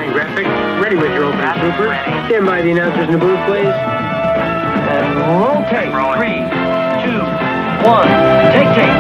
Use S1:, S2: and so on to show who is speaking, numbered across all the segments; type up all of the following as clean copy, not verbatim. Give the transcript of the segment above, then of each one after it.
S1: Graphic, ready with your opening super. Stand by the announcers in the booth, please. And rotate. 3, 2, 1. Take tape.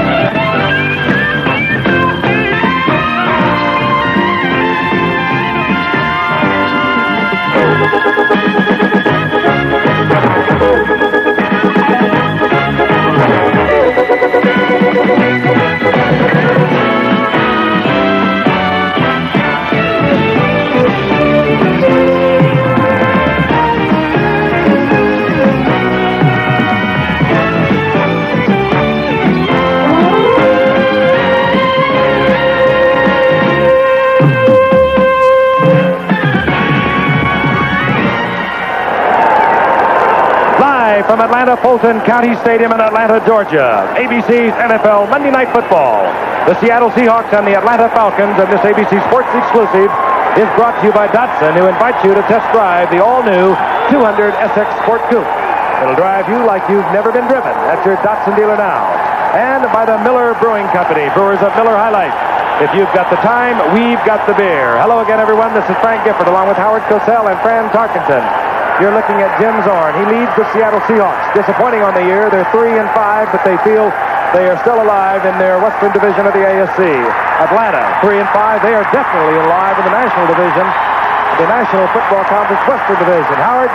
S2: From Atlanta, Fulton County Stadium in Atlanta, Georgia. ABC's NFL Monday Night Football. The Seattle Seahawks and the Atlanta Falcons, and this ABC Sports exclusive is brought to you by Datsun, who invites you to test drive the all-new 200 SX Sport Coupe. It'll drive you like you've never been driven at your Datsun dealer now. And by the Miller Brewing Company, brewers of Miller High Life. If you've got the time, we've got the beer. Hello again, everyone. This is Frank Gifford, along with Howard Cosell and Fran Tarkenton. You're looking at Jim Zorn. He leads the Seattle Seahawks. Disappointing on the year. They're 3-5, but they feel they are still alive in their Western Division of the AFC. Atlanta, 3-5. They are definitely alive in the National Division, the National Football Conference Western Division. Howard?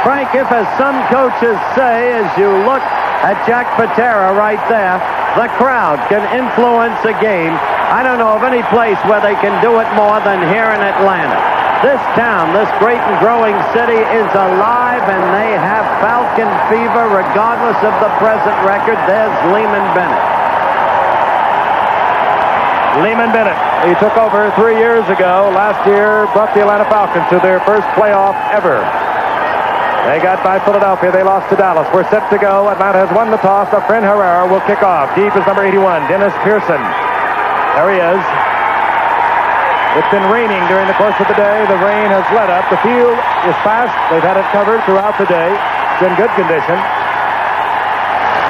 S3: Frank, if as some coaches say, as you look at Jack Patera right there, the crowd can influence a game. I don't know of any place where they can do it more than here in Atlanta. This town, this great and growing city, is alive, and they have Falcon fever regardless of the present record. There's Lehman Bennett.
S2: Lehman Bennett. He took over 3 years ago. Last year, brought the Atlanta Falcons to their first playoff ever. They got by Philadelphia. They lost to Dallas. We're set to go. Atlanta has won the toss. Efren Herrera will kick off. Deep is number 81, Dennis Pearson. There he is. It's been raining during the course of the day. The rain has let up. The field is fast. They've had it covered throughout the day. It's in good condition.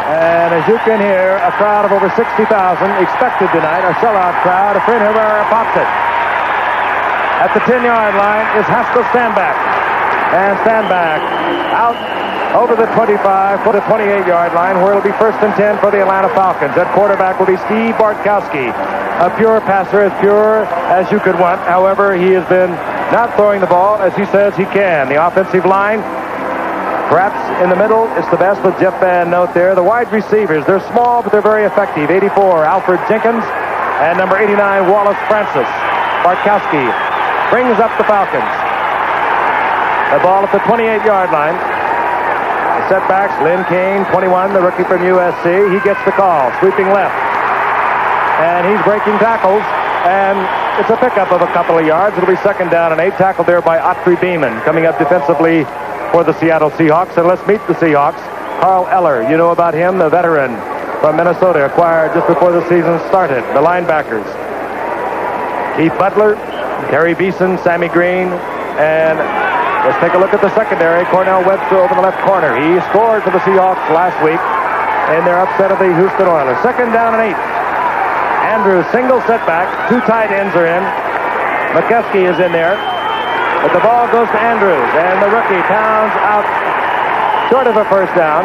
S2: And as you can hear, a crowd of over 60,000 expected tonight. A sellout crowd. Efren Herrera pops it. At the 10-yard line is Haskell Standback. And Standback out over the 25 for the 28-yard line, where it'll be 1st and 10 for the Atlanta Falcons. At quarterback will be Steve Bartkowski. A pure passer, as pure as you could want. However, he has been not throwing the ball as he says he can. The offensive line, perhaps in the middle, it's the best with Jeff Van Note there. The wide receivers, they're small, but they're very effective. 84, Alfred Jenkins, and number 89, Wallace Francis. Bartkowski brings up the Falcons. The ball at the 28-yard line. The setbacks, Lynn Kane, 21, the rookie from USC. He gets the call, sweeping left. And he's breaking tackles, and it's a pickup of a couple of yards. It'll be 2nd down and 8, tackled there by Otri Beeman, coming up defensively for the Seattle Seahawks. And let's meet the Seahawks. Carl Eller, you know about him, the veteran from Minnesota, acquired just before the season started. The linebackers, Keith Butler, Terry Beeson, Sammy Green, and let's take a look at the secondary. Cornell Webster over the left corner. He scored for the Seahawks last week in their upset of the Houston Oilers. 2nd down and 8. Andrews, single setback. 2 tight ends are in. McKeskey is in there. But the ball goes to Andrews, and the rookie pounds out short of a 1st down.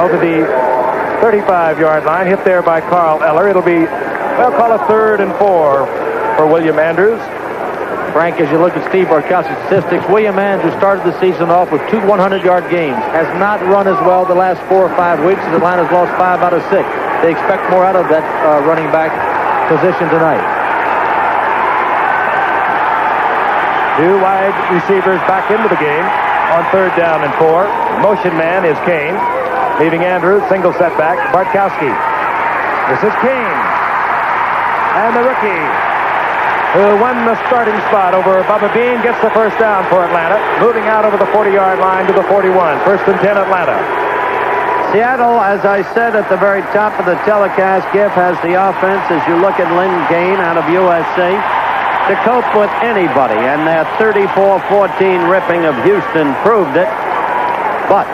S2: Over the 35-yard line, hit there by Carl Eller. It'll be, well, call it 3rd and 4 for William Andrews.
S4: Frank, as you look at Steve Bartkowski's statistics, William Andrews started the season off with 2 100-yard games. Has not run as well the last 4 or 5 weeks, as Atlanta's lost 5 out of 6. They expect more out of that running back position tonight.
S2: 2 wide receivers back into the game on 3rd down and 4. Motion man is Kane, leaving Andrews, single setback. Bartkowski. This is Kane. And the rookie, who won the starting spot over Bubba Bean, gets the 1st down for Atlanta, moving out over the 40-yard line to the 41. 1st and 10, Atlanta.
S3: Seattle, as I said at the very top of the telecast, Giff has the offense, as you look at Lynn Kane out of USC, to cope with anybody, and their 34-14 ripping of Houston proved it. But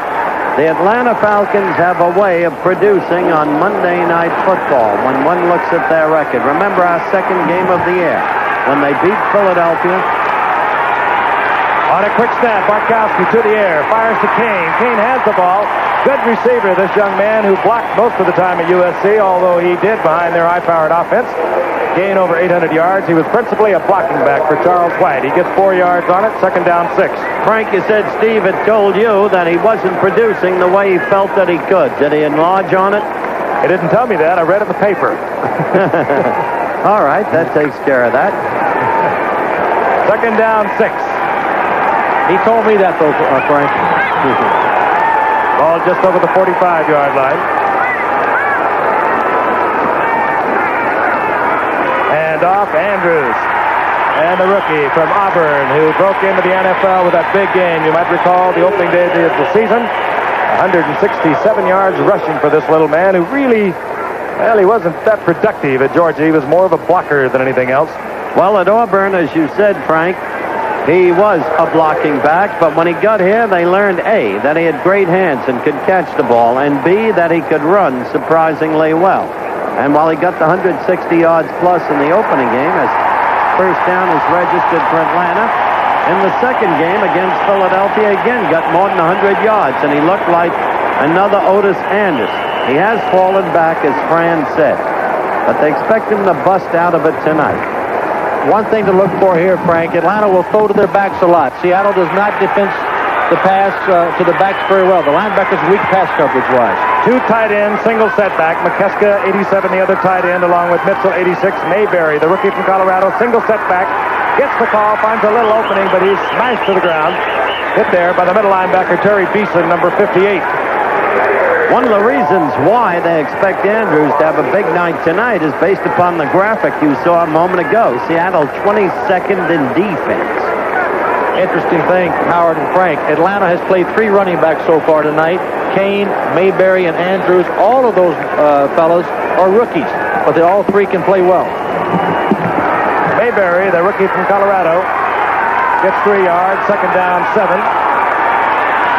S3: the Atlanta Falcons have a way of producing on Monday Night Football when one looks at their record. Remember our 2nd game of the year. when they beat Philadelphia.
S2: On a quick snap, Bartkowski to the air, fires to Kane. Kane has the ball. Good receiver, this young man who blocked most of the time at USC, although he did behind their high-powered offense. Gain over 800 yards. He was principally a blocking back for Charles White. He gets 4 yards on it, second down 6.
S3: Frank, you said Steve had told you that he wasn't producing the way he felt that he could. Did he enlarge on it?
S2: He didn't tell me that. I read it in the paper.
S3: All right, that takes care of that.
S2: Second down 6.
S4: He told me that, though, Frank.
S2: Ball just over the 45-yard line. And off Andrews. And the rookie from Auburn who broke into the NFL with that big game. You might recall the opening day of the season. 167 yards rushing for this little man who really, well, he wasn't that productive at Georgia. He was more of a blocker than anything else.
S3: Well, at Auburn, as you said, Frank, he was a blocking back, but when he got here, they learned A, that he had great hands and could catch the ball, and B, that he could run surprisingly well. And while he got the 160 yards plus in the opening game, as first down is registered for Atlanta, in the second game against Philadelphia, again got more than 100 yards, and he looked like another Otis Anderson. He has fallen back, as Fran said, but they expect him to bust out of it tonight.
S4: One thing to look for here, Frank, Atlanta will throw to their backs a lot. Seattle does not defend the pass to the backs very well. The linebackers weak pass coverage-wise.
S2: 2 tight ends, single setback. McKeska, 87, the other tight end, along with Mitchell, 86. Mayberry, the rookie from Colorado, single setback. Gets the call, finds a little opening, but he's smashed to the ground. Hit there by the middle linebacker, Terry Beeson, number 58.
S3: One of the reasons why they expect Andrews to have a big night tonight is based upon the graphic you saw a moment ago. Seattle 22nd in defense.
S4: Interesting thing, Howard and Frank. Atlanta has played 3 running backs so far tonight. Kane, Mayberry, and Andrews. All of those fellows are rookies, but they all 3 can play well.
S2: Mayberry, the rookie from Colorado, gets 3 yards, second down 7.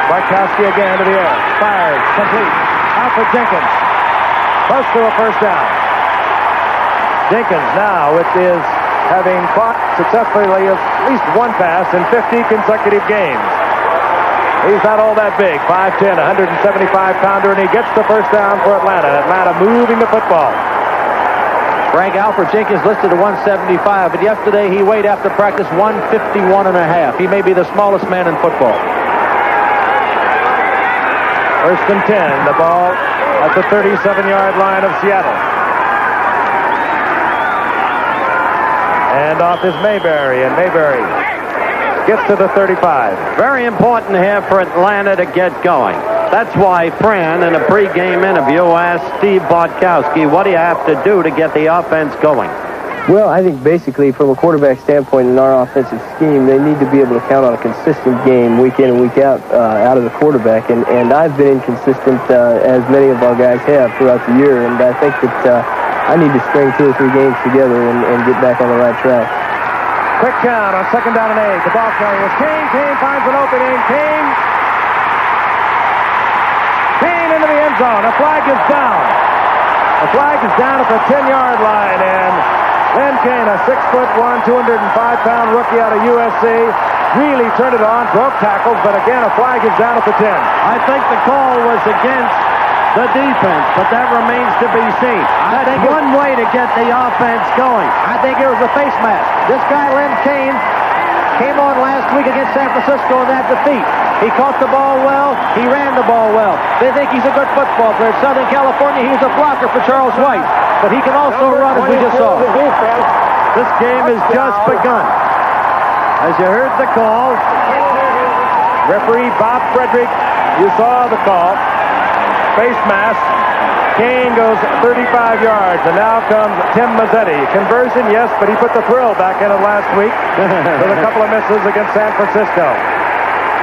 S2: Bartkowski again to the air. Fires, complete. Out for Jenkins. Close to a first down. Jenkins now, which is having caught successfully at least one pass in 50 consecutive games. He's not all that big. 5'10", 175-pounder, and he gets the first down for Atlanta. Atlanta moving the football.
S4: Frank, Alfred Jenkins listed at 175, but yesterday he weighed after practice 151 and a half. He may be the smallest man in football.
S2: First and 10, the ball at the 37-yard line of Seattle. And off is Mayberry, and Mayberry gets to the 35.
S3: Very important here for Atlanta to get going. That's why Fran, in a pregame interview, asked Steve Bartkowski, what do you have to do to get the offense going?
S5: Well, I think basically from a quarterback standpoint in our offensive scheme, they need to be able to count on a consistent game week in and week out of the quarterback. And I've been inconsistent, as many of our guys have throughout the year. And I think that I need to string 2 or 3 games together and get back on the right track.
S2: Quick count on second down and 8. The ball carrier is Kane. Kane finds an opening. Kane into the end zone. A flag is down. The flag is down at the 10-yard line. And Len Kane, a 6'1", 205-pound rookie out of USC, really turned it on, broke tackles, but again, a flag is down at the 10.
S3: I think the call was against the defense, but that remains to be seen. That's one way to get the offense going.
S4: I think it was a face mask. This guy, Len Kane, came on last week against San Francisco in that defeat. He caught the ball well. He ran the ball well. They think he's a good football player. In Southern California, he was a blocker for Charles White. But he can also run, as we just saw.
S3: This game has just begun. As you heard the call,
S2: referee Bob Frederick, you saw the call. Face mask. Kane goes 35 yards, and now comes Tim Mazzetti. Conversion, yes, but he put the thrill back in it last week with a couple of misses against San Francisco.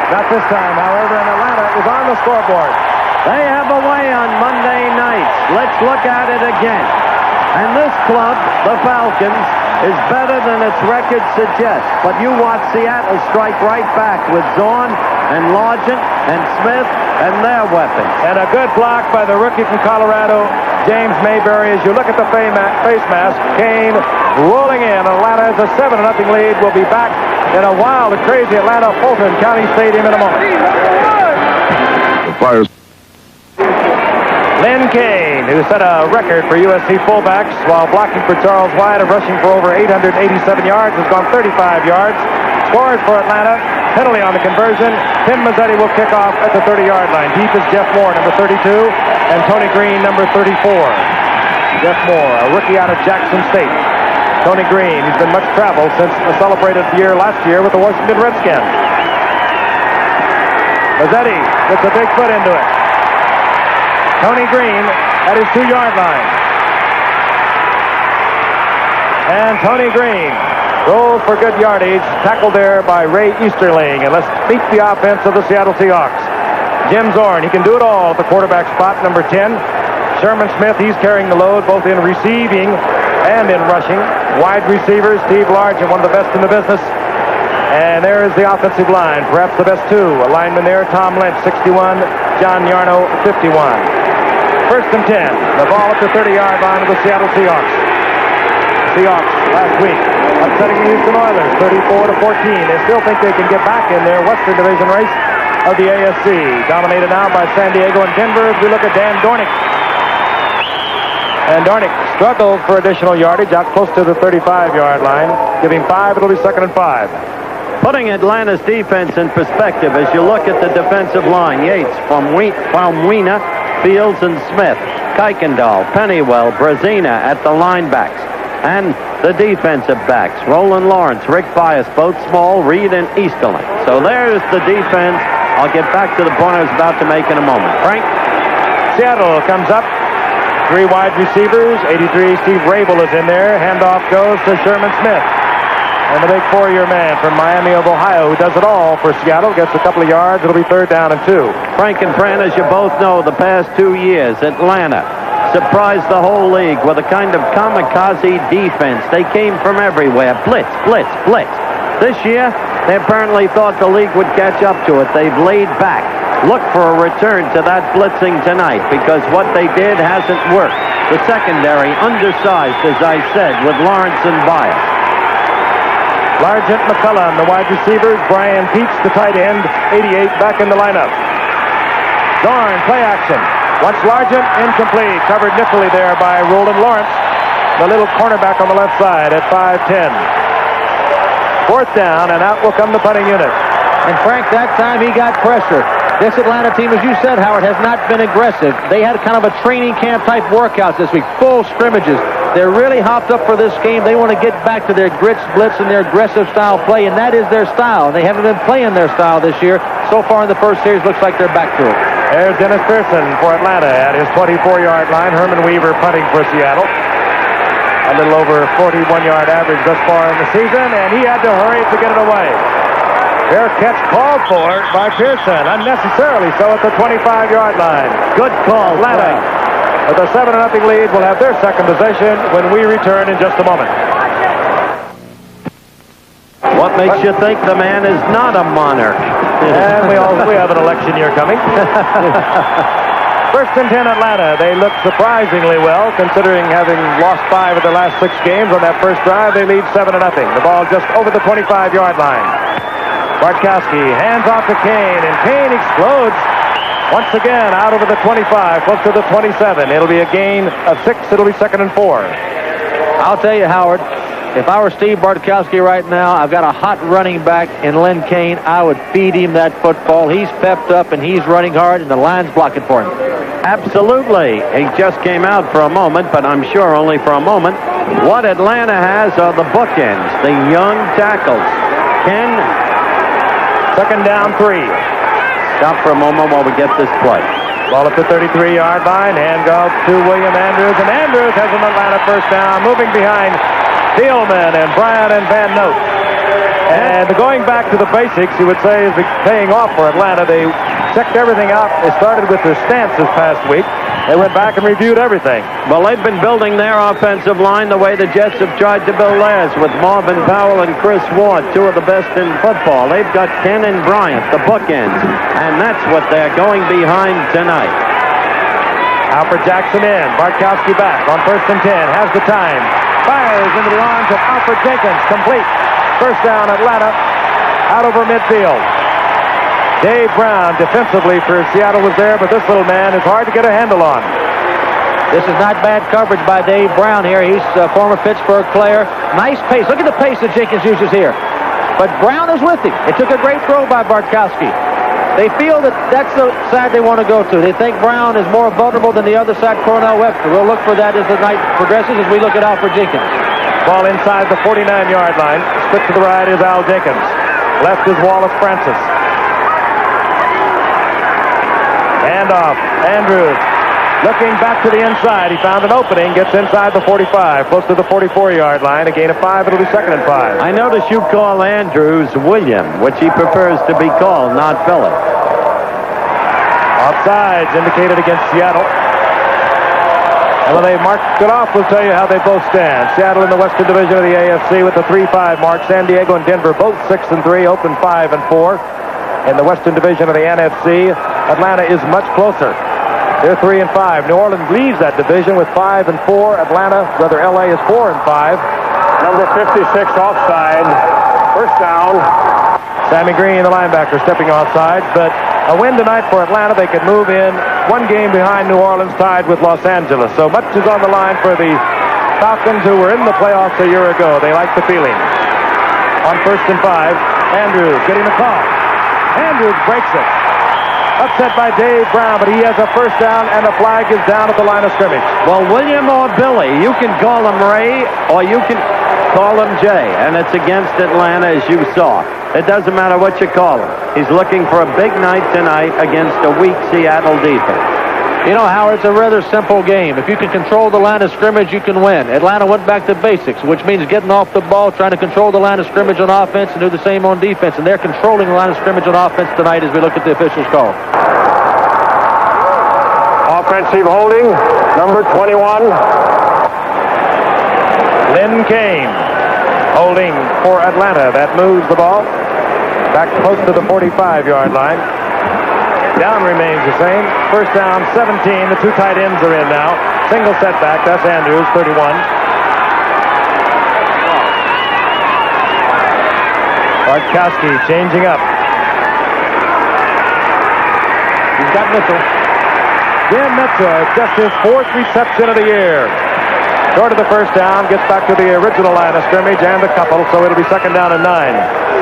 S2: Not this time, however, and Atlanta is on the scoreboard.
S3: they have a way on Monday nights. Let's look at it again. And this club, the Falcons, is better than its record suggests. But you watch Seattle strike right back with Zorn and Largent and Smith and their weapons.
S2: And a good block by the rookie from Colorado, James Mayberry. As you look at the face mask, Kane rolling in. Atlanta has a 7-0 lead. We'll be back in a wild and crazy Atlanta Fulton County Stadium in a moment.
S6: The Flyers.
S2: Lynn Kane, who set a record for USC fullbacks while blocking for Charles White of rushing for over 887 yards, has gone 35 yards. Scores for Atlanta. Penalty on the conversion. Tim Mazzetti will kick off at the 30-yard line. Deep is Jeff Moore, number 32, and Tony Green, number 34. Jeff Moore, a rookie out of Jackson State. Tony Green, he's been much traveled since the celebrated year last year with the Washington Redskins. Mazzetti gets a big foot into it. Tony Green at his 2-yard line. And Tony Green rolls for good yardage, tackled there by Ray Easterling, and let's beat the offense of the Seattle Seahawks. Jim Zorn, he can do it all at the quarterback spot, number 10. Sherman Smith, he's carrying the load both in receiving and in rushing. Wide receivers, Steve Largent, one of the best in the business. And there is the offensive line, perhaps the best two. A lineman there, Tom Lynch, 61, John Yarno, 51. First and 10, the ball at the 30-yard line of the Seattle Seahawks. Seahawks last week upsetting the Houston Oilers 34-14. They still think they can get back in their Western Division race of the AFC. Dominated now by San Diego and Denver as we look at Dan Dornick. And Dornick struggled for additional yardage out close to the 35-yard line. Give him 5, it'll be 2nd and 5.
S3: Putting Atlanta's defense in perspective as you look at the defensive line. Yates, from Wiener, Fields and Smith, Kuykendall, Pennywell, Brazina at the linebacks. And the defensive backs, Roland Lawrence, Rick Bias, both small, Reed and Easterling. So there's the defense. I'll get back to the point I was about to make in a moment. Frank?
S2: Seattle comes up. 3 wide receivers. 83, Steve Rabel is in there. Handoff goes to Sherman Smith. And the big 4-year man from Miami of Ohio who does it all for Seattle. Gets a couple of yards. It'll be 3rd down and 2.
S3: Frank and Fran, as you both know, the past 2 years, Atlanta surprised the whole league with a kind of kamikaze defense. They came from everywhere. Blitz, blitz, blitz. This year, they apparently thought the league would catch up to it. They've laid back. Look for a return to that blitzing tonight because what they did hasn't worked. The secondary undersized, as I said, with Lawrence and Bias.
S2: Largent, McCullough, the wide receivers. Brian Peach, the tight end, 88, back in the lineup. Zorn, play action. Once Largent, incomplete. Covered nippily there by Roland Lawrence, the little cornerback on the left side at 5'10". 4th down, and out will come the punting unit.
S4: And Frank, that time he got pressure. This Atlanta team, as you said, Howard, has not been aggressive. They had kind of a training camp type workouts this week, full scrimmages. They're really hopped up for this game. They want to get back to their grits, blitz, and their aggressive style play, and that is their style. They haven't been playing their style this year. So far in the first series, looks like they're back to it.
S2: There's Dennis Pearson for Atlanta at his 24-yard line. Herman Weaver punting for Seattle. A little over 41-yard average thus far in the season, and he had to hurry to get it away. Fair catch called for by Pearson, unnecessarily so at the 25-yard line.
S3: Good call,
S2: Atlanta, with a 7-0 lead, will have their second possession when we return in just a moment.
S3: What makes you think the man is not a monarch?
S2: And we have an election year coming. First and 10 Atlanta. They look surprisingly well, considering having lost 5 of the last 6 games. On that first drive, they lead 7-0. The ball just over the 25-yard line. Bartkowski hands off to Kane, and Kane explodes once again out over the 25, close to the 27. It'll be a gain of 6. It'll be 2nd and 4.
S4: I'll tell you, Howard, if I were Steve Bartkowski right now, I've got a hot running back in Lynn Kane. I would feed him that football. He's pepped up and he's running hard, and the line's blocking for him.
S3: Absolutely. He just came out for a moment, but I'm sure only for a moment. What Atlanta has are the bookends, the young tackles. Ken,
S2: 2nd down, 3.
S3: stop for a moment while we get this play.
S2: Ball at the 33-yard line. Handoff to William Andrews, and Andrews has an Atlanta first down, moving behind Thielman and Bryant and Van Note. And going back to the basics, you would say, is paying off for Atlanta. They checked everything out. They started with their stance this past week. They went back and reviewed everything.
S3: Well, they've been building their offensive line the way the Jets have tried to build theirs, with Marvin Powell and Chris Ward, 2 of the best in football. They've got Ken and Bryant, the bookends, and that's what they're going behind tonight.
S2: Alfred Jackson in. Bartkowski back on 1st and 10. Has the time. Fires into the arms of Alfred Jenkins. Complete. First down, Atlanta. Out over midfield. Dave Brown defensively for Seattle was there, but this little man is hard to get a handle on.
S4: This is not bad coverage by Dave Brown here. He's a former Pittsburgh player. Nice pace. Look at the pace that Jenkins uses here. But Brown is with him. It took a great throw by Bartkowski. They feel that that's the side they want to go to. They think Brown is more vulnerable than the other side, Cornell Webster. We'll look for that as the night progresses as we look at Alfred Jenkins.
S2: Ball inside the 49-yard line. Split to the right is Al Jenkins. Left is Wallace Francis. Hand off. Andrews. Looking back to the inside. He found an opening. Gets inside the 45. Close to the 44-yard line. A gain of 5. It'll be 2nd and 5.
S3: I notice you call Andrews William, which he prefers to be called, not Philip.
S2: Offsides indicated against Seattle. And when they mark it off, we'll tell you how they both stand. Seattle in the Western Division of the AFC with the 3-5 mark. San Diego and Denver both 6 and 3, open 5 and 4. In the Western Division of the NFC, Atlanta is much closer. They're 3 and 5. New Orleans leads that division with 5 and 4. LA is 4 and 5.
S7: Number 56 offside. First down.
S2: Sammy Green, the linebacker, stepping offside. But a win tonight for Atlanta. They could move in one game behind New Orleans, tied with Los Angeles. So much is on the line for the Falcons, who were in the playoffs a year ago. They like the feeling. On 1st and 5, Andrews getting the call. Andrews breaks it. Upset by Dave Brown, but he has a first down, and the flag is down at the line of scrimmage.
S3: Well, William or Billy, you can call him Ray, or you can call him Jay, and it's against Atlanta, as you saw. It doesn't matter what you call him. He's looking for a big night tonight against a weak Seattle defense.
S4: You know, Howard, it's a rather simple game. If you can control the line of scrimmage, you can win. Atlanta went back to basics, which means getting off the ball, trying to control the line of scrimmage on offense, and do the same on defense. And they're controlling the line of scrimmage on offense tonight as we look at the officials' call.
S7: Offensive holding, number 21.
S2: Lynn Kane holding for Atlanta. That moves the ball back close to the 45-yard line. Down remains the same. First down, 17. The two tight ends are in now. Single setback. That's Andrews, 31. Bartkowski changing up. He's got Mitchell. Jim Mitchell, just his 4th reception of the year. Short of the first down, gets back to the original line of scrimmage and a couple, so it'll be 2nd down and 9.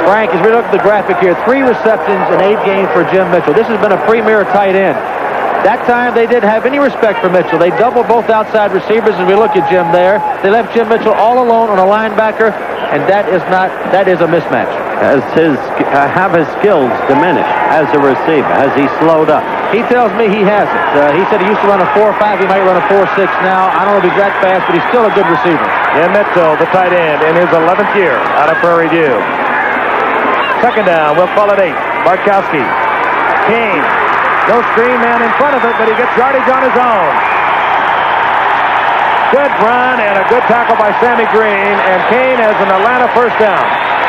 S4: Frank, as we look at the graphic here, 3 receptions in 8 games for Jim Mitchell. This has been a premier tight end. That time they didn't have any respect for Mitchell. They doubled both outside receivers as we look at Jim there. They left Jim Mitchell all alone on a linebacker, and that is a mismatch.
S3: Have his skills diminished as a receiver? Has he slowed up?
S4: He tells me he hasn't. He said he used to run a 4.5. He might run a 4.6 now. I don't know if he's that fast, but he's still a good receiver.
S2: Jim Mitchell, the tight end, in his 11th year out of Prairie View. 2nd down, we'll call it 8. Bartkowski. Kane. No screen man in front of it, but he gets yardage on his own. Good run and a good tackle by Sammy Green, and Kane has an Atlanta first down.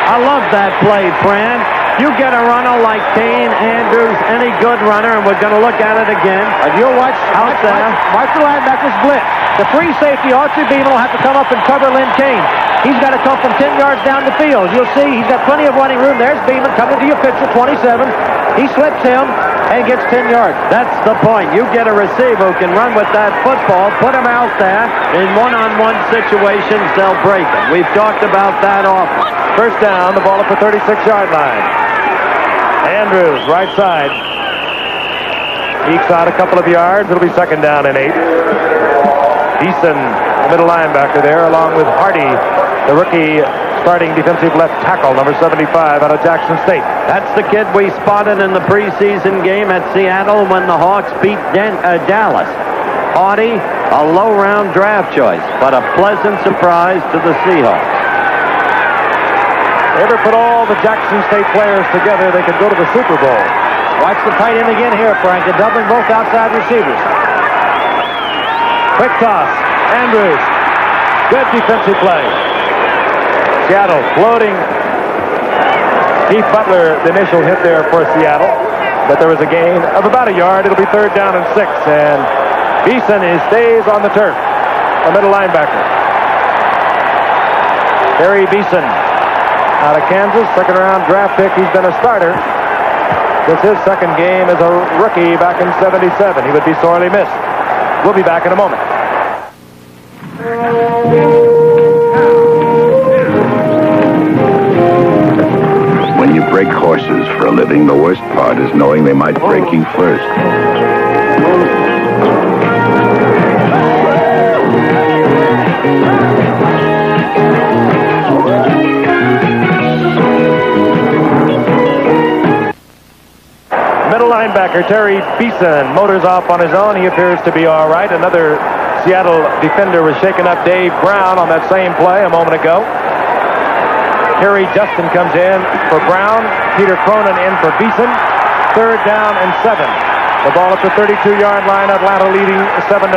S3: I love that play, Fran. You get a runner like Kane, Andrews, any good runner, and we're going to look at it again.
S4: And you'll watch the linebackers blitz. The free safety, Archie Beeman, will have to come up and cover Lynn Kane. He's got to come from 10 yards down the field. You'll see he's got plenty of running room. There's Beeman coming to your picture, 27. He slips him and gets 10 yards.
S3: That's the point. You get a receiver who can run with that football, put him out there. In one-on-one situations, they'll break him. We've talked about that often.
S2: First down, the ball at the 36-yard line. Andrews, right side. Ekes out a couple of yards. It'll be 2nd down and 8. Eason, the middle linebacker there, along with Hardy, the rookie starting defensive left tackle, number 75, out of Jackson State.
S3: That's the kid we spotted in the preseason game at Seattle when the Hawks beat Dallas. Hardy, a low-round draft choice, but a pleasant surprise to the Seahawks.
S2: They ever put all the Jackson State players together, they could go to the Super Bowl.
S4: Watch the tight end again here, Frank. They're doubling both outside receivers.
S2: Quick toss. Andrews. Good defensive play. Seattle floating. Keith Butler, the initial hit there for Seattle. But there was a gain of about a yard. It'll be 3rd down and 6. And Beeson stays on the turf, the middle linebacker. Terry Beeson out of Kansas, second-round draft pick. He's been a starter. This is his second game as a rookie back in '77. He would be sorely missed. We'll be back in a moment.
S6: When you break horses for a living, the worst part is knowing they might break you first.
S2: Middle linebacker Terry Beeson motors off on his own. He appears to be all right. Another Seattle defender was shaking up Dave Brown on that same play a moment ago. Terry Justin comes in for Brown. Peter Cronin in for Beeson. Third down and 7. The ball at the 32-yard line. Atlanta leading 7-0.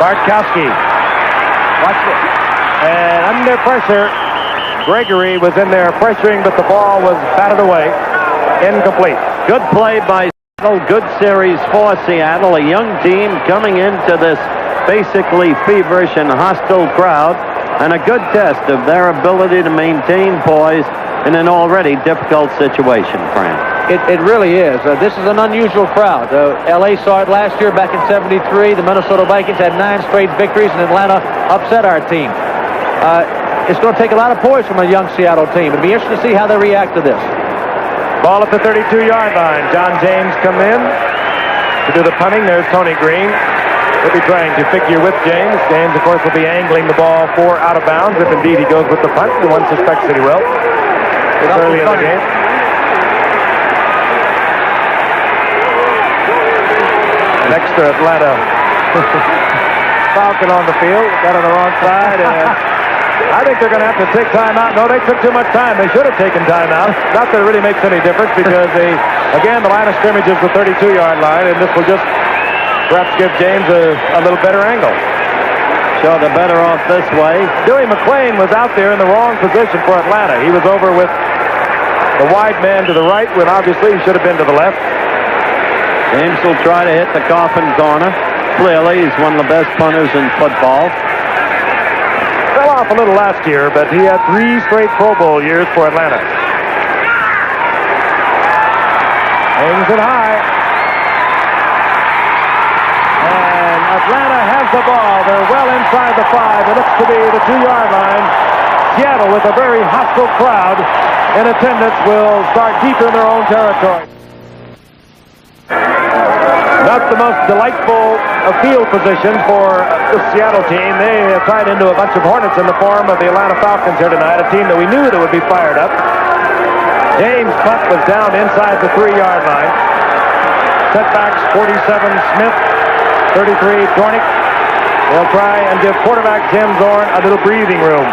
S2: Bartkowski. Watch it. And under pressure, Gregory was in there pressuring, but the ball was batted away. Incomplete.
S3: Good play by Seattle. Good series for Seattle. A young team coming into this basically feverish and hostile crowd, and a good test of their ability to maintain poise in an already difficult situation, Frank.
S4: It really is. This is an unusual crowd. L.A. saw it last year back in '73. The Minnesota Vikings had 9 straight victories, and Atlanta upset our team. It's going to take a lot of poise from a young Seattle team. It'll be interesting to see how they react to this.
S2: Ball at the 32-yard line. John James come in to do the punting. There's Tony Green. He'll be trying to figure with James. James, of course, will be angling the ball for out of bounds if indeed he goes with the punt. And one suspects that he will. It's early in the game. Next to Atlanta. Falcon on the field. Got on the wrong side. And I think they're going to have to take time out. No, they took too much time. They should have taken time out. Not that it really makes any difference because again, the line of scrimmage is the 32-yard line, and this will just perhaps give James a little better angle.
S3: So they're better off this way.
S2: Dewey McClain was out there in the wrong position for Atlanta. He was over with the wide man to the right when obviously he should have been to the left.
S3: James will try to hit the coffin corner. Clearly, he's one of the best punters in football.
S2: Fell off a little last year, but he had 3 straight Pro Bowl years for Atlanta. Hangs it high. And Atlanta has the ball. They're well inside the 5. It looks to be the 2-yard line. Seattle, with a very hostile crowd in attendance, will start deep in their own territory. Not the most delightful field position for the Seattle team. They have tied into a bunch of hornets in the form of the Atlanta Falcons here tonight, a team that we knew that would be fired up. James' punt was down inside the 3-yard line. Setbacks, 47 Smith, 33 Dornick. They'll try and give quarterback Jim Zorn a little breathing room.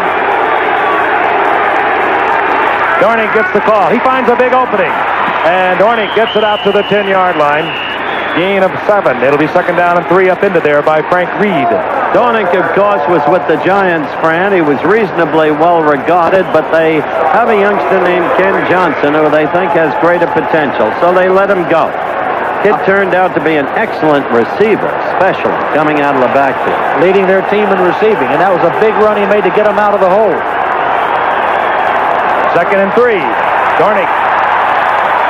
S2: Dornick gets the call. He finds a big opening. And Dornick gets it out to the 10-yard line. Gain of 7. It'll be second down and 3 up into there by Frank Reed.
S3: Dornick, of course, was with the Giants, Fran. He was reasonably well regarded, but they have a youngster named Ken Johnson who they think has greater potential, so they let him go. Kid turned out to be an excellent receiver, especially coming out of the backfield.
S4: Leading their team in receiving, and that was a big run he made to get him out of the hole.
S2: Second and 3. Dornick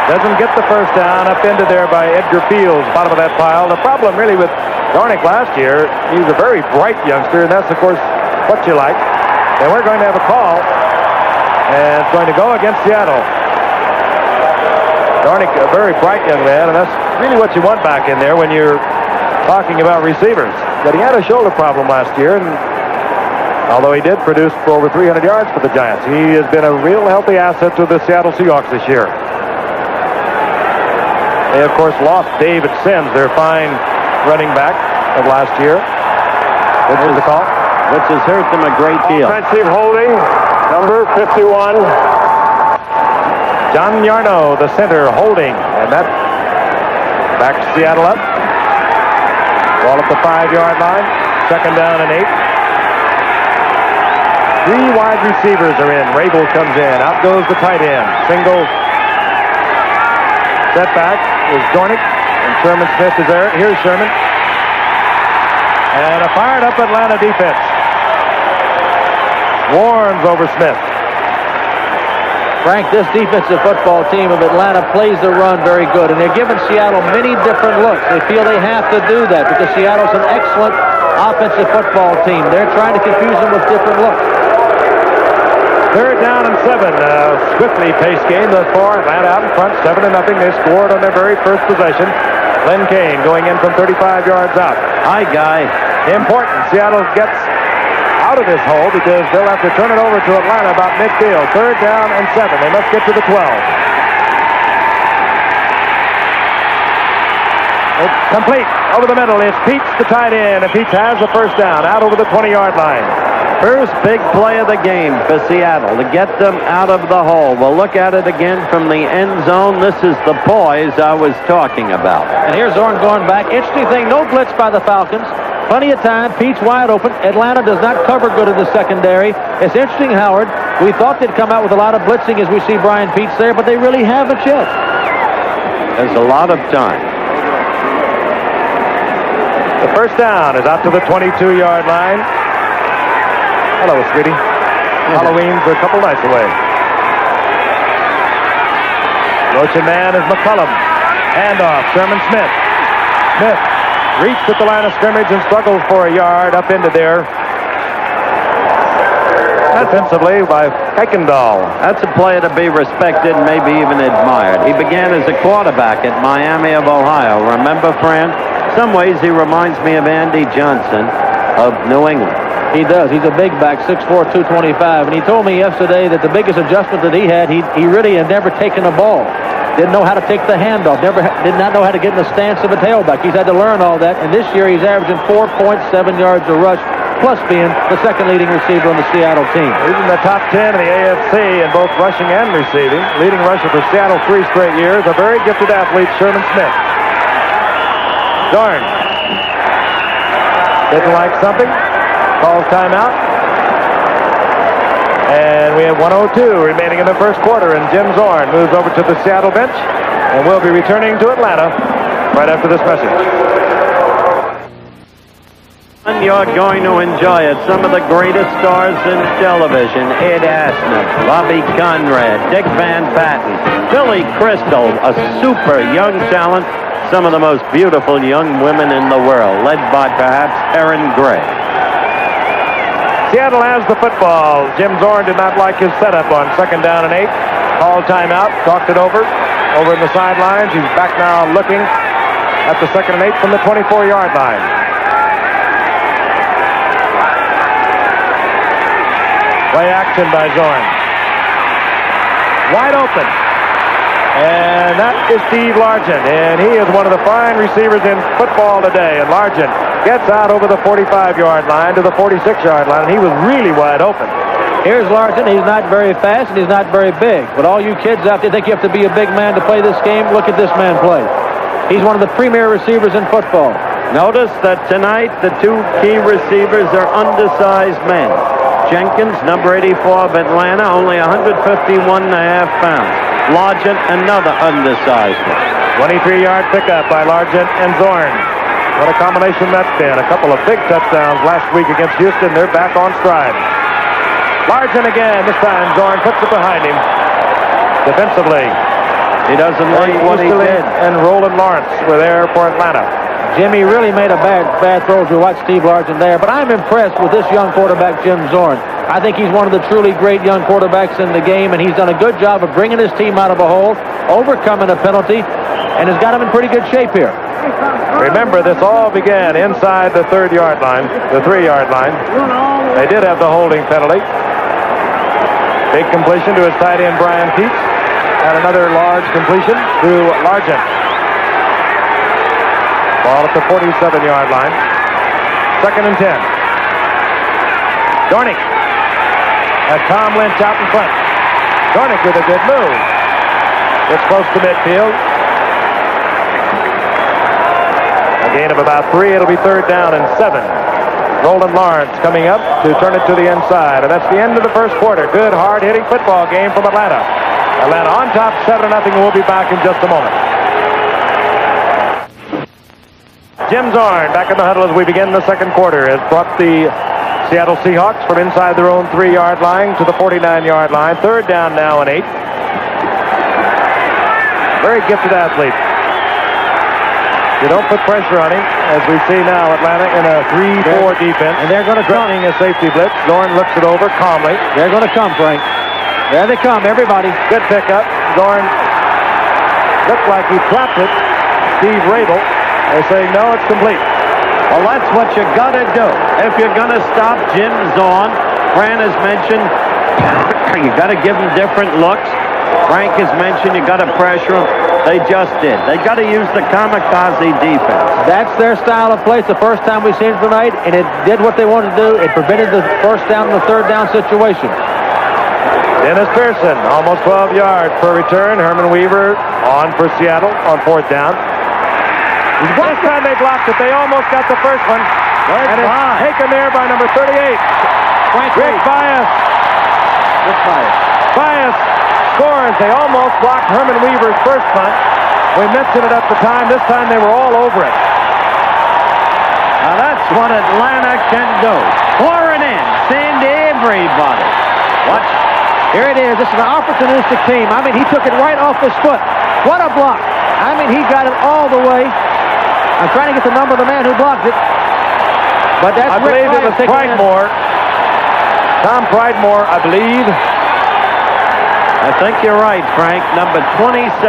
S2: doesn't get the first down, up into there by Edgar Fields, bottom of that pile. The problem really with Dornick last year, he's a very bright youngster, and that's, of course, what you like. And we're going to have a call, and it's going to go against Seattle. Dornick, a very bright young man, and that's really what you want back in there when you're talking about receivers. But he had a shoulder problem last year, and although he did produce for over 300 yards for the Giants, he has been a real healthy asset to the Seattle Seahawks this year. They, of course, lost David Sims, their fine running back of last year. Which is the call?
S3: Which has hurt them a great deal.
S7: Offensive holding, number 51.
S2: John Yarno, the center, holding. And that backs Seattle up. Ball at the 5-yard line. Second down and 8. 3 wide receivers are in. Rabel comes in. Out goes the tight end. Single. Setback is Dornick, and Sherman Smith is there. Here's Sherman. And a fired up Atlanta defense. Warns over Smith.
S4: Frank, this defensive football team of Atlanta plays the run very good, and they're giving Seattle many different looks. They feel they have to do that because Seattle's an excellent offensive football team. They're trying to confuse them with different looks.
S2: Third down and 7. Swiftly paced game thus far. Atlanta out in front, 7-0. They scored on their very first possession. Glenn Kane going in from 35 yards out.
S3: Hi, Guy.
S2: Important. Seattle gets out of this hole because they'll have to turn it over to Atlanta about midfield. Third down and 7. They must get to the 12. It's complete. Over the middle. It's Peets, the tight end, and Peets has the first down out over the 20-yard line.
S3: First big play of the game for Seattle to get them out of the hole. We'll look at it again from the end zone. This is the poise I was talking about.
S4: And here's Zorn going back. Interesting thing, no blitz by the Falcons. Plenty of time. Pete's wide open. Atlanta does not cover good in the secondary. It's interesting, Howard. We thought they'd come out with a lot of blitzing as we see Brian Peets there, but they really haven't yet.
S3: There's a lot of time.
S2: The first down is out to the 22-yard line. Hello, Sweetie. Halloween's a couple nights away. Motion man is McCullum. Handoff, Sherman Smith. Smith reached at the line of scrimmage and struggled for a yard up into there. Defensively by Kuykendall.
S3: That's a player to be respected, maybe even admired. He began as a quarterback at Miami of Ohio. Remember, Fran? Some ways he reminds me of Andy Johnson of New England.
S4: He does. He's a big back, 6'4", 225. And he told me yesterday that the biggest adjustment that he had, he really had never taken a ball. Didn't know how to take the handoff. Did not know how to get in the stance of a tailback. He's had to learn all that. And this year he's averaging 4.7 yards a rush, plus being the second leading receiver on the Seattle team.
S2: He's in the top 10 in the AFC in both rushing and receiving. Leading rusher for Seattle 3 straight years. A very gifted athlete, Sherman Smith. Zorn. Didn't like something. Calls timeout. And we have 1:02 remaining in the first quarter, and Jim Zorn moves over to the Seattle bench, and we'll be returning to Atlanta right after this message.
S3: You're going to enjoy it. Some of the greatest stars in television: Ed Asner, Bobby Conrad, Dick Van Patten, Billy Crystal, a super young talent, some of the most beautiful young women in the world, led by perhaps Erin Gray.
S2: Seattle has the football. Jim Zorn did not like his setup on 2nd down and 8. Called timeout, talked it over in the sidelines. He's back now looking at the 2nd and 8 from the 24-yard line. Play action by Zorn. Wide open. And that is Steve Largent. And he is one of the fine receivers in football today. And Largent gets out over the 45-yard line to the 46-yard line. And he was really wide open.
S4: Here's Largent. He's not very fast and he's not very big. But all you kids out there think you have to be a big man to play this game. Look at this man play. He's one of the premier receivers in football.
S3: Notice that tonight the 2 key receivers are undersized men. Jenkins, number 84 of Atlanta, only 151.5 pounds. Largent, another undersized one.
S2: 23-yard pickup by Largent and Zorn. What a combination that's been. A couple of big touchdowns last week against Houston. They're back on stride. Largent again. This time Zorn puts it behind him. Defensively,
S3: He doesn't like what he did.
S2: And Roland Lawrence were there for Atlanta.
S4: Jimmy really made a bad throw as we watched Steve Largent there. But I'm impressed with this young quarterback, Jim Zorn. I think he's one of the truly great young quarterbacks in the game, and he's done a good job of bringing his team out of a hole, overcoming a penalty, and has got him in pretty good shape here.
S2: Remember, this all began inside the 3-yard line. They did have the holding penalty. Big completion to his tight end, Brian Peets, and another large completion to Largent. Ball at the 47-yard line. 2nd and 10. Dornick has Tom Lynch out in front. Dornick with a good move. It's close to midfield. A gain of about 3. It'll be 3rd down and 7. Roland Lawrence coming up to turn it to the inside. And that's the end of the first quarter. Good, hard-hitting football game from Atlanta. Atlanta on top, 7-0. We'll be back in just a moment. Jim Zorn back in the huddle as we begin the second quarter has brought the Seattle Seahawks from inside their own 3-yard line to the 49-yard line. Third down now and 8. Very gifted athlete. You don't put pressure on him, as we see now. Atlanta in a 3-4 defense.
S4: And they're going to come.
S2: Threatening a safety blitz. Zorn looks it over calmly.
S4: They're going to come, Frank. There they come, everybody.
S2: Good pickup. Zorn looked like he dropped it. Steve Rabel is saying, no, it's complete.
S3: Well, that's what you got to do. If you're going to stop Jim Zorn, Fran has mentioned you got to give him different looks. Frank has mentioned you got to pressure him. They just did. They got to use the kamikaze defense.
S4: That's their style of play. It's the first time we've seen it tonight, and it did what they wanted to do. It prevented the first down and the third down situation.
S2: Dennis Pearson, almost 12 yards per return. Herman Weaver on for Seattle on fourth down. This time they blocked it. They almost got the first one. And it's taken there by number 38. Rick Bias. Bias scores. They almost blocked Herman Weaver's first punt. We mentioned it at the time. This time they were all over it.
S3: Now that's what Atlanta can do. Pouring in. Send everybody. Watch.
S4: Here it is. This is an opportunistic team. I mean, he took it right off his foot. What a block. I mean, he got it all the way. I'm trying to get the number of the man who blocked it. But that's
S2: I believe it was Pridemore. Tom Pridemore, I believe.
S3: I think you're right, Frank. Number 27.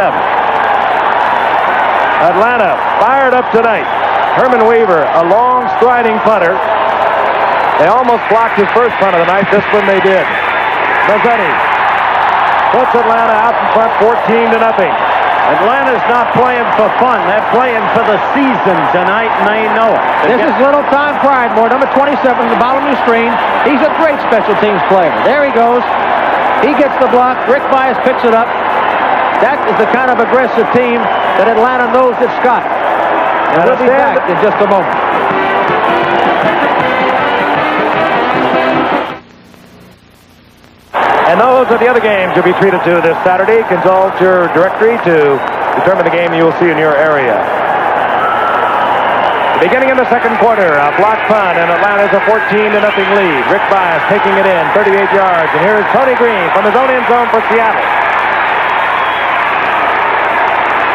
S2: Atlanta fired up tonight. Herman Weaver, a long striding punter. They almost blocked his first punt of the night. This one they did. Mazzetti puts Atlanta out in front 14-0.
S3: Atlanta's not playing for fun. They're playing for the season tonight, and they know it.
S4: This is little Tom Pridemore, number 27, the bottom of the screen. He's a great special teams player. There he goes. He gets the block. Rick Bias picks it up. That is the kind of aggressive team that Atlanta knows it's got. And we'll be back in just a moment.
S2: And those are the other games you'll be treated to this Saturday. Consult your directory to determine the game you will see in your area. Beginning in the second quarter, a block punt, and Atlanta's a 14-0 lead. Rick Bias taking it in, 38 yards. And here is Tony Green from his own end zone for Seattle.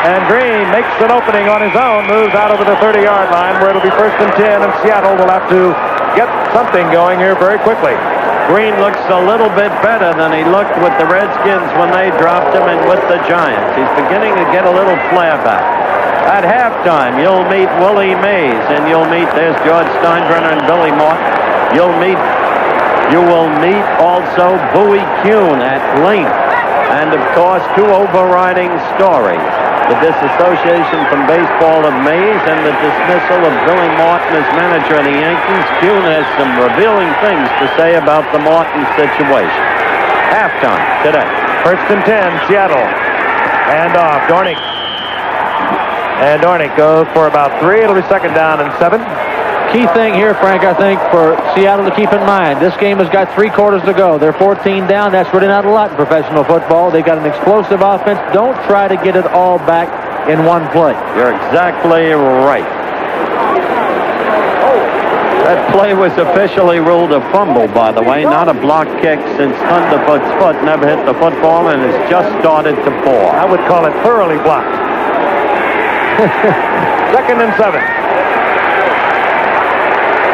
S2: And Green makes an opening on his own, moves out over the 30-yard line where it'll be 1st and 10, and Seattle will have to get something going here very quickly.
S3: Green looks a little bit better than he looked with the Redskins when they dropped him and with the Giants. He's beginning to get a little flair back. At halftime, you'll meet Willie Mays, and there's George Steinbrenner and Billy Martin. You will meet also Bowie Kuhn at length. And, of course, two overriding stories. The disassociation from baseball of Mays and the dismissal of Billy Martin as manager of the Yankees. Kuhn has some revealing things to say about the Martin situation. Halftime today.
S2: 1st and 10, Seattle. Hand off, Dornick. And Dornick goes for about 3. It'll be 2nd down and 7.
S4: Key thing here, Frank, I think, for Seattle to keep in mind, this game has got 3 quarters to go. They're 14 down. That's really not a lot in professional football. They got an explosive offense. Don't try to get it all back in one play.
S3: You're exactly right. That play was officially ruled a fumble, by the way, not a block kick, since Thunderfoot's foot never hit the football and has just started to pour.
S2: I would call it thoroughly blocked. 2nd and 7.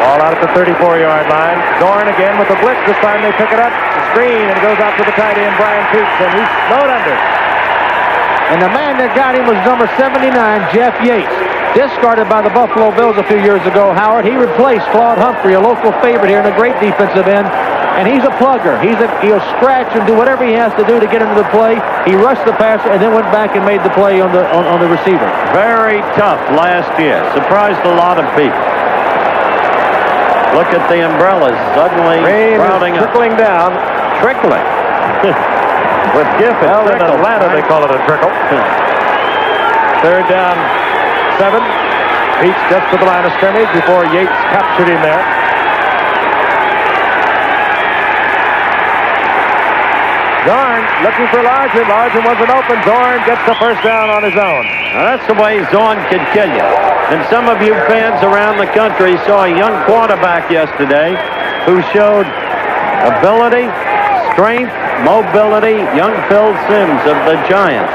S2: All out at the 34-yard line. Zorn again with the blitz. This time they pick it up. The screen, and it goes out to the tight end, Brian Peaks, and he's snowed under.
S4: And the man that got him was number 79, Jeff Yates. Discarded by the Buffalo Bills a few years ago, Howard. He replaced Claude Humphrey, a local favorite here and a great defensive end. And he's a plugger. He'll scratch and do whatever he has to do to get into the play. He rushed the passer and then went back and made the play on the receiver.
S3: Very tough last year. Surprised a lot of people. Look at the umbrellas suddenly crowding up.
S2: Trickling down.
S3: Trickling. With Gifford.
S2: Well, in Atlanta, they call it a trickle. 3rd down, 7. Peaks just to the line of scrimmage before Yates captured him there. Zorn looking for Largent. Largent wasn't open. Zorn gets the 1st down on his own.
S3: Now that's the way Zorn could kill you. And some of you fans around the country saw a young quarterback yesterday who showed ability, strength, mobility, young Phil Simms of the Giants.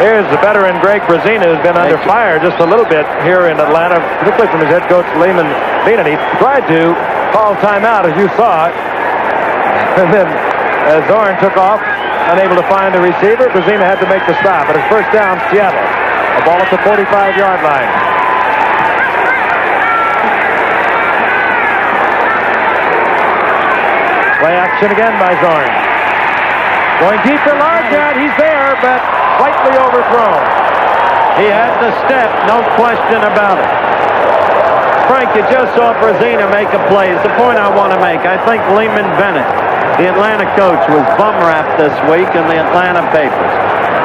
S2: Here's the veteran Greg Brazina, who's been under fire just a little bit here in Atlanta, particularly from his head coach, Lehman Beanon. He tried to call timeout, as you saw it. And then as Zorn took off, unable to find the receiver, Brazina had to make the stop. But it's first down, Seattle. A ball at the 45-yard line. Play action again by Zorn. Going deep for Largent. He's there, but slightly overthrown.
S3: He had the step, no question about it. Frank, you just saw Brazina make a play. It's the point I want to make. I think Lehman Bennett, the Atlanta coach, was bum-wrapped this week in the Atlanta papers.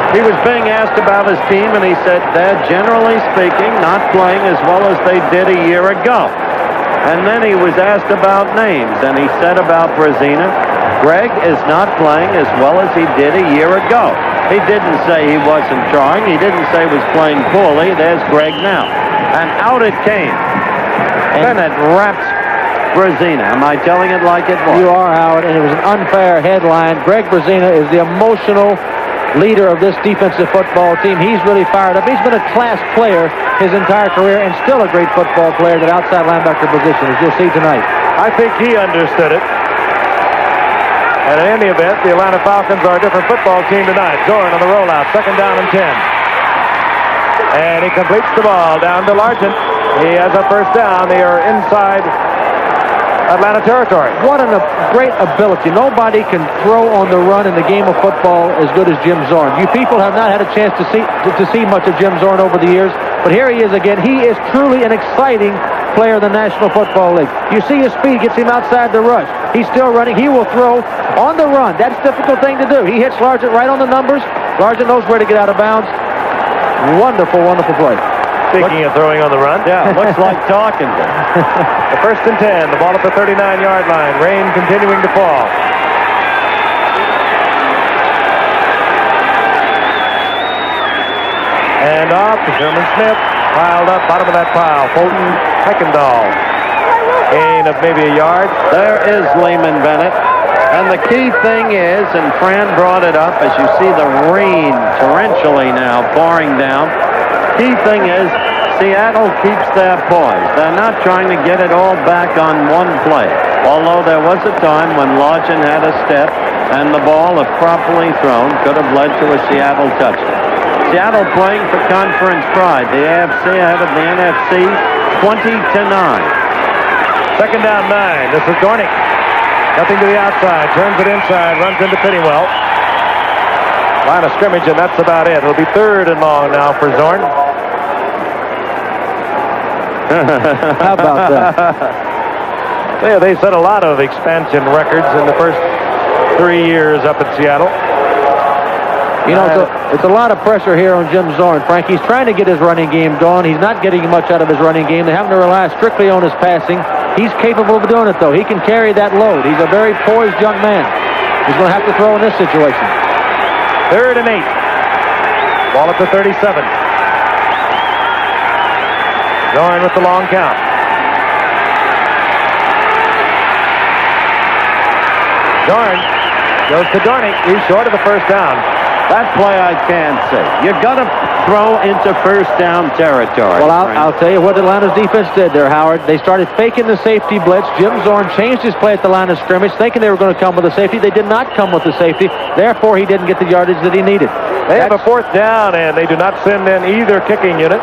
S3: He was being asked about his team, and he said they're, generally speaking, not playing as well as they did a year ago. And then he was asked about names, and he said about Brazina, Greg is not playing as well as he did a year ago. He didn't say he wasn't trying. He didn't say he was playing poorly. There's Greg now. And out it came. Bennett wraps Brazina. Am I telling it like it was?
S4: You are, Howard, and it was an unfair headline. Greg Brazina is the emotional leader of this defensive football team. He's really fired up. He's been a class player his entire career and still a great football player at that outside linebacker position, as you'll see tonight.
S2: I think he understood it. And in any event, the Atlanta Falcons are a different football team tonight. Zorn on the rollout, second down and 10. And he completes the ball down to Largent. He has a first down. They are inside Atlanta territory.
S4: What a great ability. Nobody can throw on the run in the game of football as good as Jim Zorn. You people have not had a chance to see much of Jim Zorn over the years, but here he is again. He is truly an exciting player in the National Football League. You see his speed gets him outside the rush. He's still running. He will throw on the run. That's a difficult thing to do. He hits Largent right on the numbers. Largent knows where to get out of bounds. Wonderful, wonderful play.
S2: Speaking of throwing on the run.
S3: Yeah, looks like talking.
S2: The first and 10, the ball at the 39-yard line. Rain continuing to fall. And off to Sherman Smith. Piled up, bottom of that pile. Fulton Heckendahl. Gain of maybe a yard.
S3: There is Lehman Bennett. And the key thing is, and Fran brought it up, as you see the rain torrentially now pouring down, key thing is Seattle keeps their poise. They're not trying to get it all back on one play. Although there was a time when Largent had a step and the ball, if properly thrown, could have led to a Seattle touchdown. Seattle playing for conference pride. The AFC ahead of the NFC 20-9.
S2: Second down 9. This is Dornick. Nothing to the outside. Turns it inside. Runs into Pittywell. Line of scrimmage, and that's about it. It'll be third and long now for Zorn.
S4: How about that?
S2: Yeah, they set a lot of expansion records in the first 3 years up at Seattle.
S4: You know, it's a lot of pressure here on Jim Zorn, Frank. He's trying to get his running game going. He's not getting much out of his running game. They're having to rely strictly on his passing. He's capable of doing it, though. He can carry that load. He's a very poised young man. He's going to have to throw in this situation.
S2: Third and 8. Ball at the 37. Zorn with the long count. Zorn goes to Dornick. He's short of the first down.
S3: That play I can't see. You got to throw into first down territory.
S4: Well, I'll tell you what Atlanta's defense did there, Howard. They started faking the safety blitz. Jim Zorn changed his play at the line of scrimmage, thinking they were going to come with a safety. They did not come with the safety. Therefore, he didn't get the yardage that he needed.
S2: They have a fourth down, and they do not send in either kicking unit.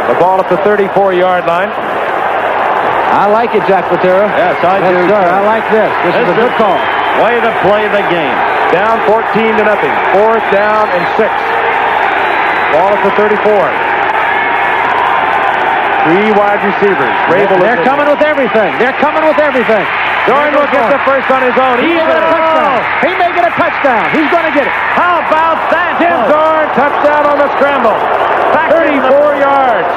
S2: The ball at the 34-yard line.
S4: I like it, Jack Patera.
S3: Yes, I do.
S4: Sir, I like this. This is a good call.
S3: Way to play the game.
S2: Down 14-0. Fourth down and 6. Ball at the 34. 3 wide receivers.
S4: They're coming with everything. They're coming with everything.
S2: Zorn will get the first on his own.
S4: He may get a touchdown. He may get a touchdown. He's going to get it.
S3: How about that?
S2: Jim Zorn, touchdown on the scramble. 34 yards.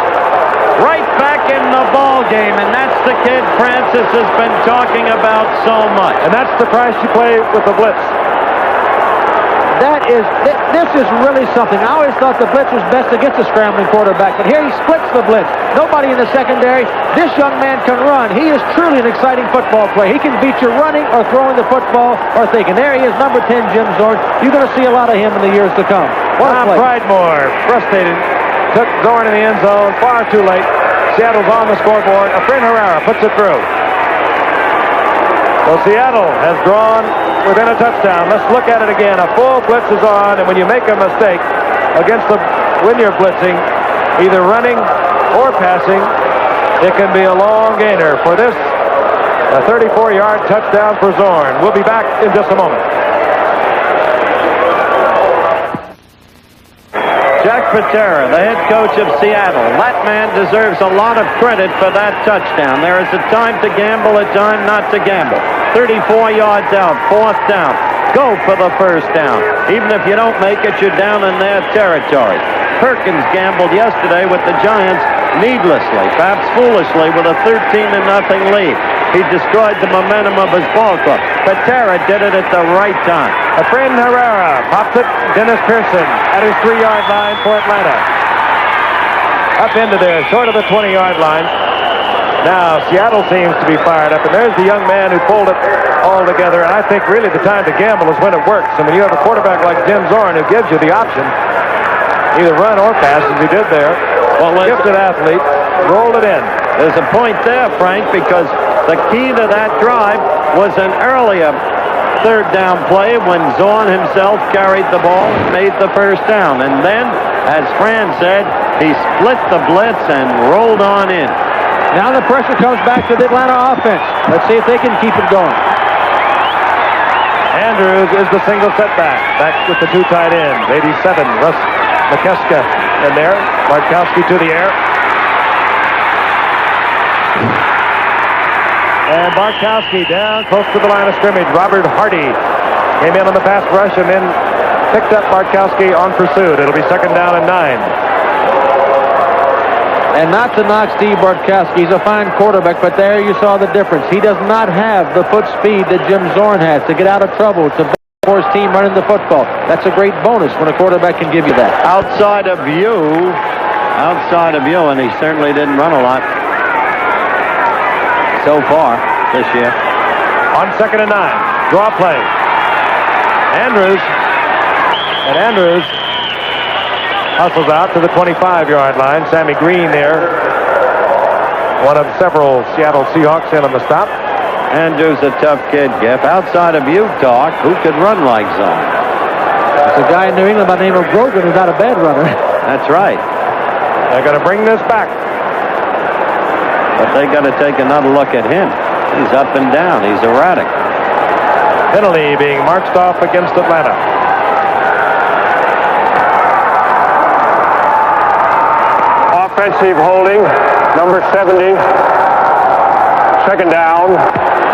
S3: Right back in the ball game, and that's the kid Francis has been talking about so much.
S2: And that's the price you play with the blitz.
S4: This is really something. I always thought the blitz was best against a scrambling quarterback, but here he splits the blitz. Nobody in the secondary. This young man can run. He is truly an exciting football player. He can beat you running or throwing the football or thinking. There he is, number 10, Jim Zorn. You're going to see a lot of him in the years to come. What a play.
S2: Pridemore, frustrated, took Zorn in the end zone, far too late. Seattle's on the scoreboard. Efrain Herrera puts it through. So Seattle has drawn within a touchdown. Let's look at it again. A full blitz is on, and when you make a mistake when you're blitzing, either running or passing, it can be a long gainer. For this, a 34-yard touchdown for Zorn. We'll be back in just a moment.
S3: Jack Patera, the head coach of Seattle. That man deserves a lot of credit for that touchdown. There is a time to gamble, a time not to gamble. 34 yards out, 4th down. Go for the first down. Even if you don't make it, you're down in their territory. Perkins gambled yesterday with the Giants needlessly, perhaps foolishly, with a 13-0 lead. He destroyed the momentum of his ball club. Patera did it at the right time.
S2: Efrain Herrera pops it. Dennis Pearson at his 3-yard line for Atlanta. Up into there, short of the 20-yard line. Now Seattle seems to be fired up, and there's the young man who pulled it all together. And I think really the time to gamble is when it works. And when you have a quarterback like Jim Zorn who gives you the option, either run or pass, as he did there.
S3: Well,
S2: gifted athlete, rolled it in.
S3: There's a point there, Frank, because the key to that drive was an earlier 3rd down play when Zorn himself carried the ball and made the first down. And then, as Fran said, he split the blitz and rolled on in.
S4: Now the pressure comes back to the Atlanta offense. Let's see if they can keep it going.
S2: Andrews is the single setback. Back with the 2 tight ends. 87, Russ McKeska in there. Bartkowski to the air. And Bartkowski down close to the line of scrimmage. Robert Hardy came in on the pass rush and then picked up Bartkowski on pursuit. It'll be 2nd down and 9.
S4: And not to knock Steve Bartkowski, he's a fine quarterback, but there you saw the difference. He does not have the foot speed that Jim Zorn has to get out of trouble, to for his team running the football. That's a great bonus when a quarterback can give you that.
S3: Outside of you, and he certainly didn't run a lot so far this year.
S2: On 2nd and 9, draw play. Andrews hustles out to the 25-yard line. Sammy Green there, one of several Seattle Seahawks in on the stop.
S3: Andrews a tough kid, Giff. Outside of Utah, who could run like Zorn?
S4: There's a guy in New England by the name of Grogan who's not a bad runner.
S3: That's right.
S2: They're going to bring this back.
S3: But they got to take another look at him. He's up and down. He's erratic.
S2: Penalty being marched off against Atlanta.
S7: Offensive holding, number 70. 2nd down.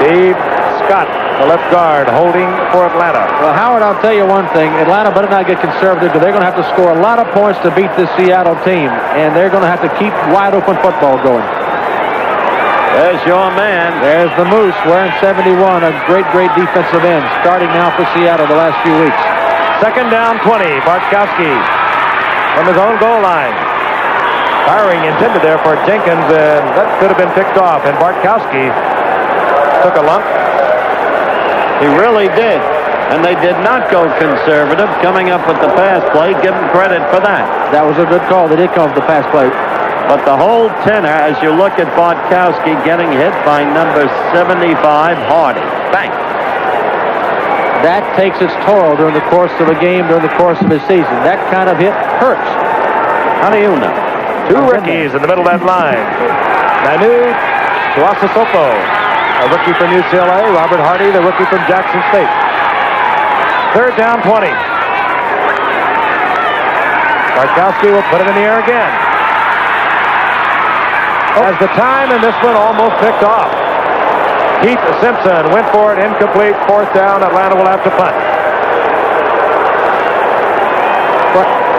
S2: Dave Scott, the left guard, holding for Atlanta.
S4: Well, Howard, I'll tell you one thing. Atlanta better not get conservative, because they're going to have to score a lot of points to beat this Seattle team, and they're going to have to keep wide-open football going.
S3: There's your man.
S4: There's the Moose wearing 71, a great, great defensive end, starting now for Seattle the last few weeks.
S2: 2nd down, 20. Bartkowski from his own goal line. Firing intended there for Jenkins, and that could have been picked off, and Bartkowski took a lump.
S3: He really did. And they did not go conservative coming up with the pass play. Give them credit for that.
S4: That was a good call. They did come with the pass play.
S3: But the whole tenor, as you look at Bartkowski getting hit by number 75, Hardy. Bang.
S4: That takes its toll during the course of a game, during the course of a season. That kind of hit hurts.
S3: How do you know?
S2: 2 rookies in the middle of that line. Nanu Tuasosopo, a rookie from UCLA. Robert Hardy, the rookie from Jackson State. 3rd down, 20. Bartkowski will put it in the air again. As the time in this one almost picked off. Keith Simpson went for it, incomplete. 4th down, Atlanta will have to punt.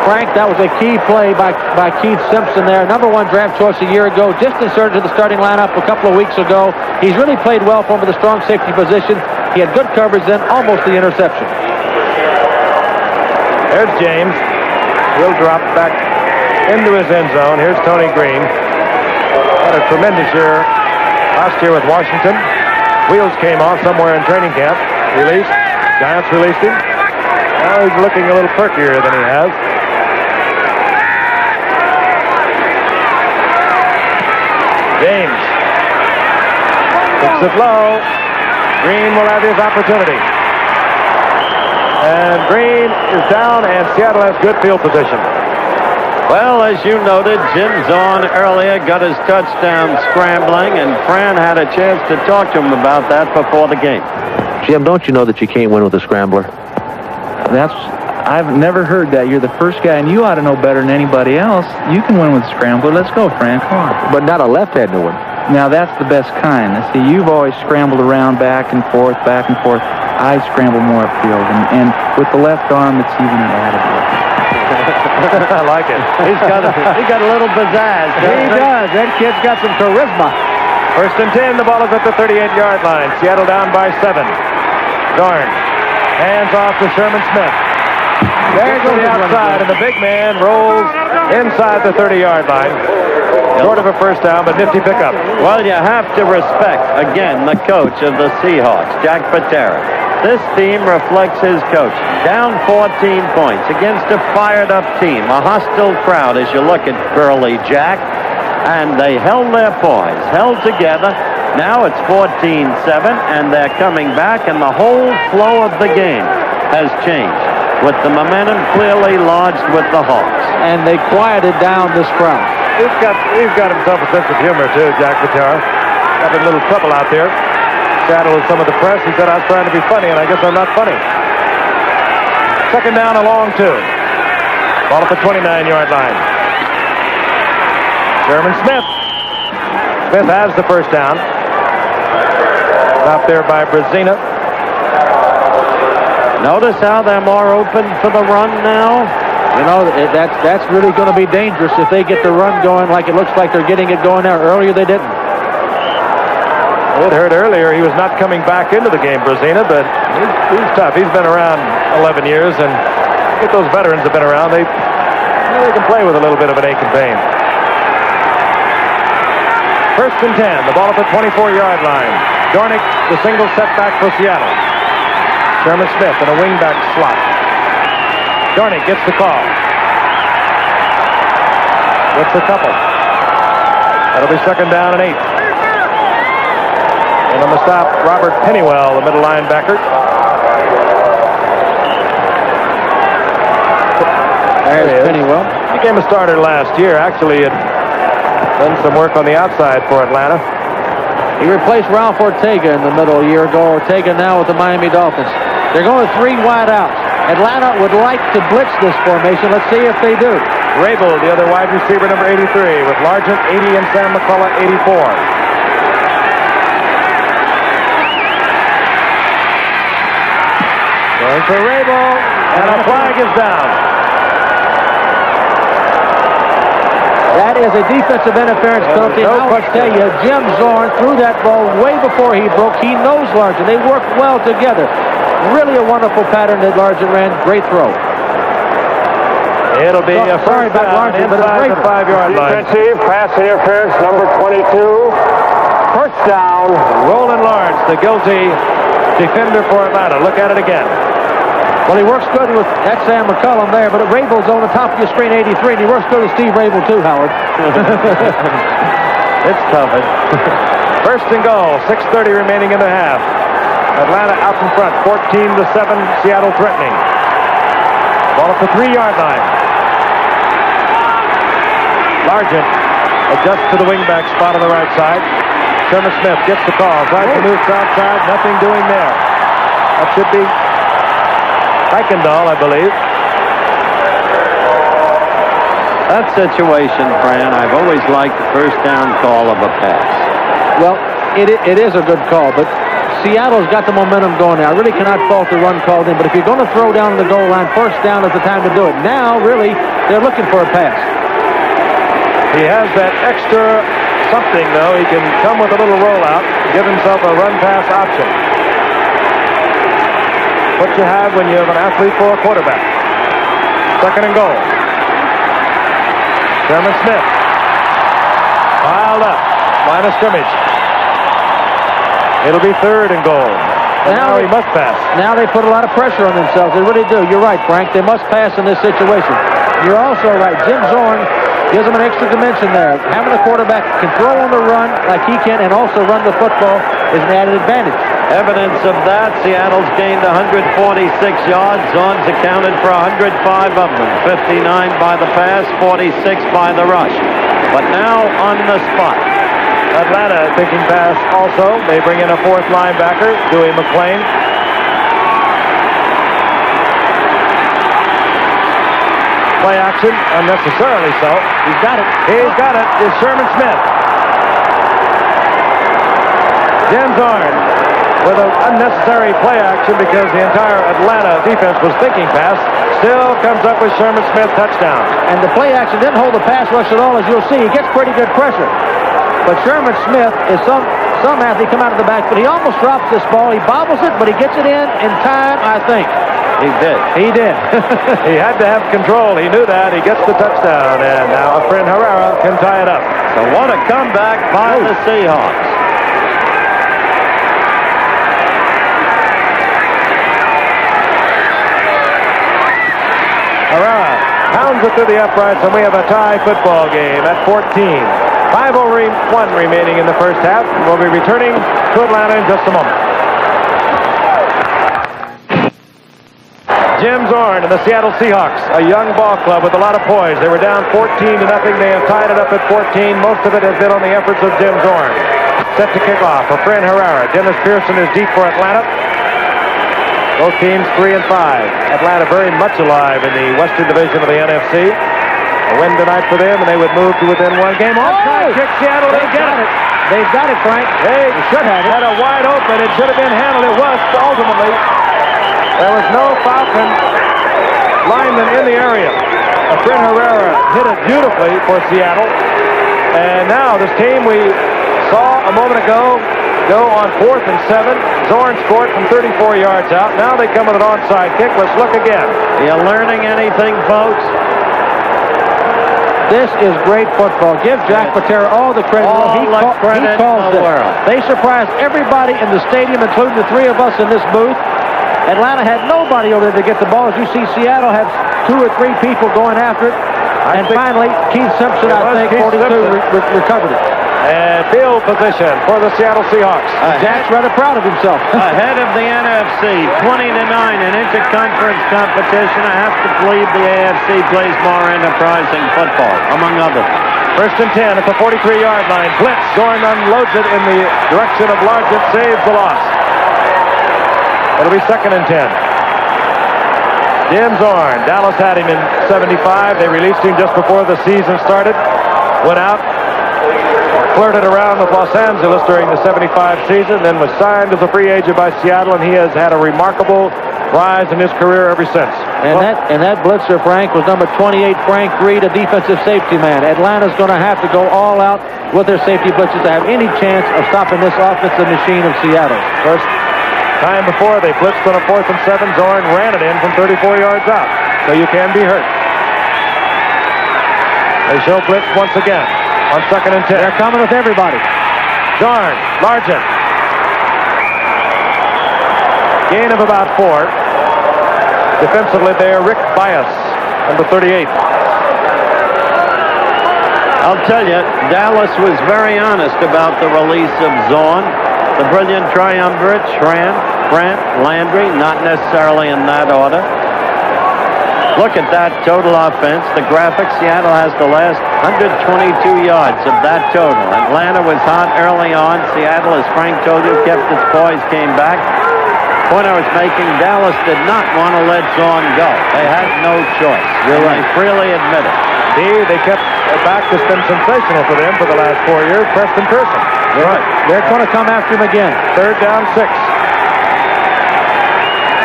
S4: Frank, that was a key play by Keith Simpson there. Number 1 draft choice a year ago, just inserted to the starting lineup a couple of weeks ago. He's really played well for him with a strong safety position. He had good coverage then, almost the interception.
S2: There's James. He'll drop back into his end zone. Here's Tony Green. Had a tremendous year last year with Washington. Wheels came off somewhere in training camp. Released. Giants released him. Now he's looking a little perkier than he has. James. Picks it low. Green will have his opportunity. And Green is down, and Seattle has good field position.
S3: Well, as you noted, Jim Zorn earlier got his touchdown scrambling, and Fran had a chance to talk to him about that before the game.
S4: Jim, don't you know that you can't win with a scrambler?
S8: I've never heard that. You're the first guy, and you ought to know better than anybody else. You can win with a scrambler. Let's go, Fran. Come on.
S4: But not a left-handed one.
S8: Now, that's the best kind. See, you've always scrambled around back and forth, back and forth. I scramble more upfield, and with the left arm, it's even added.
S2: I like it.
S3: He's got a little pizzazz.
S4: He does. That kid's got some charisma.
S2: First and 10. The ball is at the 38-yard line. Seattle down by 7. Zorn. Hands off to Sherman Smith. There goes the outside, and the big man rolls inside the 30-yard line. Short of a first down, but nifty pickup.
S3: Well, you have to respect, again, the coach of the Seahawks, Jack Patera. This team reflects his coach. Down 14 points against a fired-up team, a hostile crowd as you look at Burley Jack. And they held their poise, held together. Now it's 14-7, and they're coming back, and the whole flow of the game has changed, with the momentum clearly lodged with the Hawks.
S4: And they quieted down this crowd.
S2: He's got himself a sense of humor, too, Jack Patera. Having a little trouble out there. Saddle with some of the press. He said, I was trying to be funny, and I guess I'm not funny. Second down, a long 2. Ball at the 29-yard line. Sherman Smith. Smith has the first down. Stopped there by Brazina.
S3: Notice how they're more open for the run now.
S4: You know, that's really going to be dangerous if they get the run going like it looks like they're getting it going there. Earlier they didn't.
S2: It heard earlier he was not coming back into the game, Brazina, but he's tough. He's been around 11 years, and get those veterans have been around. They can play with a little bit of an ache and pain. First and 10. The ball at the 24-yard line. Dornick, the single setback for Seattle. Sherman Smith in a wingback slot. Dornick gets the call. Gets a couple. That'll be second down and 8. And on the stop, Robert Pennywell, the middle linebacker.
S4: There's Pennywell.
S2: He became a starter last year. Actually, had done some work on the outside for Atlanta.
S4: He replaced Ralph Ortega in the middle a year ago. Ortega now with the Miami Dolphins. They're going 3 wide outs. Atlanta would like to blitz this formation. Let's see if they do.
S2: Rabel, the other wide receiver, number 83, with Largent 80 and Sam McCullough 84. Going for Rabel, and a flag is down.
S4: That is a defensive interference penalty.
S2: No
S4: I will tell you, Jim Zorn threw that ball way before he broke. He knows Largent. They work well together. Really a wonderful pattern that Largent ran. Great throw.
S2: It'll be a
S4: sorry
S2: first
S4: about
S2: down
S4: Largent, but
S2: inside the 5-yard line.
S7: Defensive pass interference, number 22. First down.
S2: Roland Lawrence, the guilty defender for Atlanta. Look at it again.
S4: Well, he works good with that Sam McCullum there, but Rabel's on the top of your screen, 83, and he works good with Steve Rabel too, Howard.
S2: It's tough. First and goal, 6:30 remaining in the half. Atlanta out in front, 14-7, Seattle threatening. Ball at the 3-yard line. Largent adjusts to the wingback spot on the right side. Sherman Smith gets the call, tries to move to outside, nothing doing there. That should be Kuykendall, I believe.
S3: That situation, Fran, I've always liked the first down call of a pass.
S4: Well, it is a good call, but Seattle's got the momentum going now. I really cannot fault the run called in, but if you're going to throw down the goal line, first down is the time to do it. Now, really, they're looking for a pass.
S2: He has that extra something, though. He can come with a little rollout, give himself a run-pass option. What you have when you have an athlete for a quarterback. Second and goal. Sherman Smith. Piled up. Line of scrimmage. It'll be third and goal. And now he must pass.
S4: Now they put a lot of pressure on themselves. They really do. You're right, Frank. They must pass in this situation. You're also right. Jim Zorn gives them an extra dimension there. Having the quarterback can throw on the run like he can and also run the football is an added advantage.
S3: Evidence of that, Seattle's gained 146 yards. Zorn's accounted for 105 of them. 59 by the pass, 46 by the rush. But now on the spot.
S2: Atlanta thinking pass also. They bring in a fourth linebacker, Dewey McClain. Play action, unnecessarily so.
S4: He's got it.
S2: He's got it. It's Sherman Smith. Jim Zorn with an unnecessary play action because the entire Atlanta defense was thinking pass. Still comes up with Sherman Smith touchdown.
S4: And the play action didn't hold the pass rush at all, as you'll see. He gets pretty good pressure. But Sherman Smith is some athlete come out of the back, but he almost drops this ball. He bobbles it, but he gets it in time, I think.
S3: He did.
S4: He did.
S2: He had to have control. He knew that. He gets the touchdown, and now Efren Herrera can tie it up.
S3: So what a comeback by the Seahawks.
S2: Herrera pounds it through the uprights, and we have a tie football game at 14. 5:01 remaining in the first half. We'll be returning to Atlanta in just a moment. Jim Zorn and the Seattle Seahawks, a young ball club with a lot of poise. They were down 14-0. They have tied it up at 14. Most of it has been on the efforts of Jim Zorn. Set to kick off. Efren Herrera. Dennis Pearson is deep for Atlanta. Both teams 3 and 5. Atlanta very much alive in the Western Division of the NFC. A win tonight for them, and they would move to within one game. Kick Seattle. They get it.
S4: They've got it, Frank.
S2: They
S4: should have it.
S2: Had a wide open. It should have been handled. It was ultimately. There was no Falcon lineman in the area. Efren Herrera hit it beautifully for Seattle. And now this team we saw a moment ago go on 4th and 7. Zorn scored from 34 yards out. Now they come with an onside kick. Let's look again.
S3: Are you learning anything, folks?
S4: This is great football. Give Jack Patera all the credit.
S3: He calls
S4: this.
S3: World.
S4: They surprised everybody in the stadium, including the three of us in this booth. Atlanta had nobody over there to get the ball. As you see, Seattle had 2 or 3 people going after it. And finally, Keith Simpson, I think, 42, recovered it.
S2: And field position for the Seattle Seahawks.
S4: Jack's rather proud of himself.
S3: Ahead of the NFC, 20-9 in interconference competition. I have to believe the AFC plays more enterprising football, among others.
S2: First and 10 at the 43-yard line. Blitz. Zorn unloads it in the direction of Largent. Saves the loss. It'll be second and 10. Jim Zorn. Dallas had him in 75. They released him just before the season started. Went out. Flirted around with Los Angeles during the 75 season, then was signed as a free agent by Seattle, and he has had a remarkable rise in his career ever since.
S4: And that blitzer, Frank, was number 28, Frank Reed, a defensive safety man. Atlanta's going to have to go all out with their safety blitzers to have any chance of stopping this offensive machine of Seattle.
S2: First time before they blitzed on a 4th and 7, Zorn ran it in from 34 yards out, so you can be hurt. They show blitz once again. On second and 10.
S4: They're coming with everybody.
S2: Zorn, Largent. Gain of about 4. Defensively there, Rick Bias, number 38.
S3: I'll tell you, Dallas was very honest about the release of Zorn. The brilliant triumvirate, Schramm, Grant, Landry, not necessarily in that order. Look at that total offense. The graphic, Seattle has the last 122 yards of that total. Atlanta was hot early on. Seattle, as Frank told you, kept its poise, came back. Point I was making, Dallas did not want to let Zorn go. They had no choice.
S2: You're right.
S3: They freely admit it.
S2: They kept a back that's been sensational for them for the last 4 years, Preston Pearson.
S4: You're right. They're going to come after him again.
S2: Third down, 6.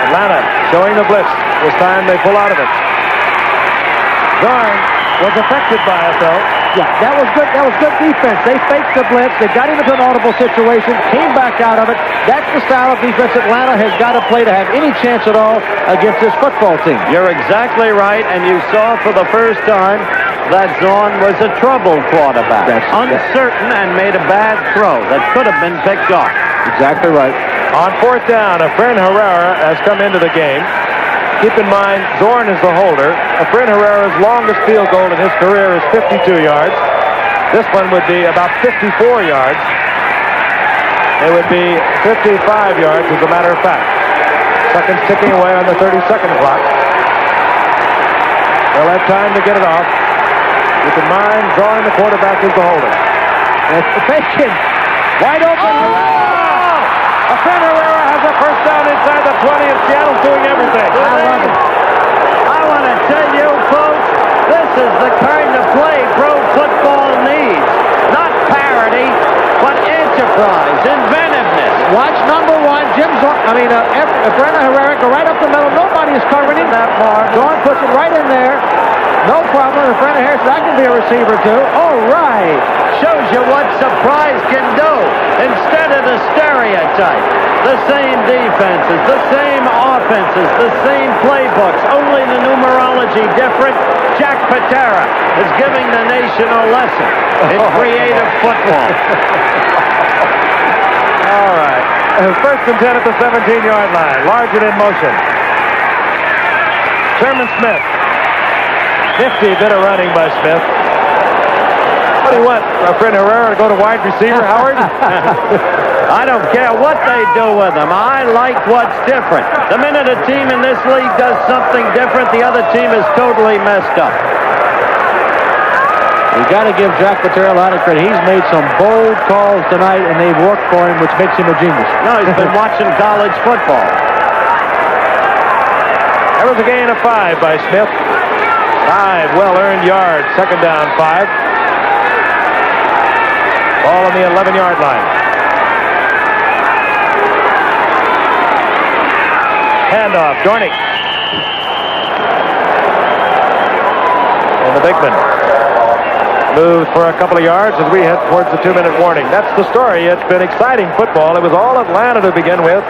S2: Atlanta showing the blitz. This time they pull out of it. Zorn was affected by it, though.
S4: Yeah, that was good. That was good defense. They faked the blitz. They got him into an audible situation, came back out of it. That's the style of defense Atlanta has got to play to have any chance at all against this football team.
S3: You're exactly right, and you saw for the first time that Zorn was a troubled quarterback. Uncertain and made a bad throw that could have been picked off.
S4: Exactly right.
S2: On fourth down, Efrain Herrera has come into the game. Keep in mind, Zorn is the holder. Efrain Herrera's longest field goal in his career is 52 yards. This one would be about 54 yards. It would be 55 yards, as a matter of fact. Seconds ticking away on the 30-second clock. They'll have time to get it off. Keep in mind, Zorn, the quarterback, is the holder.
S4: That's the Bacon. Wide open.
S2: Efrain Herrera has a first down inside the 20, and Seattle's doing everything.
S3: I love it. I want to tell you, folks, this is the kind of play pro football needs. Not parody, but enterprise, inventiveness.
S4: Watch number one, Efrain Herrera go right up the middle. Nobody is covering him.
S3: That far.
S4: Zorn puts it right in there. No problem. Efrain Herrera says, I can be a receiver too. All right.
S3: Shows you what surprise can do. Instead of the stereotype, the same defenses, the same offenses, the same playbooks, only the numerology different. Jack Patera is giving the nation a lesson in creative football.
S2: All right. First and 10 at the 17-yard line. Largent in motion. Sherman Smith. 50 bit of running by Smith. What do you want? Efrain Herrera to go to wide receiver, Howard?
S3: I don't care what they do with them. I like what's different. The minute a team in this league does something different, the other team is totally messed up.
S4: You got to give Jack Patera a lot of credit. He's made some bold calls tonight, and they've worked for him, which makes him a genius.
S3: No, he's been watching college football.
S2: There was a gain of 5 by Smith. 5 well-earned yards. Second down, 5. Ball on the 11-yard line. Handoff, Dornick. And the big man moves for a couple of yards as we head towards the 2-minute warning. That's the story. It's been exciting football. It was all Atlanta to begin with.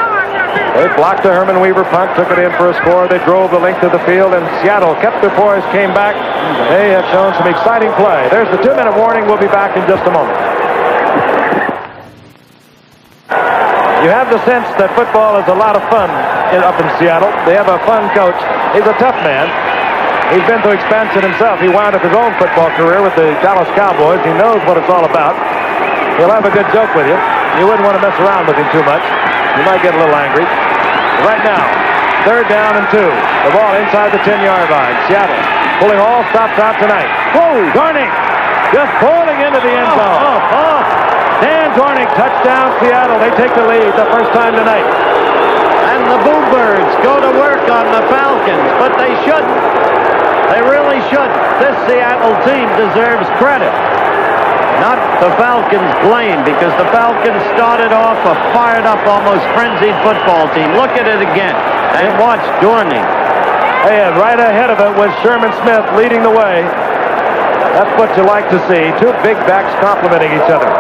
S2: They blocked the Herman Weaver punt, took it in for a score. They drove the length of the field, and Seattle kept their poise, came back. They have shown some exciting play. There's the 2-minute warning. We'll be back in just a moment. You have the sense that football is a lot of fun up in Seattle. They have a fun coach. He's a tough man. He's been through expansion himself. He wound up his own football career with the Dallas Cowboys. He knows what it's all about. He'll have a good joke with you. You wouldn't want to mess around with him too much. You might get a little angry. Right now, third down and 2. The ball inside the 10-yard line. Seattle pulling all stops out tonight. Whoa, Dornick just bowling into the end zone. Dan Dornick, touchdown Seattle. They take the lead the first time tonight.
S3: And the Boo Birds go to work on the Falcons, but they shouldn't. They really shouldn't. This Seattle team deserves credit. Not the Falcons' blame, because the Falcons started off a fired-up, almost frenzied football team. Look at it again and watch Dornick.
S2: And right ahead of it was Sherman Smith leading the way. That's what you like to see. Two big backs complimenting each other.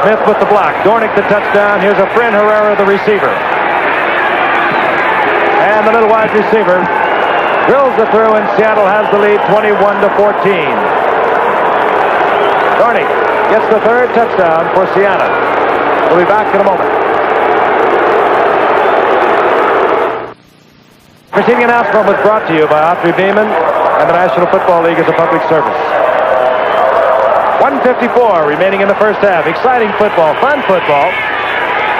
S2: Smith with the block. Dornick the touchdown. Here's Efrain Herrera, the receiver. And the little wide receiver drills it through, and Seattle has the lead 21-14. Dornick gets the third touchdown for Seattle. We'll be back in a moment. Preceding announcement was brought to you by Autry Beeman and the National Football League as a public service. 1:54 remaining in the first half. Exciting football, fun football.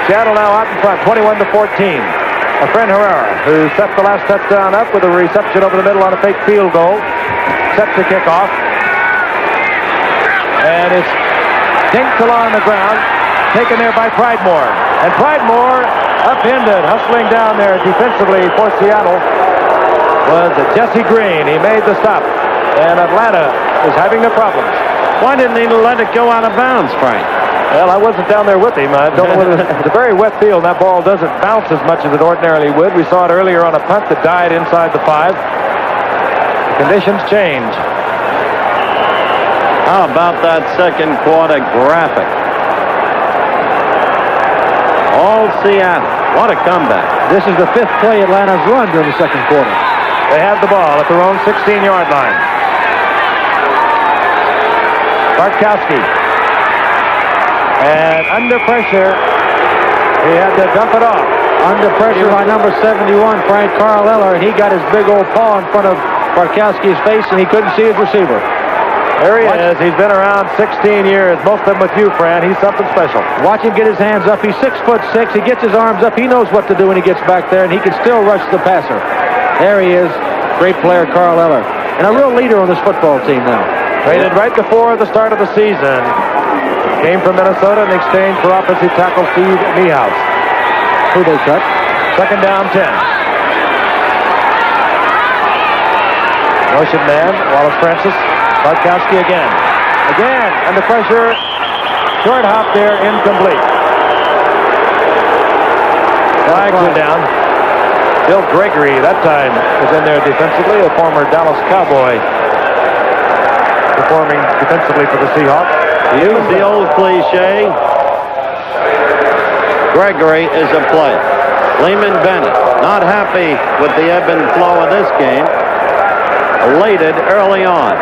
S2: Seattle now out in front, 21-14. Efrain Herrera, who set the last touchdown up with a reception over the middle on a fake field goal, set to kick off. And it's dinked along the ground, taken there by Pridemore. And Pridemore, upended, hustling down there defensively for Seattle, was Jesse Green. He made the stop. And Atlanta is having their problems.
S3: Why didn't he let it go out of bounds, Frank?
S2: Well, I wasn't down there with him. I don't know whether it's a very wet field. That ball doesn't bounce as much as it ordinarily would. We saw it earlier on a punt that died inside the 5. The conditions change.
S3: How about that second quarter graphic? All Seattle. What a comeback.
S4: This is the 5th play Atlanta's run during the second quarter.
S2: They have the ball at their own 16-yard line. Bartkowski. And under pressure, he had to dump it off.
S4: Under pressure by number 71, Frank Carl-Eller, and he got his big old paw in front of Bartkowski's face, and he couldn't see his receiver.
S2: There he is. He's been around 16 years, most of them with you, Fran. He's something special.
S4: Watch him get his hands up. He's 6'6". He gets his arms up. He knows what to do when he gets back there, and he can still rush the passer. There he is. Great player, Carl-Eller. And a real leader on this football team now.
S2: Traded right before the start of the season. Came from Minnesota in exchange for offensive tackle Steve Niehaus.
S4: Who they cut?
S2: Second down, 10. Motion man, Wallace Francis. Bartkowski again. Again, under pressure. Short hop there, incomplete. Flags are down. Bill Gregory, that time, was in there defensively, a former Dallas Cowboy, performing defensively for the Seahawks.
S3: Use the old cliche. Gregory is a player. Lehman Bennett, not happy with the ebb and flow of this game. Elated early on.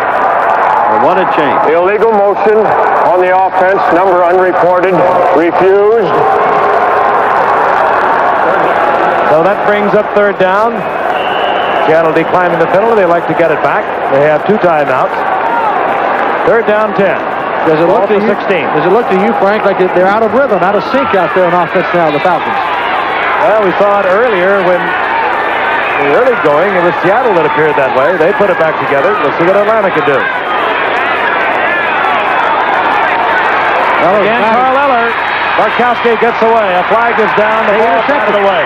S3: What a change.
S7: The illegal motion on the offense, number unreported, refused.
S2: So that brings up third down. Seattle declining the penalty. They like to get it back. They have 2 timeouts. Third down, 10.
S4: Does it look to
S2: 16.
S4: Does it look to you, Frank, like they're out of rhythm, out of sync out there on offense now, the Falcons?
S2: Well, we saw it earlier when the early going, it was Seattle that appeared that way. They put it back together. Let's see what Atlanta can do. Again, Carl-Eller. Bartkowski gets away. A flag is down. The ball is out of the way.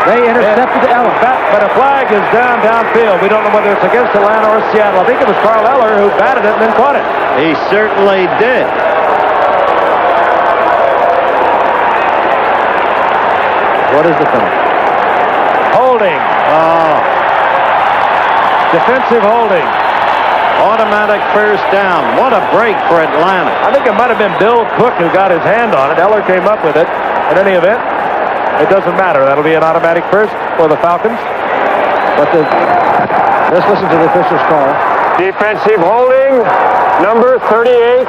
S4: They intercepted Eller.
S2: But a flag is downfield. We don't know whether it's against Atlanta or Seattle. I think it was Carl-Eller who batted it and then caught it.
S3: He certainly did.
S4: What is the penalty?
S2: Holding. Defensive holding.
S3: Automatic first down. What a break for Atlanta.
S2: I think it might have been Bill Cook who got his hand on it. Eller came up with it. In any event, it doesn't matter. That'll be an automatic first for the Falcons.
S4: But let's listen to the official's call.
S7: Defensive holding, number 38.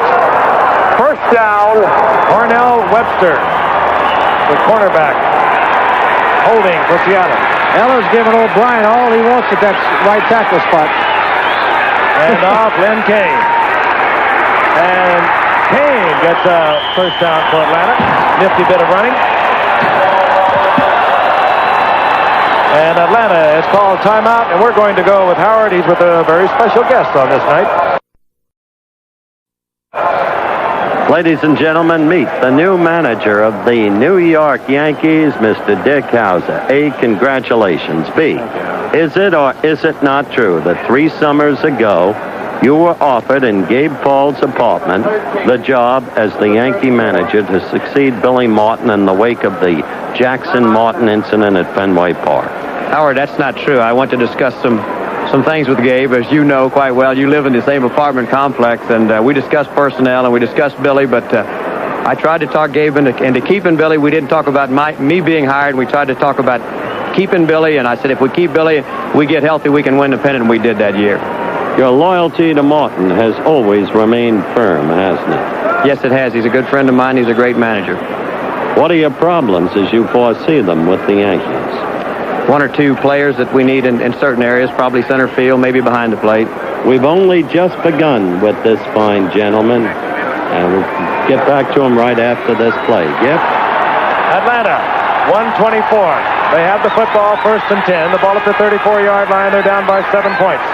S7: First down.
S2: Cornell Webster, the cornerback, holding for Seattle.
S4: Eller's giving O'Brien all he wants at that right tackle spot.
S2: And off Lynn Kane. And Kane gets a first down for Atlanta. Nifty bit of running. And Atlanta has called timeout, and we're going to go with Howard. He's with a very special guest on this night.
S3: Ladies and gentlemen, meet the new manager of the New York Yankees, Mr. Dick Howser. A, congratulations. B, is it or is it not true that 3 summers ago you were offered in Gabe Paul's apartment the job as the Yankee manager to succeed Billy Martin in the wake of the Jackson-Martin incident at Fenway Park?
S9: Howard, that's not true. I want to discuss some things with Gabe. As you know quite well, you live in the same apartment complex, and we discussed personnel and we discussed Billy, but I tried to talk Gabe into keeping Billy. We didn't talk about me being hired. We tried to talk about keeping Billy, and I said if we keep Billy, we get healthy, we can win the pennant, and we did that year.
S3: Your loyalty to Martin has always remained firm, hasn't it?
S9: Yes, it has. He's a good friend of mine. He's a great manager.
S3: What are your problems as you foresee them with the Yankees?
S9: 1 or 2 players that we need in certain areas, probably center field, maybe behind the plate.
S3: We've only just begun with this fine gentleman, and we'll get back to him right after this play. Yep.
S2: Atlanta, 124. They have the football, 1st and 10. The ball at the 34-yard line. They're down by 7 points.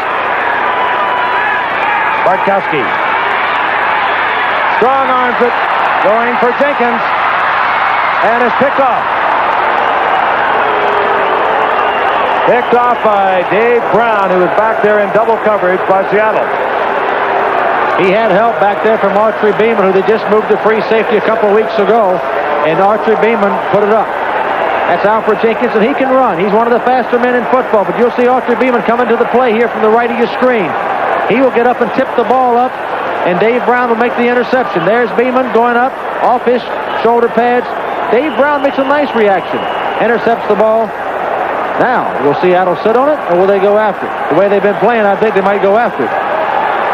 S2: Bartkowski. Strong arms it. Going for Jenkins. And is picked off. Picked off by Dave Brown, who was back there in double coverage by Seattle.
S4: He had help back there from Archery Beeman, who they just moved to free safety a couple weeks ago, and Archery Beeman put it up. That's Alfred Jenkins, and he can run. He's one of the faster men in football, but you'll see Archery Beeman coming to the play here from the right of your screen. He will get up and tip the ball up, and Dave Brown will make the interception. There's Beeman going up off his shoulder pads. Dave Brown makes a nice reaction. Intercepts the ball. Now, will Seattle sit on it, or will they go after it? The way they've been playing, I think they might go after it.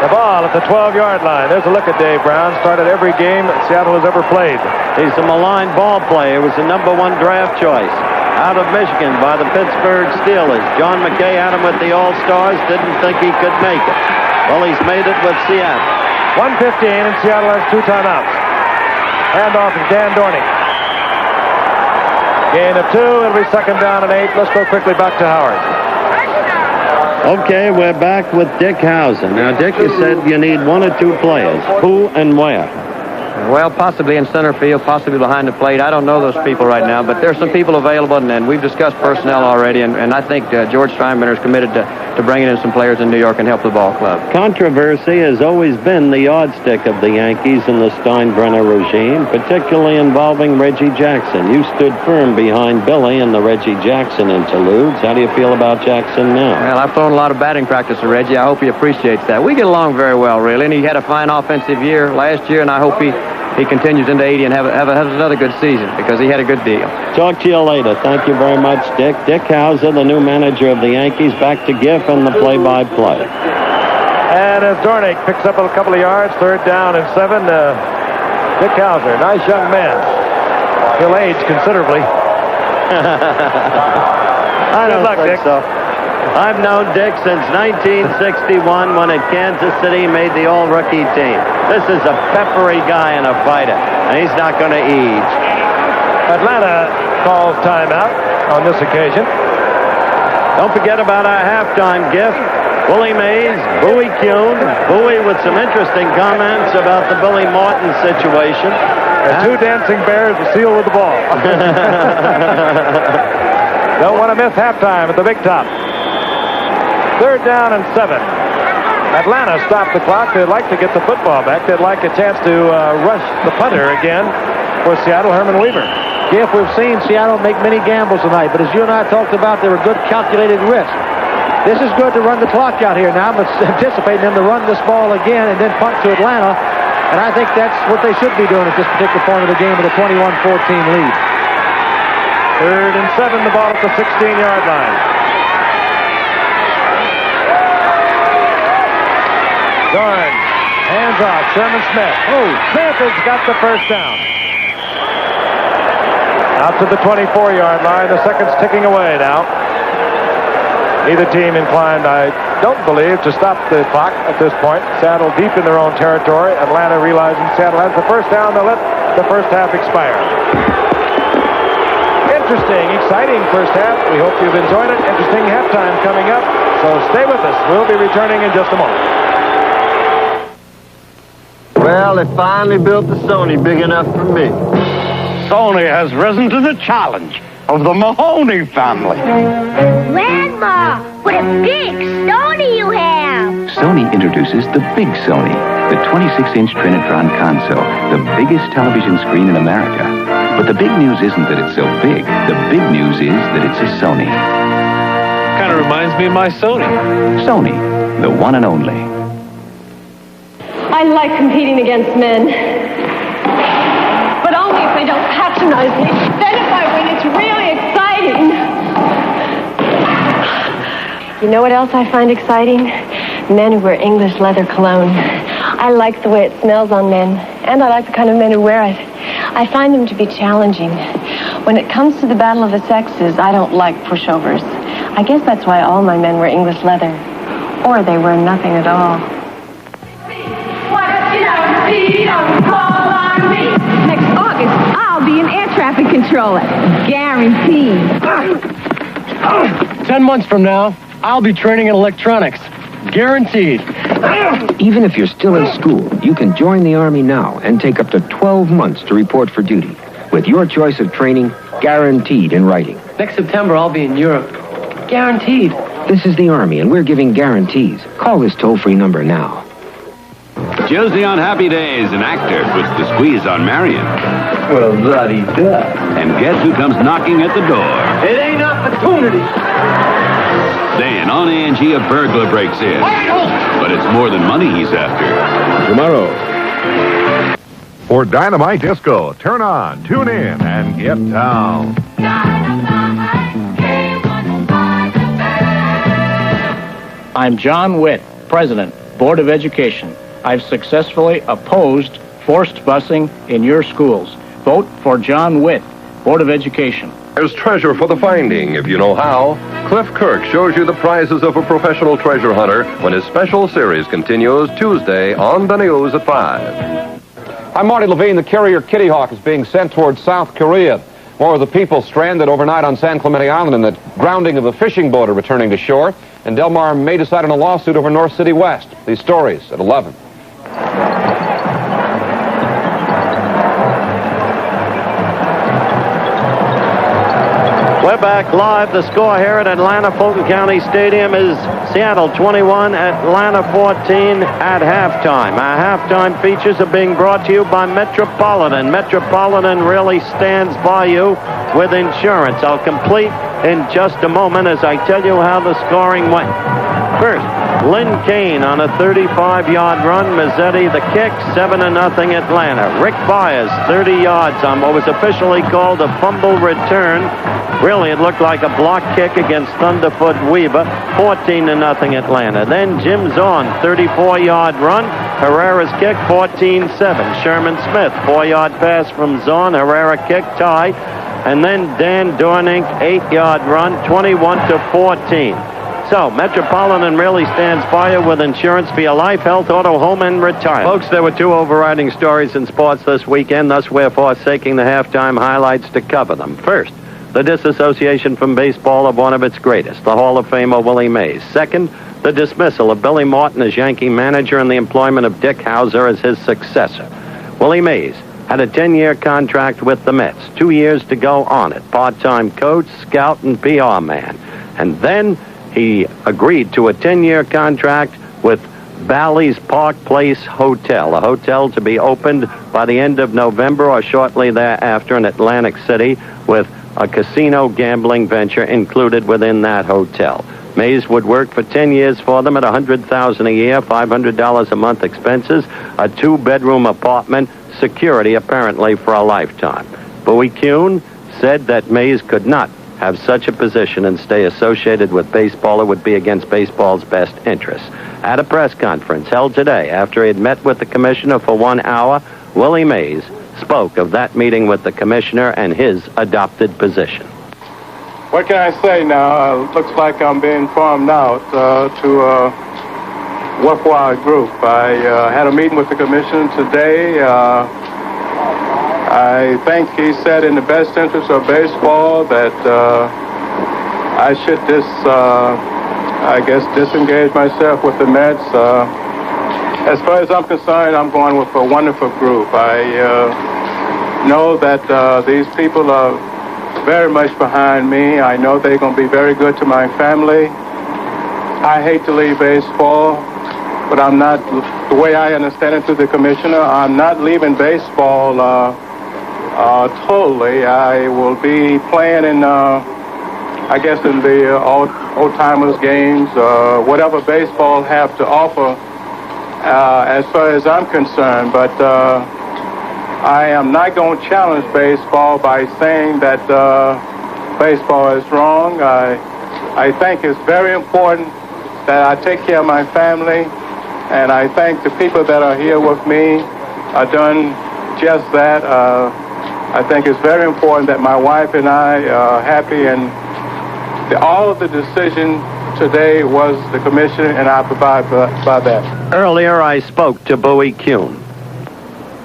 S2: The ball at the 12-yard line. There's a look at Dave Brown. Started every game Seattle has ever played.
S3: He's a maligned ball player. He was the number 1 draft choice out of Michigan by the Pittsburgh Steelers. John McKay had him with the All-Stars. Didn't think he could make it. Well, he's made it with Seattle.
S2: 1:15, and Seattle has 2 timeouts. Handoff is Dan Dornick. Gain of 2. It'll be 2nd down and 8. Let's go quickly back to Howard.
S3: Okay, we're back with Dick Hauser. Now, Dick, you said you need 1 or 2 players. Who and where?
S9: Well, possibly in center field, possibly behind the plate. I don't know those people right now, but there's some people available, and we've discussed personnel already, and I think George Steinbrenner is committed to bringing in some players in New York and help the ball club.
S3: Controversy has always been the yardstick of the Yankees in the Steinbrenner regime, particularly involving Reggie Jackson. You stood firm behind Billy in the Reggie Jackson interludes. How do you feel about Jackson now?
S9: Well, I've thrown a lot of batting practice to Reggie. I hope he appreciates that. We get along very well, really, and he had a fine offensive year last year, and I hope he continues into 80 and have another good season because he had a good deal.
S3: Talk to you later. Thank you very much, Dick. Dick Hauser, the new manager of the Yankees, back to Giff and the play-by-play.
S2: And as Dornick picks up a couple of yards, 3rd down and 7, Dick Hauser, nice young man. He'll age considerably.
S3: I don't
S2: luck,
S3: think
S2: Dick.
S3: so. I've known Dick since 1961 when at Kansas City he made the all-rookie team. This is a peppery guy and a fighter, and he's not going to age.
S2: Atlanta calls timeout on this occasion.
S3: Don't forget about our halftime gift. Willie Mays, Bowie Kuhn, Bowie with some interesting comments about the Billy Martin situation.
S2: And 2 dancing bears to seal with the ball. Don't want to miss halftime at the Big Top. 3rd down and 7. Atlanta stopped the clock. They'd like to get the football back. They'd like a chance to rush the punter again for Seattle, Herman Weaver.
S4: If we've seen Seattle make many gambles tonight, but as you and I talked about, they were good calculated risks. This is good to run the clock out here. Now I'm anticipating them to run this ball again and then punt to Atlanta, and I think that's what they should be doing at this particular point of the game with a 21-14 lead.
S2: 3rd and 7, the ball at the 16-yard line. Dorn, hands off, Sherman Smith. Oh, Smith has got the 1st down. Out to the 24-yard line. The seconds ticking away now. Neither team inclined, I don't believe, to stop the clock at this point. Seattle deep in their own territory. Atlanta realizing Seattle has the 1st down. They'll let the first half expire. Interesting, exciting first half. We hope you've enjoyed it. Interesting halftime coming up. So stay with us. We'll be returning in just a moment.
S3: Well, they finally built the Sony big enough for me.
S10: Sony has risen to the challenge of the Mahoney family.
S11: Grandma, what a big Sony you have!
S6: Sony introduces the Big Sony, the 26-inch Trinitron console, the biggest television screen in America. But the big news isn't that it's so big. The big news is that it's a Sony.
S10: Kind of reminds me of my Sony.
S6: Sony, the one and only.
S12: I like competing against men. But only if they don't patronize me. Then if I win, it's really exciting. You know what else I find exciting? Men who wear English leather cologne. I like the way it smells on men, and I like the kind of men who wear it. I find them to be challenging. When it comes to the battle of the sexes, I don't like pushovers. I guess that's why all my men wear English leather. Or they wear nothing at all.
S13: Next August, I'll be an air traffic controller. Guaranteed.
S14: 10 months from now, I'll be training in electronics. Guaranteed.
S15: Even if you're still in school, you can join the Army now and take up to 12 months to report for duty. With your choice of training guaranteed in writing.
S14: Next September, I'll be in Europe. Guaranteed.
S15: This is the Army, and we're giving guarantees. Call this toll-free number now.
S16: Josie on Happy Days, an actor, puts the squeeze on Marion.
S14: Well, la-di-da.
S16: And guess who comes knocking at the door?
S14: It ain't opportunity.
S16: Then on Angie, a burglar breaks in. But but it's more than money he's after.
S17: Tomorrow. For Dynamite Disco, turn on, tune in, and get down.
S18: I'm John Witt, President, Board of Education. I've successfully opposed forced busing in your schools. Vote for John Witt, Board of Education.
S19: There's treasure for the finding, if you know how. Cliff Kirk shows you the prizes of a professional treasure hunter when his special series continues Tuesday on the news at 5.
S20: I'm Marty Levine. The carrier Kitty Hawk is being sent towards South Korea. More of the people stranded overnight on San Clemente Island and the grounding of the fishing boat are returning to shore. And Del Mar may decide on a lawsuit over North City West. These stories at 11.
S3: We're back live. The score here at Atlanta Fulton County Stadium is Seattle 21, Atlanta 14 at halftime. Our halftime features are being brought to you by Metropolitan. Metropolitan really stands by you with insurance. I'll complete in just a moment as I tell you how the scoring went. First, Lynn Kane on a 35-yard run. Mazzetti the kick, 7-0 Atlanta. Rick Byers, 30 yards on what was officially called a fumble return. Really, it looked like a block kick against Thunderfoot Weaver, 14-0 Atlanta. Then Jim Zorn, 34-yard run. Herrera's kick, 14-7. Sherman Smith, 4-yard pass from Zorn. Herrera kick, tie. And then Dan Dornink, 8-yard run, 21-14. So, Metropolitan really stands by you with insurance for your life, health, auto, home, and retirement.
S9: Folks, there were two overriding stories in sports this weekend, thus we're forsaking the halftime highlights to cover them. First, the disassociation from baseball of one of its greatest, the Hall of Famer Willie Mays. Second, the dismissal of Billy Martin as Yankee manager and the employment of Dick Hauser as his successor. Willie Mays had a 10-year contract with the Mets, 2 years to go on it, part-time coach, scout, and PR man. And then he agreed to a 10-year contract with Bally's Park Place Hotel, a hotel to be opened by the end of November or shortly thereafter in Atlantic City, with a casino gambling venture included within that hotel. Mays would work for 10 years for them at $100,000 a year, $500 a month expenses, a 2-bedroom apartment, security apparently for a lifetime. Bowie Kuhn said that Mays could not have such a position and stay associated with baseball. It would be against baseball's best interests. At a press conference held today after he had met with the commissioner for 1 hour, Willie Mays spoke of that meeting with the commissioner and his adopted position.
S21: What can I say now? Looks like I'm being farmed out to a worthwhile group. I had a meeting with the commissioner today. I think he said in the best interest of baseball that I should disengage myself with the Mets. As far as I'm concerned, I'm going with a wonderful group. I know that these people are very much behind me. I know they're going to be very good to my family. I hate to leave baseball, but I'm not, the way I understand it through the commissioner, I'm not leaving baseball totally. I will be playing in, I guess, in the old-timers games, whatever baseball have to offer as far as I'm concerned. But I am not going to challenge baseball by saying that baseball is wrong. I think it's very important that I take care of my family, and I think the people that are here with me are done just that. I think it's very important that my wife and I are happy, and all of the decision today was the commission, and I provide by that.
S9: Earlier, I spoke to Bowie Kuhn.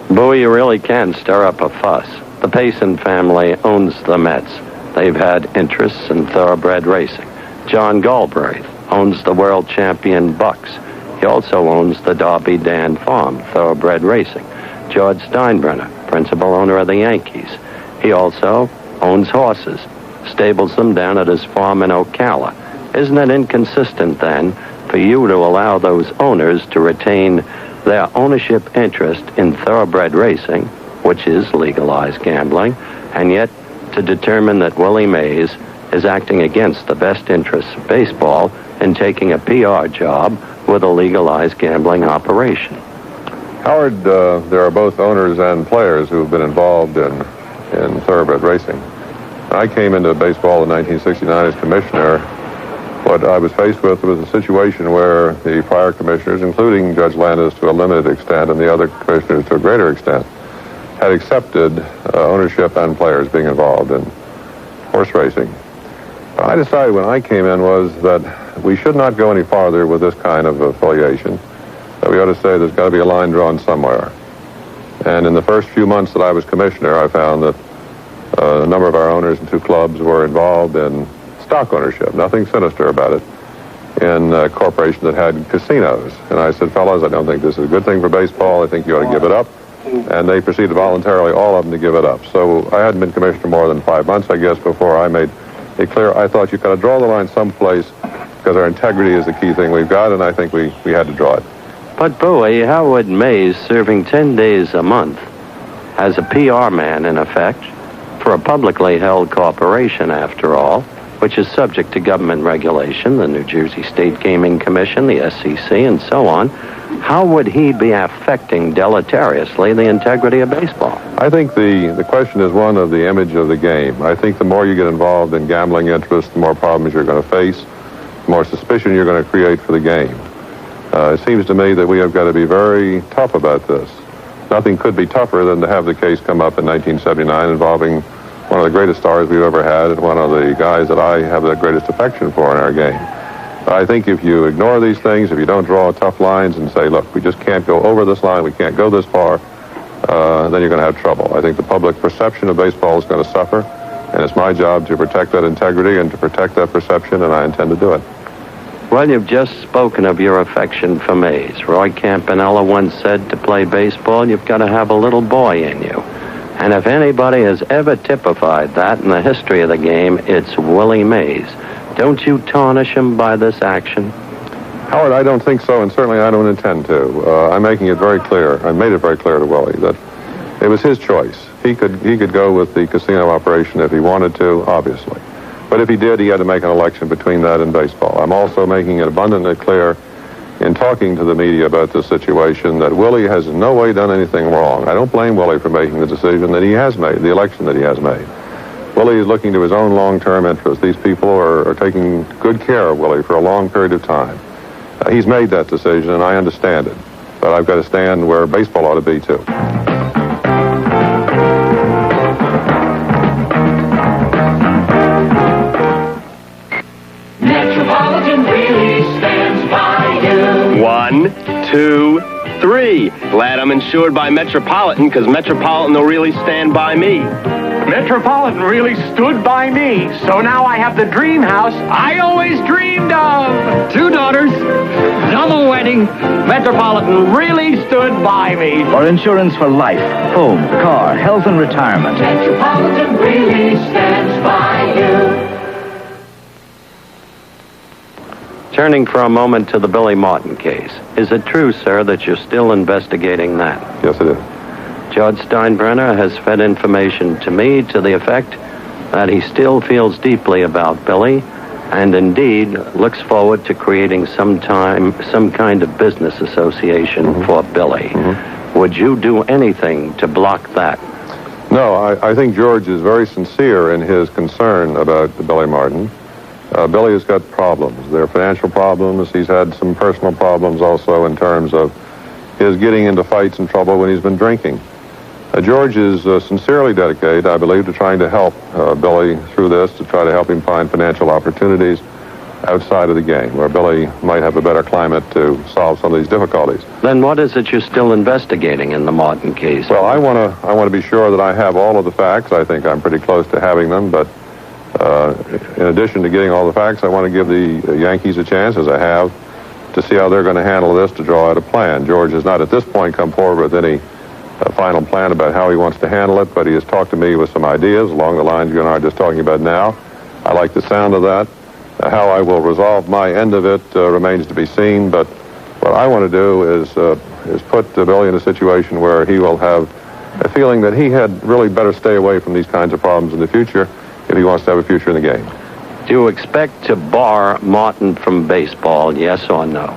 S9: Bowie really can stir up a fuss. The Payson family owns the Mets. They've had interests in thoroughbred racing. John Galbraith owns the world champion Bucks. He also owns the Derby Dan Farm, thoroughbred racing. George Steinbrenner, principal owner of the Yankees. He also owns horses, stables them down at his farm in Ocala. Isn't it inconsistent, then, for you to allow those owners to retain their ownership interest in thoroughbred racing, which is legalized gambling, and yet to determine that Willie Mays is acting against the best interests of baseball and taking a PR job
S3: with a legalized gambling operation?
S19: Howard, there are both owners and players who have been involved in thoroughbred racing. I came into baseball in 1969 as commissioner. What I was faced with was a situation where the prior commissioners, including Judge Landis to a limited extent and the other commissioners to a greater extent, had accepted ownership and players being involved in horse racing. What I decided when I came in was that we should not go any farther with this kind of affiliation. That we ought to say there's got to be a line drawn somewhere. And in the first few months that I was commissioner, I found that a number of our owners in two clubs were involved in stock ownership, nothing sinister about it, in a corporation that had casinos. And I said, fellas, I don't think this is a good thing for baseball. I think you ought to give it up. And they proceeded voluntarily, all of them, to give it up. So I hadn't been commissioner more than 5 months, I guess, before I made it clear. I thought you've got to draw the line someplace because our integrity is the key thing we've got, and I think we had to draw it.
S3: But, Bowie, Howard Mays, serving 10 days a month as a PR man, in effect, for a publicly held corporation, after all, which is subject to government regulation, the New Jersey State Gaming Commission, the SEC, and so on, how would he be affecting deleteriously the integrity of baseball?
S19: I think the question is one of the image of the game. I think the more you get involved in gambling interests, the more problems you're going to face, the more suspicion you're going to create for the game. It seems to me that we have got to be very tough about this. Nothing could be tougher than to have the case come up in 1979 involving one of the greatest stars we've ever had and one of the guys that I have the greatest affection for in our game. I think if you ignore these things, if you don't draw tough lines and say, look, we just can't go over this line, we can't go this far, then you're going to have trouble. I think the public perception of baseball is going to suffer, and it's my job to protect that integrity and to protect that perception, and I intend to do it.
S3: Well, you've just spoken of your affection for Mays. Roy Campanella once said, to play baseball, you've got to have a little boy in you. And if anybody has ever typified that in the history of the game, it's Willie Mays. Don't you tarnish him by this action?
S19: Howard, I don't think so, and certainly I don't intend to. I'm making it very clear. I made it very clear to Willie that it was his choice. He could go with the casino operation if he wanted to, obviously. But if he did, he had to make an election between that and baseball. I'm also making it abundantly clear in talking to the media about this situation that Willie has in no way done anything wrong. I don't blame Willie for making the decision that he has made, the election that he has made. Willie is looking to his own long-term interest. These people are taking good care of Willie for a long period of time. He's made that decision, and I understand it. But I've got to stand where baseball ought to be, too.
S1: Metropolitan really stands by you. 1, 2, 3. Glad I'm insured by Metropolitan, because Metropolitan will really stand by me.
S10: Metropolitan really stood by me, so now I have the dream house I always dreamed of. 2 daughters, double wedding. Metropolitan really stood by me.
S22: For insurance for life, home, car, health, and retirement.
S1: Metropolitan really stands by you.
S3: Turning for a moment to the Billy Martin case. Is it true, sir, that you're still investigating that?
S19: Yes, it is.
S3: Judge Steinbrenner has fed information to me to the effect that he still feels deeply about Billy and indeed looks forward to creating some kind of business association for Billy. Would you do anything to block that?
S19: No, I think George is very sincere in his concern about Billy Martin. Billy has got problems. There are financial problems. He's had some personal problems also in terms of his getting into fights and trouble when he's been drinking. George is sincerely dedicated, I believe, to trying to help Billy through this, to try to help him find financial opportunities outside of the game, where Billy might have a better climate to solve some of these difficulties.
S3: Then what is it you're still investigating in the Martin case?
S19: Well, I want to be sure that I have all of the facts. I think I'm pretty close to having them, but in addition to getting all the facts, I want to give the Yankees a chance, as I have, to see how they're going to handle this, to draw out a plan. George has not at this point come forward with any final plan about how he wants to handle it, but he has talked to me with some ideas along the lines you and I are just talking about now. I like the sound of that. How I will resolve my end of it remains to be seen, but what I want to do is put Billy in a situation where he will have a feeling that he had really better stay away from these kinds of problems in the future if he wants to have a future in the game.
S3: Do you expect to bar Martin from baseball, yes or no?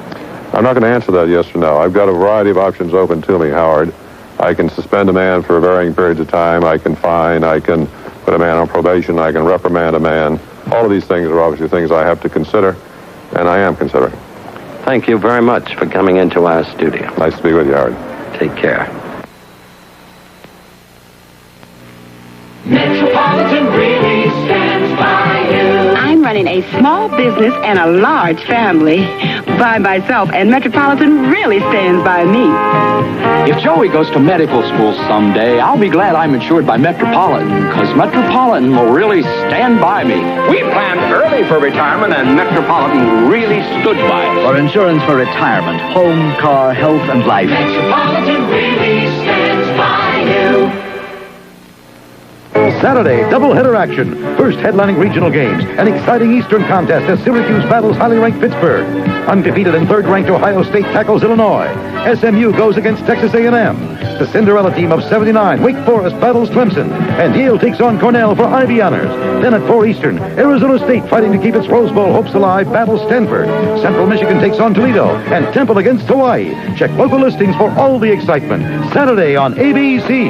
S19: I'm not going to answer that yes or no. I've got a variety of options open to me, Howard. I can suspend a man for varying periods of time. I can fine. I can put a man on probation. I can reprimand a man. All of these things are obviously things I have to consider, and I am considering.
S5: Thank you very much for coming into our studio.
S19: Nice to be with you, Howard.
S5: Take care.
S8: Metropolitan really stands by you. I'm running a small business and a large family by myself, and Metropolitan really stands by me.
S10: If Joey goes to medical school someday, I'll be glad I'm insured by Metropolitan, because Metropolitan will really stand by me. We planned early for retirement, and Metropolitan really stood by us.
S22: For insurance for retirement, home, car, health, and life.
S8: Metropolitan really stands by you.
S23: Saturday, doubleheader action. First headlining regional games. An exciting Eastern contest as Syracuse battles highly ranked Pittsburgh. Undefeated and third-ranked Ohio State tackles Illinois. SMU goes against Texas A&M. The Cinderella team of 79, Wake Forest battles Clemson. And Yale takes on Cornell for Ivy honors. Then at 4 Eastern, Arizona State, fighting to keep its Rose Bowl hopes alive, battles Stanford. Central Michigan takes on Toledo. And Temple against Hawaii. Check local listings for all the excitement. Saturday on ABC.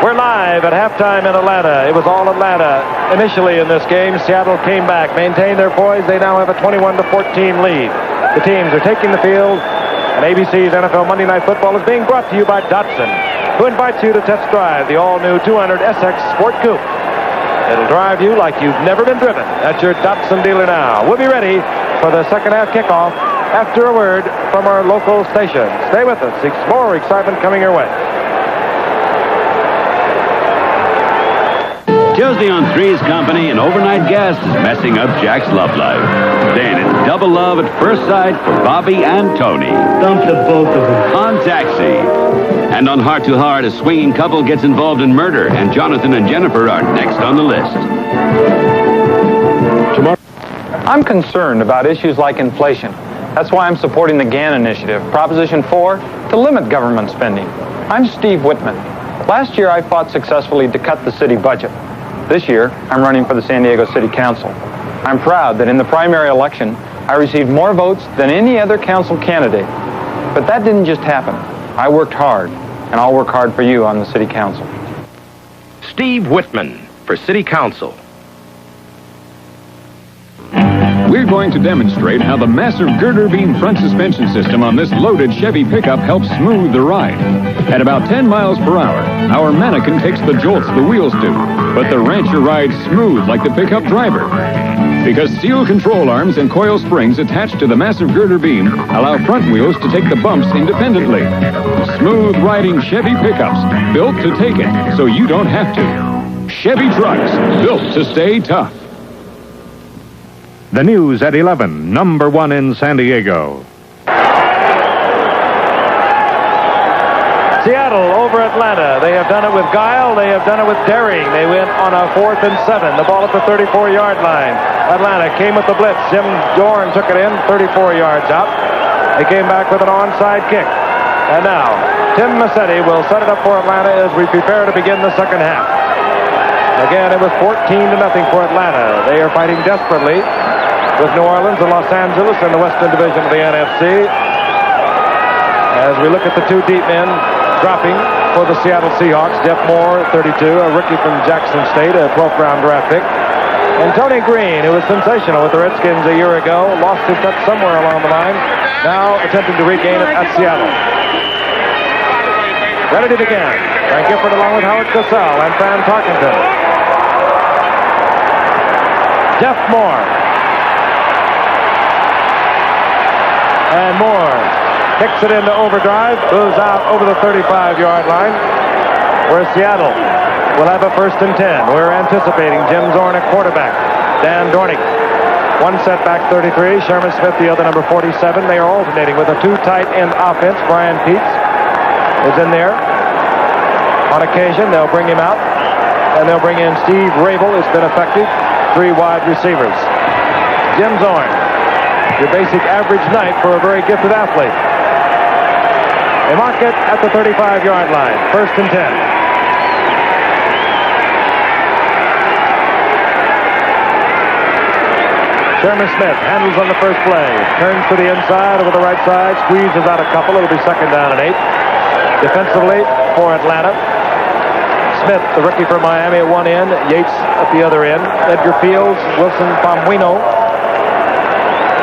S2: We're live at halftime in Atlanta. It was all Atlanta initially in this game. Seattle came back, maintained their poise. They now have a 21-14 lead. The teams are taking the field, and ABC's NFL Monday Night Football is being brought to you by Datsun, who invites you to test drive the all-new 200 SX Sport Coupe. It'll drive you like you've never been driven. That's your Datsun dealer now. We'll be ready for the second half kickoff after a word from our local station. Stay with us. More excitement coming your way.
S16: Tuesday on Three's Company, an overnight guest is messing up Jack's love life. Then it's double love at first sight for Bobby and Tony.
S14: Dump the both of them.
S16: On Taxi. And on Heart to Heart, a swinging couple gets involved in murder, and Jonathan and Jennifer are next on the list.
S24: I'm concerned about issues like inflation. That's why I'm supporting the GAN initiative, Proposition 4, to limit government spending. I'm Steve Whitman. Last year, I fought successfully to cut the city budget. This year, I'm running for the San Diego City Council. I'm proud that in the primary election, I received more votes than any other council candidate. But that didn't just happen. I worked hard, and I'll work hard for you on the City Council.
S25: Steve Whitman for City Council.
S26: We're going to demonstrate how the massive girder beam front suspension system on this loaded Chevy pickup helps smooth the ride. At about 10 miles per hour, our mannequin takes the jolts the wheels do, but the Rancher rides smooth like the pickup driver. Because steel control arms and coil springs attached to the massive girder beam allow front wheels to take the bumps independently. Smooth riding Chevy pickups, built to take it so you don't have to. Chevy trucks, built to stay tough.
S17: The news at 11, number 1 in San Diego.
S2: Seattle over Atlanta. They have done it with guile. They have done it with daring. They went on a 4th and 7. The ball at the 34-yard line. Atlanta came with the blitz. Jim Dorn took it in 34 yards out. They came back with an onside kick. And now, Tim Massetti will set it up for Atlanta as we prepare to begin the second half. Again, it was 14-0 for Atlanta. They are fighting desperately with New Orleans and Los Angeles in the Western Division of the NFC. As we look at the two deep men dropping for the Seattle Seahawks, Jeff Moore, 32, a rookie from Jackson State, a 12th round draft pick. And Tony Green, who was sensational with the Redskins a year ago, lost his touch somewhere along the line, now attempting to regain it at Seattle. Ready to begin. Frank Gifford along with Howard Cosell and Fran Tarkenton. Jeff Moore. And Moore kicks it into overdrive, moves out over the 35-yard line, where Seattle will have a 1st and 10. We're anticipating Jim Zorn at quarterback, Dan Dornick. One setback, 33. Sherman Smith, the other number 47. They are alternating with a 2 tight end offense. Brian Peets is in there. On occasion, they'll bring him out, and they'll bring in Steve Rabel. It's been effective. 3 wide receivers. Jim Zorn, your basic average night for a very gifted athlete. They mark it at the 35-yard line. 1st and 10. Sherman Smith handles on the first play. Turns to the inside over the right side. Squeezes out a couple. It'll be second down and 8. Defensively for Atlanta. Smith, the rookie from Miami at one end. Yates at the other end. Edgar Fields, Wilson Pamuino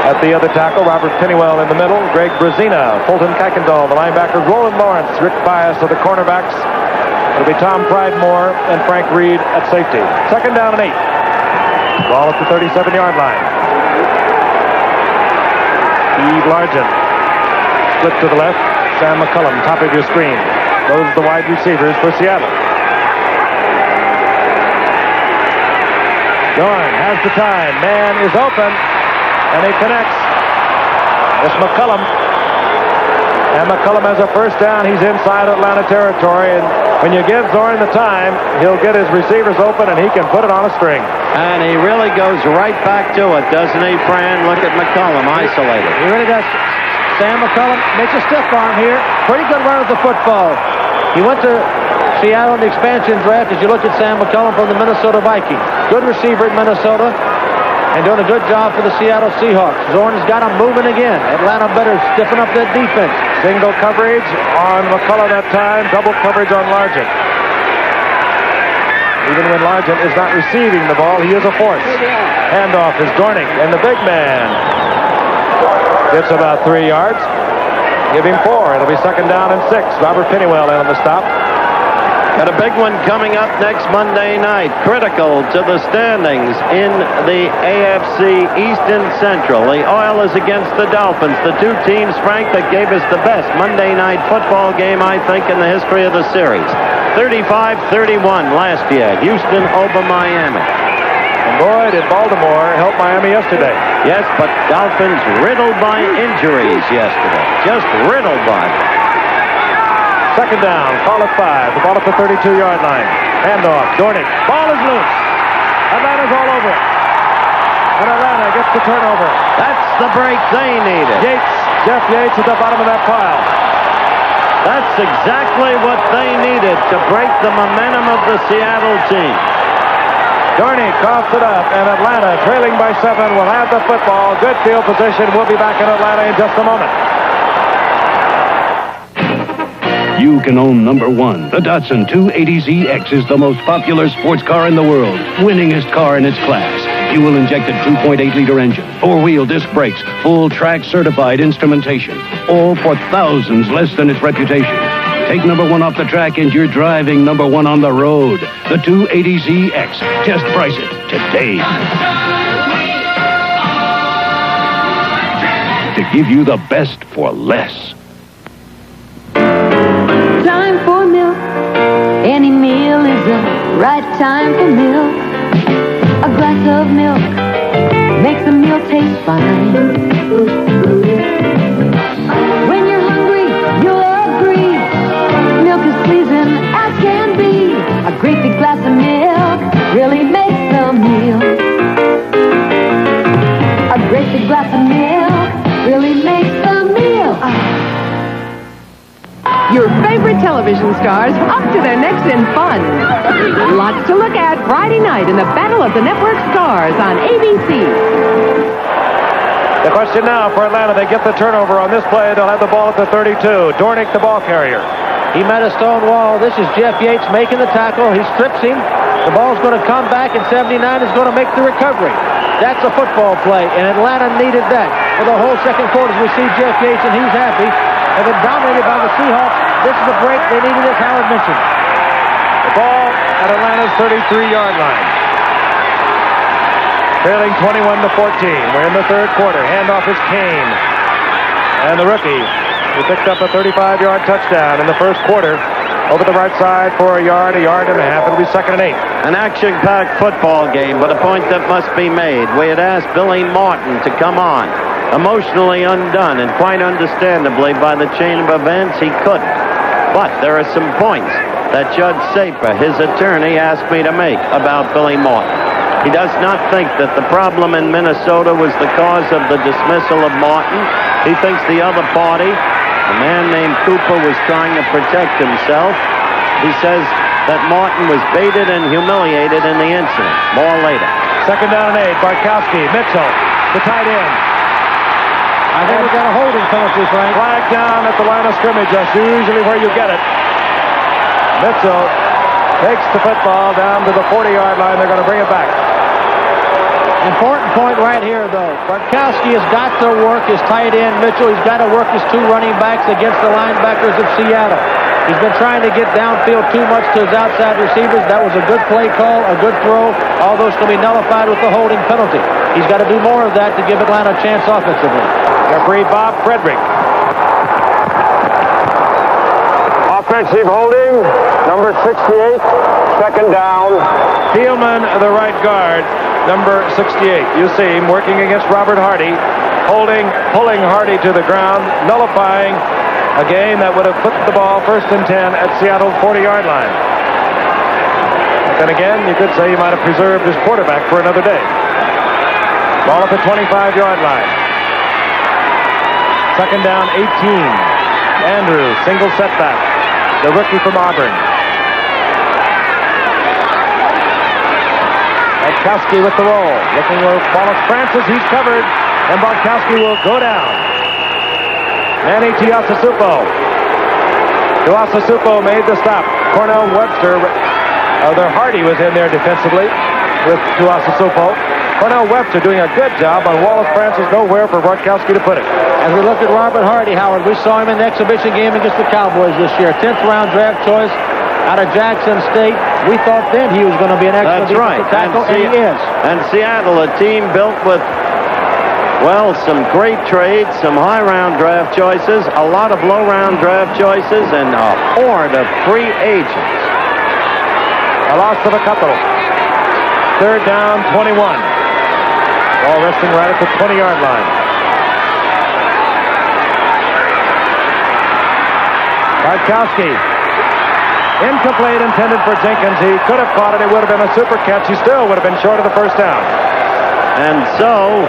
S2: at the other tackle. Robert Pennywell in the middle. Greg Brazina, Fulton Kuykendall, the linebackers. Roland Lawrence, Rick Bias are the cornerbacks. It'll be Tom Pridemore and Frank Reed at safety. Second down and 8. Ball at the 37-yard line. Steve Largent. Split to the left. Sam McCullum, top of your screen. Those are the wide receivers for Seattle. Dorn has the time. Man is open. And he connects. It's McCullum. And McCullum has a first down. He's inside Atlanta territory. And when you give Zorn the time, he'll get his receivers open and he can put it on a string.
S3: And he really goes right back to it, doesn't he, Fran? Look at McCullum isolated.
S4: He really does. Sam McCullum makes a stiff arm here. Pretty good run of the football. He went to Seattle in the expansion draft as you look at Sam McCullum from the Minnesota Vikings. Good receiver at Minnesota and doing a good job for the Seattle Seahawks. Zorn has got him moving again. Atlanta better stiffen up that defense.
S2: Single coverage on McCullum that time. Double coverage on Largent. Even when Largent is not receiving the ball, he is a force. Handoff is Dornick, and the big man gets about 3 yards. Give him 4. It'll be second down and 6. Robert Pennywell in on the stop.
S3: Got a big one coming up next Monday night. Critical to the standings in the AFC East and Central. The Oilers against the Dolphins. The two teams, Frank, that gave us the best Monday night football game, I think, in the history of the series. 35-31 last year. Houston over Miami.
S2: And boy, did Baltimore help Miami yesterday.
S3: Yes, but Dolphins riddled by injuries yesterday. Just riddled by them.
S2: Second down, call it 5. The ball at the 32-yard line. Handoff, Dornick. Ball is loose. Atlanta's all over it. And Atlanta gets the turnover.
S3: That's the break they needed.
S2: Jeff Yates at the bottom of that pile.
S3: That's exactly what they needed to break the momentum of the Seattle team.
S2: Dornick coughs it up, and Atlanta, trailing by 7, will have the football. Good field position. We'll be back in Atlanta in just a moment.
S6: You can own number 1. The Datsun 280ZX is the most popular sports car in the world. Winningest car in its class. Fuel-injected 2.8-liter engine, 4-wheel disc brakes, full track certified instrumentation. All for thousands less than its reputation. Take number 1 off the track and you're driving number 1 on the road. The 280ZX. Test price it today. To give you the best for less.
S7: Time for milk. Any meal is the right time for milk. A glass of milk makes a meal taste fine. When you're hungry, you'll agree. Milk is pleasing as can be. A great big glass of milk really makes the meal. A great big glass of milk really makes the meal.
S11: Your favorite television stars up to their necks in fun. Lots to look at Friday night in the Battle of the Network Stars on ABC.
S2: The question now for Atlanta, they get the turnover on this play. They'll have the ball at the 32. Dornick, the ball carrier.
S4: He met a stone wall. This is Jeff Yates making the tackle. He strips him. The ball's going to come back, and 79 is going to make the recovery. That's a football play, and Atlanta needed that. For the whole second quarter, we see Jeff Yates, and he's happy. Have been dominated by the Seahawks. This is the break they needed, as Howard mentioned.
S2: The ball at Atlanta's 33-yard line. Trailing 21-14. We're in the third quarter. Handoff is Kane. And the rookie, who picked up a 35-yard touchdown in the first quarter, over the right side for a yard and a half. It'll be second and 8.
S3: An action-packed football game, but a point that must be made. We had asked Billy Martin to come on. Emotionally undone, and quite understandably by the chain of events, he couldn't. But there are some points that Judge Saper, his attorney, asked me to make about Billy Martin. He does not think that the problem in Minnesota was the cause of the dismissal of Martin. He thinks the other party, a man named Cooper, was trying to protect himself. He says that Martin was baited and humiliated in the incident. More later.
S2: Second down and 8. Barkowski, Mitchell. the tight end.
S4: I think we got a holding penalty, Frank.
S2: Flag down at the line of scrimmage. That's usually where you get it. Mitchell takes the football down to the 40-yard line. They're going to bring it back.
S4: Important point right here, though. Bartkowski has got to work his tight end, Mitchell. He's got to work his two running backs against the linebackers of Seattle. He's been trying to get downfield too much to his outside receivers. That was a good play call, a good throw. All those can be nullified with the holding penalty. He's got to do more of that to give Atlanta a chance offensively.
S2: Referee Bob Frederick.
S12: Offensive holding, number 68, second down.
S2: Thielman, the right guard, number 68. You see him working against Robert Hardy, pulling Hardy to the ground, nullifying a game that would have put the ball 1st and 10 at Seattle's 40-yard line. But then again, you could say he might have preserved his quarterback for another day. Ball at the 25-yard line. 2nd down, 18. Andrews, single setback. The rookie from Auburn. Bartkowski with the roll. Looking for Wallace Francis. He's covered. And Bartkowski will go down. Manny Tuiasosopo. Tuiasosopo made the stop. Cornell Webster. Hardy was in there defensively with Tuiasosopo. Cornell Webster doing a good job on Wallace Francis. Nowhere for Bartkowski to put it.
S4: As we look at Robert Hardy, Howard, we saw him in the exhibition game against the Cowboys this year. 10th round draft choice out of Jackson State. We thought then he was going to be an excellent defensive tackle, and he is.
S3: And Seattle, a team built with, well, some great trades, some high-round draft choices, a lot of low-round draft choices, and a horde of free agents.
S2: A loss of a couple. 3rd down, 21. Ball resting right at the 20-yard line. Bartkowski. Incomplete, intended for Jenkins. He could have caught it. It would have been a super catch. He still would have been short of the 1st down.
S3: And so,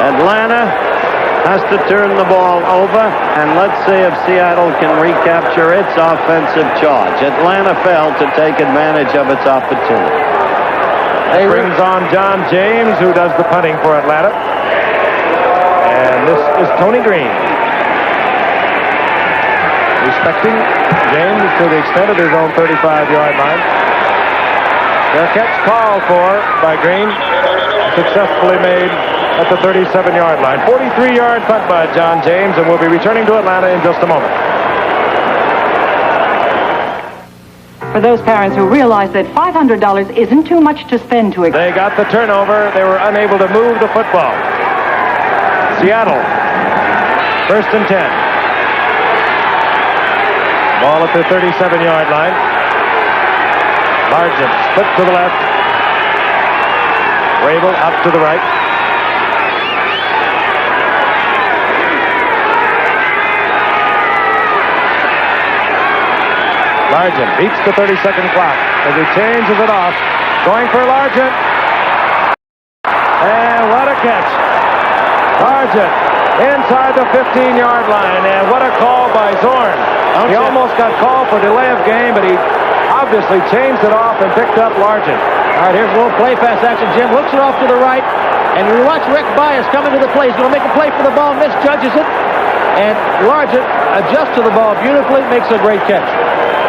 S3: Atlanta has to turn the ball over, and let's see if Seattle can recapture its offensive charge. Atlanta failed to take advantage of its opportunity.
S2: It brings on John James, who does the punting for Atlanta. And this is Tony Green. Respecting James to the extent of his own 35-yard line. Their catch called for by Green, successfully made at the 37-yard line. 43-yard punt by John James, and we'll be returning to Atlanta in just a moment.
S13: For those parents who realize that $500 isn't too much to spend to...
S2: They got the turnover. They were unable to move the football. Seattle, 1st and 10. Ball at the 37-yard line. Largent split to the left. Rabel out to the right. Largent beats the 30-second clock as he changes it off. Going for Largent. And what a catch. Largent inside the 15-yard line. And what a call by Zorn. He almost got called for delay of game, but he obviously changed it off and picked up Largent.
S4: All right, here's a little play pass action. Jim looks it off to the right, and we watch Rick Bias come into the play. He's going to make a play for the ball, misjudges it, and Largent adjusts to the ball beautifully, makes a great catch.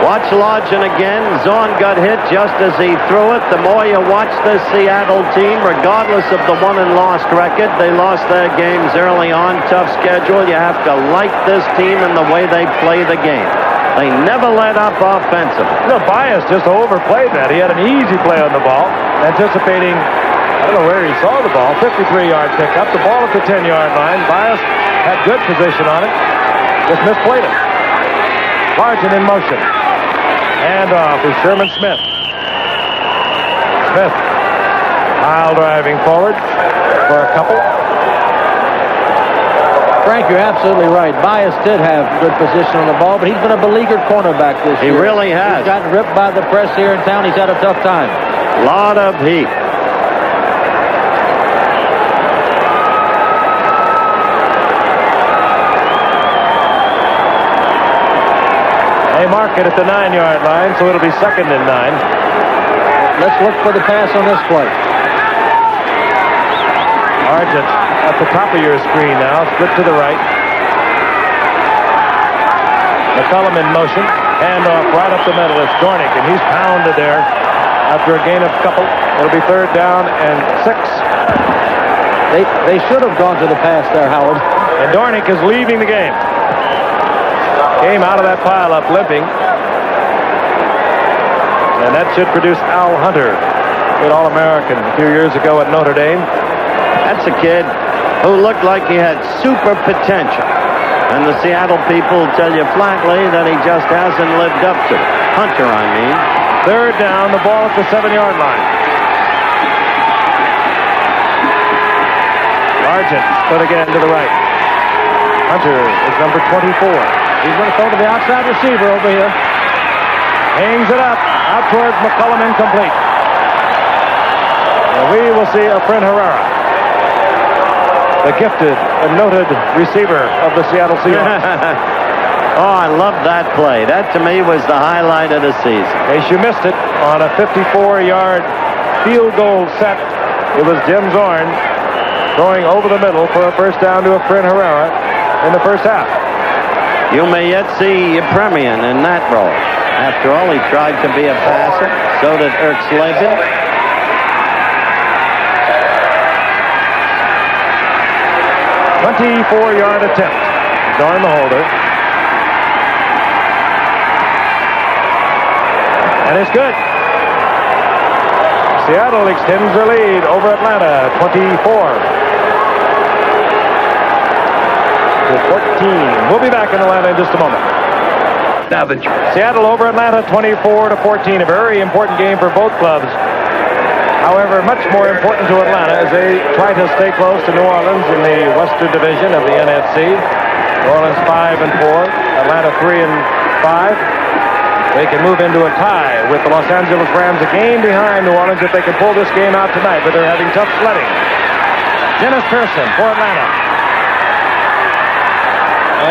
S3: Watch Largent again. Zorn got hit just as he threw it. The more you watch this Seattle team, regardless of the won and lost record, they lost their games early on. Tough schedule. You have to like this team and the way they play the game. They never let up offensively.
S2: No, Bias just overplayed that. He had an easy play on the ball, anticipating, I don't know where he saw the ball, 53-yard pickup. The ball at the 10-yard line. Bias had good position on it. Just misplayed it. Largent in motion. Hand off is Sherman Smith. Smith. Pile driving forward for a couple.
S4: Frank, you're absolutely right. Bias did have good position on the ball, but he's been a beleaguered cornerback this year.
S3: He really has.
S4: He's gotten ripped by the press here in town. He's had a tough time.
S3: Lot of heat.
S2: They mark it at the 9-yard line, so it'll be 2nd and 9.
S4: Let's look for the pass on this play.
S2: Argent at the top of your screen now. Split to the right. McCullum in motion. Handoff right up the middle. It's Dornick, and he's pounded there after a gain of a couple. It'll be 3rd down and 6.
S4: They should have gone to the pass there, Howard.
S2: And Dornick is leaving the game. Came out of that pile-up limping. And that should produce Al Hunter, good All-American a few years ago at Notre Dame.
S3: That's a kid who looked like he had super potential. And the Seattle people tell you flatly that he just hasn't lived up to it. Hunter, I mean.
S2: 3rd down, the ball at the 7-yard line. Argent split again to the right. Hunter is number 24.
S4: He's going to throw to the outside receiver over here.
S2: Hangs it up. Out towards McCullum, incomplete. And we will see Efren Herrera, the gifted and noted receiver of the Seattle Seahawks.
S3: Oh, I love that play. That, to me, was the highlight of the season.
S2: In case you missed it, on a 54-yard field goal set, it was Jim Zorn throwing over the middle for a 1st down to Efren Herrera in the first half.
S3: You may yet see Premian in that role. After all, he tried to be a passer. So did Erxleben.
S2: 24-yard attempt. Zorn the holder. And it's good. Seattle extends their lead over Atlanta, 24 to 14. We'll be back in Atlanta in just a moment.
S6: Now the
S2: Seattle over Atlanta, 24 to 14. A very important game for both clubs. However, much more important to Atlanta as they try to stay close to New Orleans in the Western Division of the NFC. New Orleans 5-4, Atlanta 3-5. They can move into a tie with the Los Angeles Rams, a game behind New Orleans if they can pull this game out tonight, but they're having tough sledding. Dennis Pearson for Atlanta.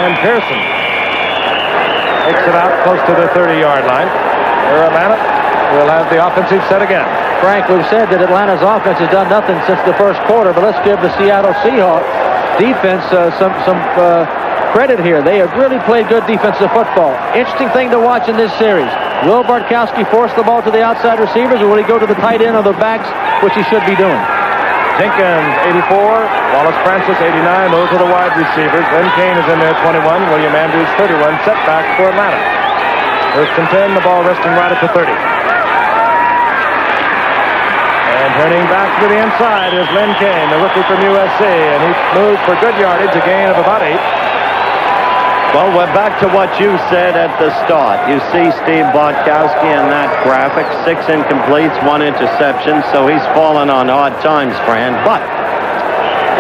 S2: And Pearson takes it out close to the 30-yard line. For Atlanta, we'll have the offensive set again.
S4: Frank, we've said that Atlanta's offense has done nothing since the first quarter, but let's give the Seattle Seahawks defense some credit here. They have really played good defensive football. Interesting thing to watch in this series. Will Bartkowski force the ball to the outside receivers, or will he go to the tight end or the backs, which he should be doing?
S2: Jenkins, 84. Wallace Francis, 89. Those are the wide receivers. Glenn Kane is in there, 21. William Andrews, 31. Setback for Atlanta. 1st and 10, the ball resting right at the 30. And turning back to the inside is Glenn Kane, the rookie from USC. And he moved for good yardage, a gain of about 8.
S3: Well, we're back to what you said at the start. You see Steve Bartkowski in that graphic. 6 incompletes, 1 interception, so he's fallen on hard times, Fran. But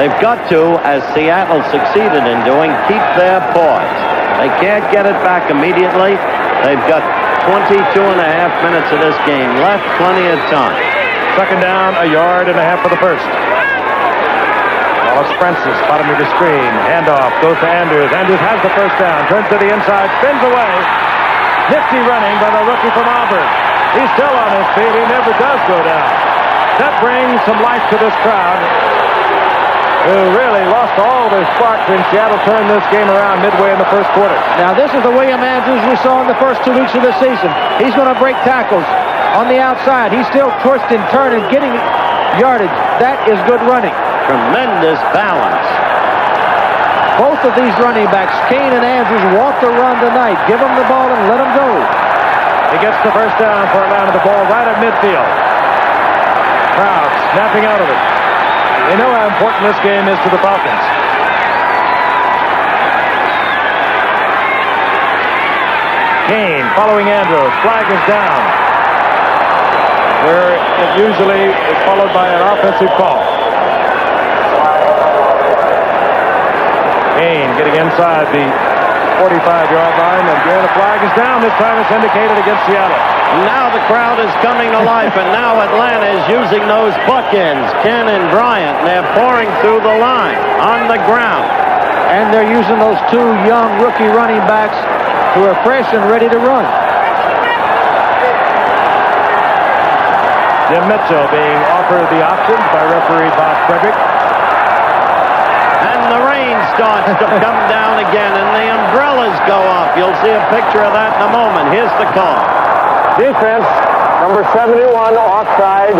S3: they've got to, as Seattle succeeded in doing, keep their poise. They can't get it back immediately. They've got 22 and a half minutes of this game left, plenty of time.
S2: 2nd down, a yard and a half for the first. Wallace Francis, bottom of the screen. Handoff goes to Andrews. Andrews has the 1st down. Turns to the inside. Spins away. Nifty running by the rookie from Auburn. He's still on his feet. He never does go down. That brings some life to this crowd, who really lost all their spark when Seattle turned this game around midway in the first quarter.
S4: Now, this is the William Andrews we saw in the first 2 weeks of the season. He's going to break tackles on the outside. He's still twisting, turning, getting yardage. That is good running.
S3: Tremendous balance.
S4: Both of these running backs, Kane and Andrews, want to run tonight. Give them the ball and let them go.
S2: He gets the 1st down for Atlanta. The ball right at midfield. Crowd snapping out of it. They know how important this game is to the Falcons. Kane following Andrews. Flag is down, where it usually is followed by an offensive call. Kane getting inside the 45-yard line, and again the flag is down. This time it's indicated against Seattle.
S3: Now the crowd is coming to life, and now Atlanta is using those bookends, Ken and Bryant, and they're pouring through the line on the ground.
S4: And they're using those 2 young rookie running backs who are fresh and ready to run.
S2: Jim Mitchell being offered the option by referee Bob Frederick.
S3: starts to come down again, and the umbrellas go up. You'll see a picture of that in a moment. Here's the call.
S12: Defense, number 71, offside.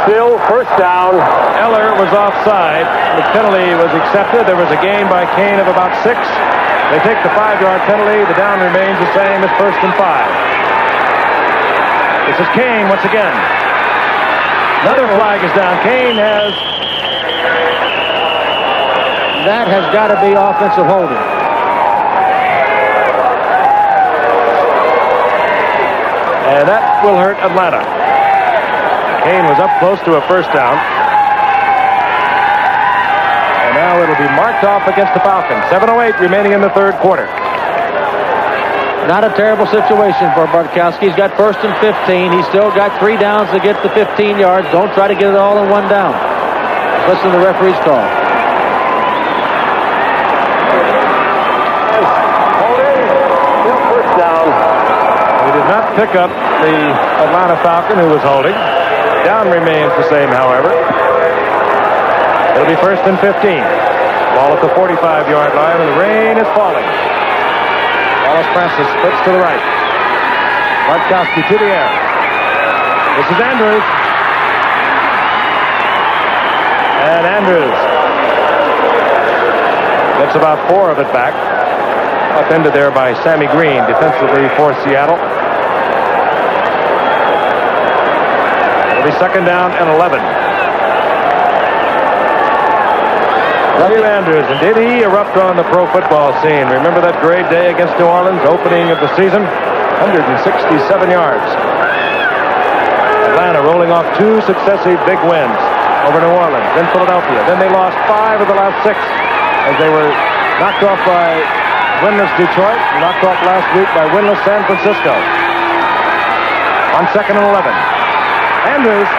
S12: Still first down.
S2: Eller was offside. The penalty was accepted. There was a gain by Kane of about 6. They take the 5-yard penalty. The down remains the same as 1st and 5. This is Kane once again. Another flag is down. Kane has...
S4: That has got to be offensive holding.
S2: And that will hurt Atlanta. Kane was up close to a first down. And now it'll be marked off against the Falcons. 7:08 remaining in the third quarter.
S4: Not a terrible situation for Bartkowski. He's got 1st and 15. He's still got 3 downs to get the 15 yards. Don't try to get it all in 1 down. Listen to the referee's call.
S12: Still first down.
S2: He did not pick up the Atlanta Falcon who was holding. Down remains the same, however. It'll be 1st and 15. Ball at the 45-yard line, and the rain is falling. Wallace Francis splits to the right. Bartkowski to the air. This is Andrews. And Andrews gets about 4 of it back. Upended there by Sammy Green defensively for Seattle. It'll be 2nd down and 11. W. Andrews, and did he erupt on the pro football scene? Remember that great day against New Orleans, opening of the season? 167 yards. Atlanta rolling off 2 successive big wins over New Orleans, then Philadelphia. Then they lost 5 of the last 6 as they were knocked off by winless Detroit, knocked off last week by winless San Francisco. On 2nd and 11. Andrews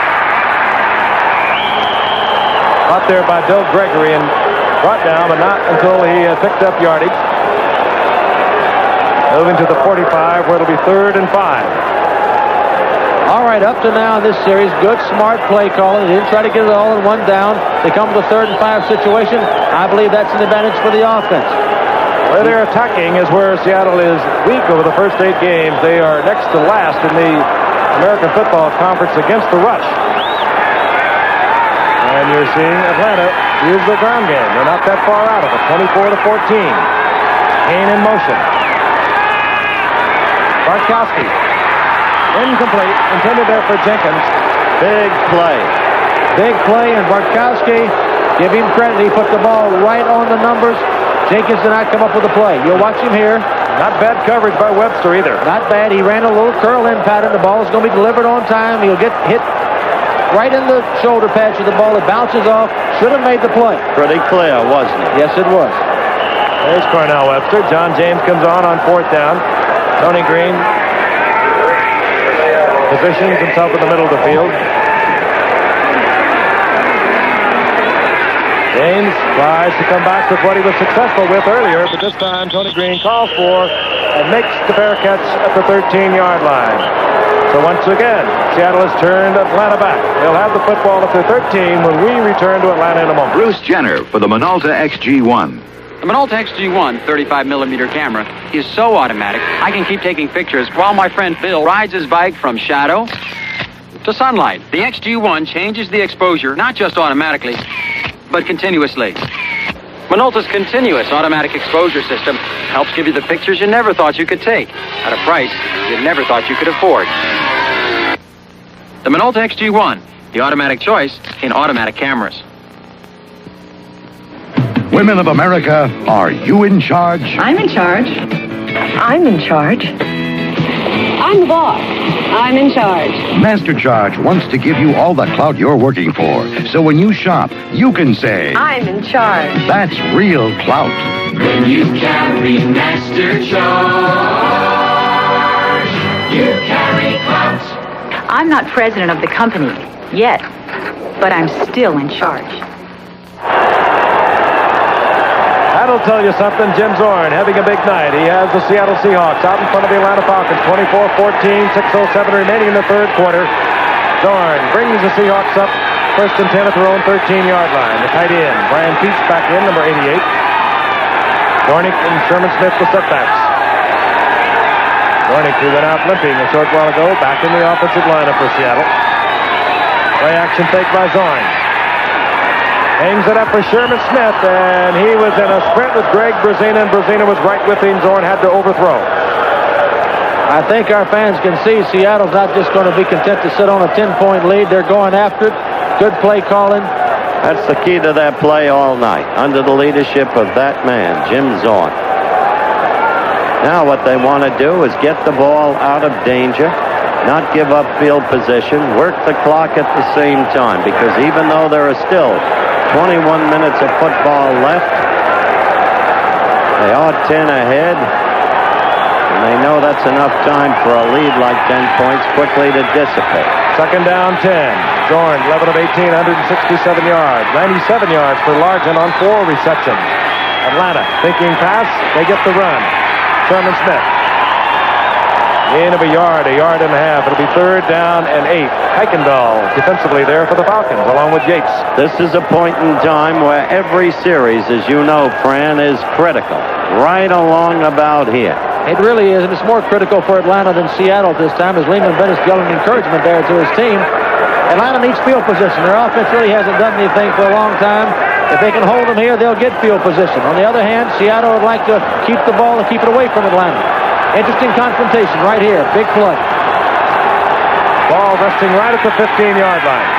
S2: caught there by Bill Gregory and brought down, but not until he picked up yardage. Moving to the 45, where it'll be 3rd and 5.
S4: All right, up to now in this series, good, smart play calling. They didn't try to get it all in 1 down. They come to the 3rd and 5 situation. I believe that's an advantage for the offense.
S2: Where they're attacking is where Seattle is weak over the first 8 games. They are next to last in the American Football Conference against the rush. And you're seeing Atlanta use their ground game. They're not that far out of it. 24-14. Kane in motion. Bartkowski. Incomplete. Intended there for Jenkins.
S3: Big play.
S4: Big play, and Bartkowski, give him credit. He put the ball right on the numbers. Jenkins did not come up with a play. You'll watch him here.
S2: Not bad coverage by Webster either.
S4: Not bad. He ran a little curl-in pattern. The ball is going to be delivered on time. He'll get hit right in the shoulder patch of the ball. It bounces off. Should have made the play.
S3: Pretty clear, wasn't it?
S4: Yes, it was.
S2: There's Cornell Webster. John James comes on 4th down. Tony Green positions himself in the middle of the field. James tries to come back with what he was successful with earlier, but this time Tony Green calls for and makes the fair catch at the 13-yard line. So once again, Seattle has turned Atlanta back. They'll have the football at their 13 when we return to Atlanta in a moment.
S1: Bruce Jenner for the Minolta XG1.
S9: The Minolta XG1 35mm camera is so automatic, I can keep taking pictures while my friend Bill rides his bike from shadow to sunlight. The XG1 changes the exposure not just automatically, but continuously. Minolta's continuous automatic exposure system helps give you the pictures you never thought you could take at a price you never thought you could afford. The Minolta XG1, the automatic choice in automatic cameras.
S23: Women of America, are you in charge?
S13: I'm in charge. I'm in charge. I'm the boss. I'm in charge.
S23: Master Charge wants to give you all the clout you're working for. So when you shop, you can say,
S13: I'm in charge.
S23: That's real clout.
S15: When you carry Master Charge, you carry clout.
S13: I'm not president of the company yet, but I'm still in charge.
S2: That'll tell you something. Jim Zorn having a big night. He has the Seattle Seahawks out in front of the Atlanta Falcons. 24-14, 6:07 remaining in the third quarter. Zorn brings the Seahawks up 1st and 10 at their own 13-yard line. The tight end, Brian Peach, back in, number 88. Dornick and Sherman Smith with setbacks. Dornick, who went out limping a short while ago, back in the offensive lineup for Seattle. Play action fake by Zorn. Hangs it up for Sherman Smith, and he was in a sprint with Greg Brzezina, and Brzezina was right with him. Zorn had to overthrow.
S4: I think our fans can see Seattle's not just going to be content to sit on a 10-point lead. They're going after it. Good play calling.
S3: That's the key to that play all night, under the leadership of that man, Jim Zorn. Now what they want to do is get the ball out of danger, not give up field position, work the clock at the same time, because even though there are still 21 minutes of football left, they are 10 ahead, and they know that's enough time for a lead like 10 points quickly to dissipate.
S2: Second down, 10. Zorn, 11 of 18, 167 yards. 97 yards for Largent on 4 receptions. Atlanta thinking pass, they get the run. Sherman Smith. Gain of a yard and a half. It'll be third down and 8. Eichendahl defensively there for the Falcons, along with Yates.
S3: This is a point in time where every series, as you know, Fran, is critical. Right along about here.
S4: It really is, and it's more critical for Atlanta than Seattle at this time, as Lehman Bennett's yelling encouragement there to his team. Atlanta needs field position. Their offense really hasn't done anything for a long time. If they can hold them here, they'll get field position. On the other hand, Seattle would like to keep the ball and keep it away from Atlanta. Interesting confrontation right here. Big play.
S2: Ball resting right at the 15-yard line.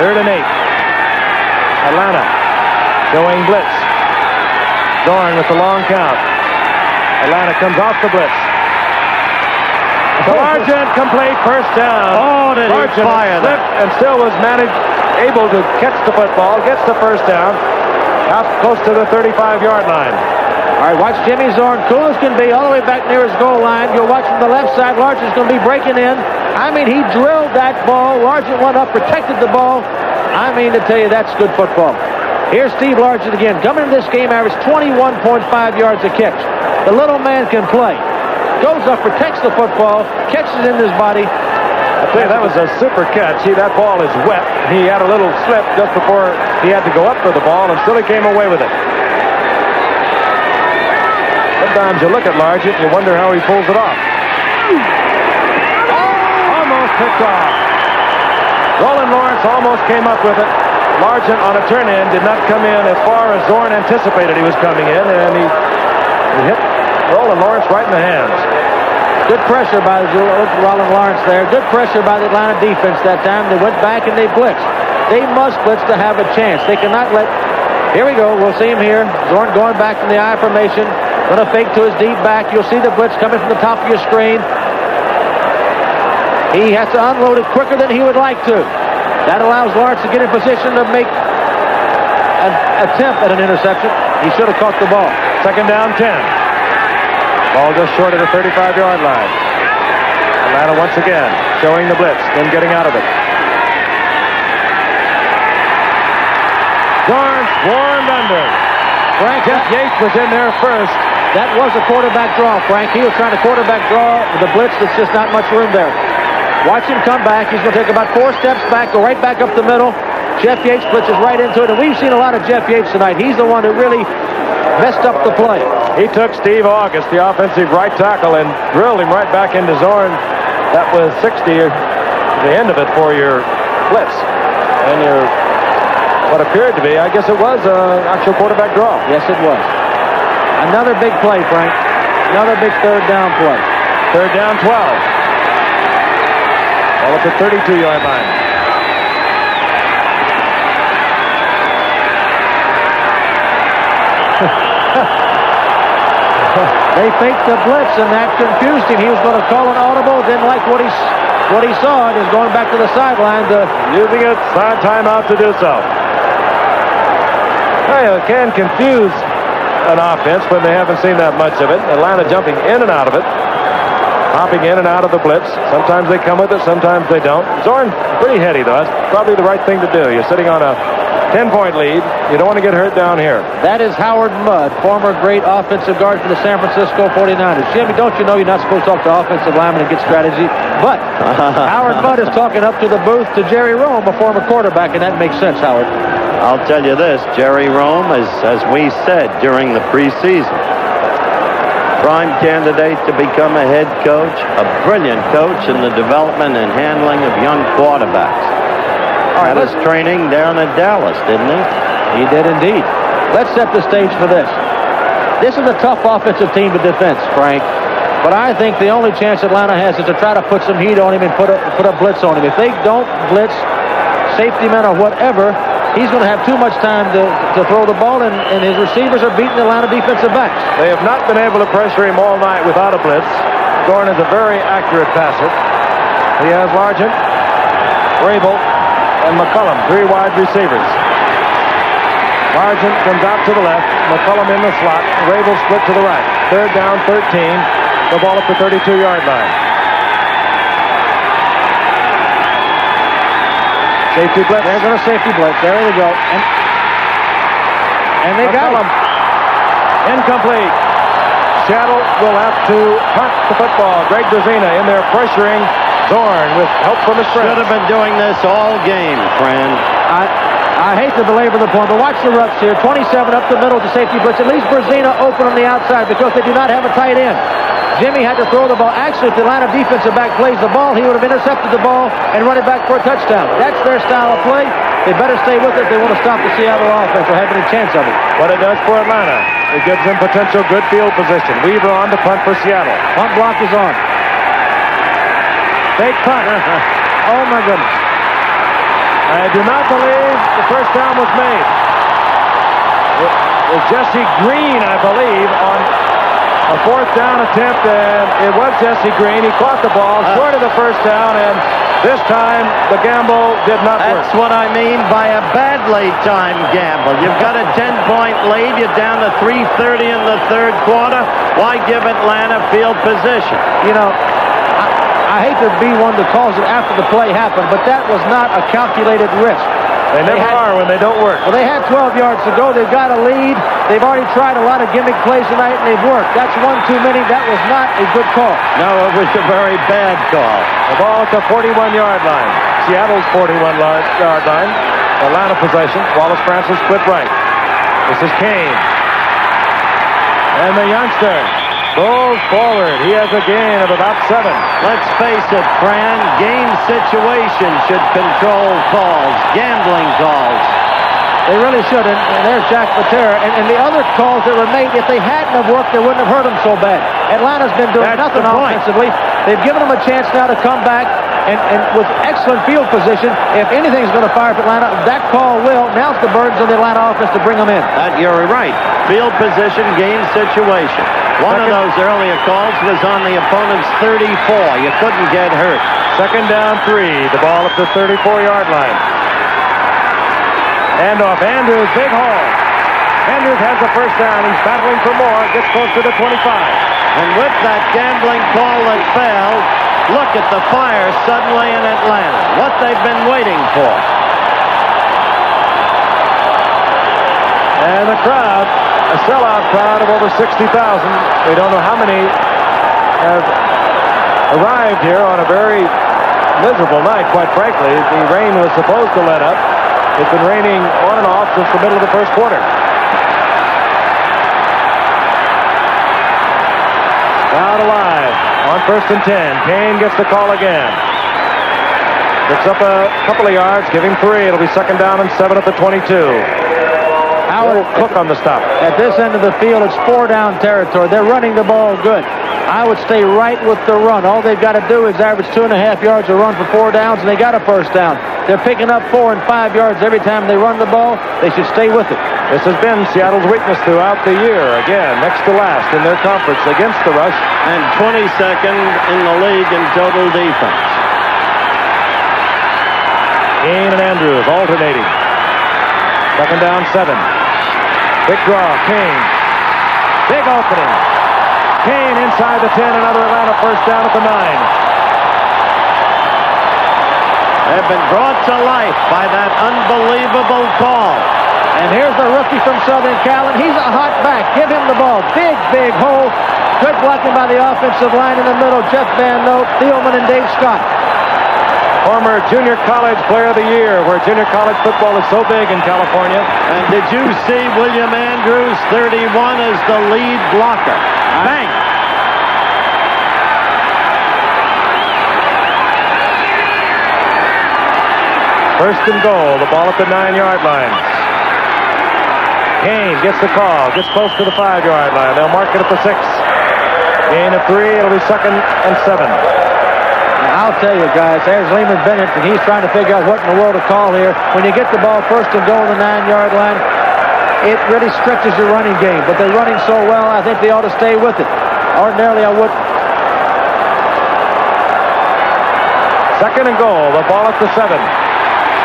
S2: Third and 8. Atlanta going blitz. Zorn with the long count. Atlanta comes off the blitz. Largent complete, first down.
S3: Oh, did he fire that?
S2: And still was able to catch the football, gets the first down, out close to the 35-yard line.
S4: All right, watch Jimmy Zorn, cool as can be, all the way back near his goal line. You'll watch from the left side. Largent's going to be breaking in. I mean, he drilled that ball. Largent went up, protected the ball. I mean to tell you, that's good football. Here's Steve Largent again. Coming into this game, averaged 21.5 yards a catch. The little man can play. Goes up, protects the football, catches it in his body.
S2: I tell you, that was a super catch. See, that ball is wet. He had a little slip just before he had to go up for the ball, and still he came away with it. Sometimes you look at Largent, you wonder how he pulls it off. Almost picked off. Roland Lawrence almost came up with it. Largent on a turn-in did not come in as far as Zorn anticipated he was coming in, and he hit Roland Lawrence right in the hands.
S4: Good pressure by Roland Lawrence there. Good pressure by the Atlanta defense that time. They went back and they blitzed. They must blitz to have a chance. They cannot let... Here we go. We'll see him here. Zorn going back from the I formation. Going to fake to his deep back. You'll see the blitz coming from the top of your screen. He has to unload it quicker than he would like to. That allows Lawrence to get in position to make an attempt at an interception. He should have caught the ball.
S2: Second down, 10. Ball just short of the 35-yard line. Atlanta once again showing the blitz, then getting out of it. Zorn swarmed under.
S4: Frank,
S2: Jeff Yates was in there first.
S4: That was a quarterback draw, Frank. He was trying to quarterback draw with the blitz. There's just not much room there. Watch him come back. He's going to take about 4 steps back, go right back up the middle. Jeff Yates blitzes right into it, and we've seen a lot of Jeff Yates tonight. He's the one who really messed up the play.
S2: He took Steve August, the offensive right tackle, and drilled him right back into Zorn. That was 60, the end of it for your blitz. And your, what appeared to be, I guess it was an actual quarterback draw.
S4: Yes, it was. Another big play, Frank. Another big third down play.
S2: Third down, 12. All at the 32-yard line.
S4: They faked the blitz, and that confused him. He was going to call an audible, didn't like what he saw, and is going back to the sideline to
S2: using it timeout to do so. Well, it can confuse an offense when they haven't seen that much of it. Atlanta jumping in and out of it, hopping in and out of the blitz. Sometimes they come with it, sometimes they don't. Zorn, pretty heady, though. That's probably the right thing to do. You're sitting on a 10-point lead. You don't want to get hurt down here.
S4: That is Howard Mudd, former great offensive guard for the San Francisco 49ers. Jimmy, don't you know you're not supposed to talk to offensive linemen and get strategy? But Howard Mudd is talking up to the booth to Jerry Rome, a former quarterback, and that makes sense, Howard.
S3: I'll tell you this, Jerry Rome, as we said during the preseason, prime candidate to become a head coach, a brilliant coach in the development and handling of young quarterbacks. Had his training down in Dallas, didn't he?
S4: He did indeed. Let's set the stage for this. This is a tough offensive team to defense, Frank. But I think the only chance Atlanta has is to try to put some heat on him and put a blitz on him. If they don't blitz, safety men or whatever, he's going to have too much time to throw the ball, and his receivers are beating the Atlanta defensive backs.
S2: They have not been able to pressure him all night without a blitz. Gorn is a very accurate passer. He has Largent, Rabel, and McCullum, 3 wide receivers. Largent comes out to the left, McCullum in the slot, Rabel split to the right. 3rd down, 13, the ball at the 32-yard line. Safety blitz.
S4: They're going to safety blitz. There they go. And they got him.
S2: Incomplete. Seattle will have to punt the football. Greg Brazina in there pressuring Zorn with help from his friends.
S3: Should have been doing this all game, friend.
S4: I hate to belabor the point, but watch the rush here. 27 up the middle to safety blitz. At least Brazina open on the outside because they do not have a tight end. Jimmy had to throw the ball. Actually, if the Atlanta defensive back plays the ball, he would have intercepted the ball and run it back for a touchdown. That's their style of play. They better stay with it if they want to stop the Seattle offense or have any chance of it.
S2: What it does for Atlanta, it gives them potential good field position. Weaver on to punt for Seattle.
S4: Punt block is on.
S2: Fake punt.
S4: Oh, my goodness.
S2: I do not believe the first down was made. It was Jesse Green, I believe, on a 4th down attempt, and it was Jesse Green. He caught the ball short of the first down, and this time the gamble did not work.
S3: That's what I mean by a badly timed gamble. You've got a 10-point lead. You're down to 3:30 in the 3rd quarter. Why give Atlanta field position?
S4: You know, I hate to be one that calls it after the play happened, but that was not a calculated risk.
S2: They never are when they don't work.
S4: Well, they had 12 yards to go. They've got a lead. They've already tried a lot of gimmick plays tonight, and they've worked. That's one too many. That was not a good call.
S3: No, it was a very bad call.
S2: The ball at the 41-yard line. Seattle's 41-yard line. Atlanta possession. Wallace Francis split right. This is Kane. And the youngster goes forward. He has a gain of about 7.
S3: Let's face it, Fran, game situation should control calls, gambling calls.
S4: They really should, and there's Jack Patera. And the other calls that were made, if they hadn't have worked, they wouldn't have hurt them so bad. Atlanta's been doing nothing offensively. They've given them a chance now to come back, and with excellent field position, if anything's going to fire for Atlanta, that call will. Now's the burdens on the Atlanta offense to bring them in.
S3: You're right. Field position, game situation. One of those earlier calls was on the opponent's 34. You couldn't get hurt.
S2: 2nd down, 3. The ball at the 34-yard line. Handoff. Andrews, big haul. Andrews has the first down. He's battling for more. Gets close to the 25.
S3: And with that gambling call that failed, look at the fire suddenly in Atlanta. What they've been waiting for.
S2: And the crowd, a sellout crowd of over 60,000. We don't know how many have arrived here on a very miserable night, quite frankly. The rain was supposed to let up. It's been raining on and off since the middle of the first quarter. Crowd alive on 1st and 10. Kane gets the call again. Picks up a couple of yards, give him 3. It'll be 2nd down and 7 at the 22. Howard Cook on the stop.
S4: At this end of the field, it's 4-down territory. They're running the ball good. I would stay right with the run. All they've got to do is average 2.5 yards a run for 4 downs, and they got a first down. They're picking up 4 and 5 yards every time they run the ball. They should stay with it.
S2: This has been Seattle's weakness throughout the year. Again, next to last in their conference against the rush.
S3: And 22nd in the league in total defense.
S2: Kane and Andrews alternating. 2nd down, 7. Big draw, Kane. Big opening. Kane inside the 10, another Atlanta first down at the 9.
S3: They've been brought to life by that unbelievable call.
S4: And here's the rookie from Southern Cal, and he's a hot back. Give him the ball. Big, big hole. Good blocking by the offensive line in the middle. Jeff Van Note, Thielman, and Dave Scott.
S2: former junior college player of the year, where junior college football is so big in California.
S3: And did you see William Andrews, 31, as the lead blocker? Bang!
S2: First and goal, the ball at the 9-yard line. Kane gets the call, gets close to the 5-yard line. They'll mark it at the 6. Gain of 3, it'll be 2nd and 7.
S4: I'll tell you, guys, there's Lehman Bennett, and he's trying to figure out what in the world to call here. When you get the ball first and goal on the 9-yard line, it really stretches your running game. But they're running so well, I think they ought to stay with it. Ordinarily, I wouldn't.
S2: 2nd and goal, the ball at the 7.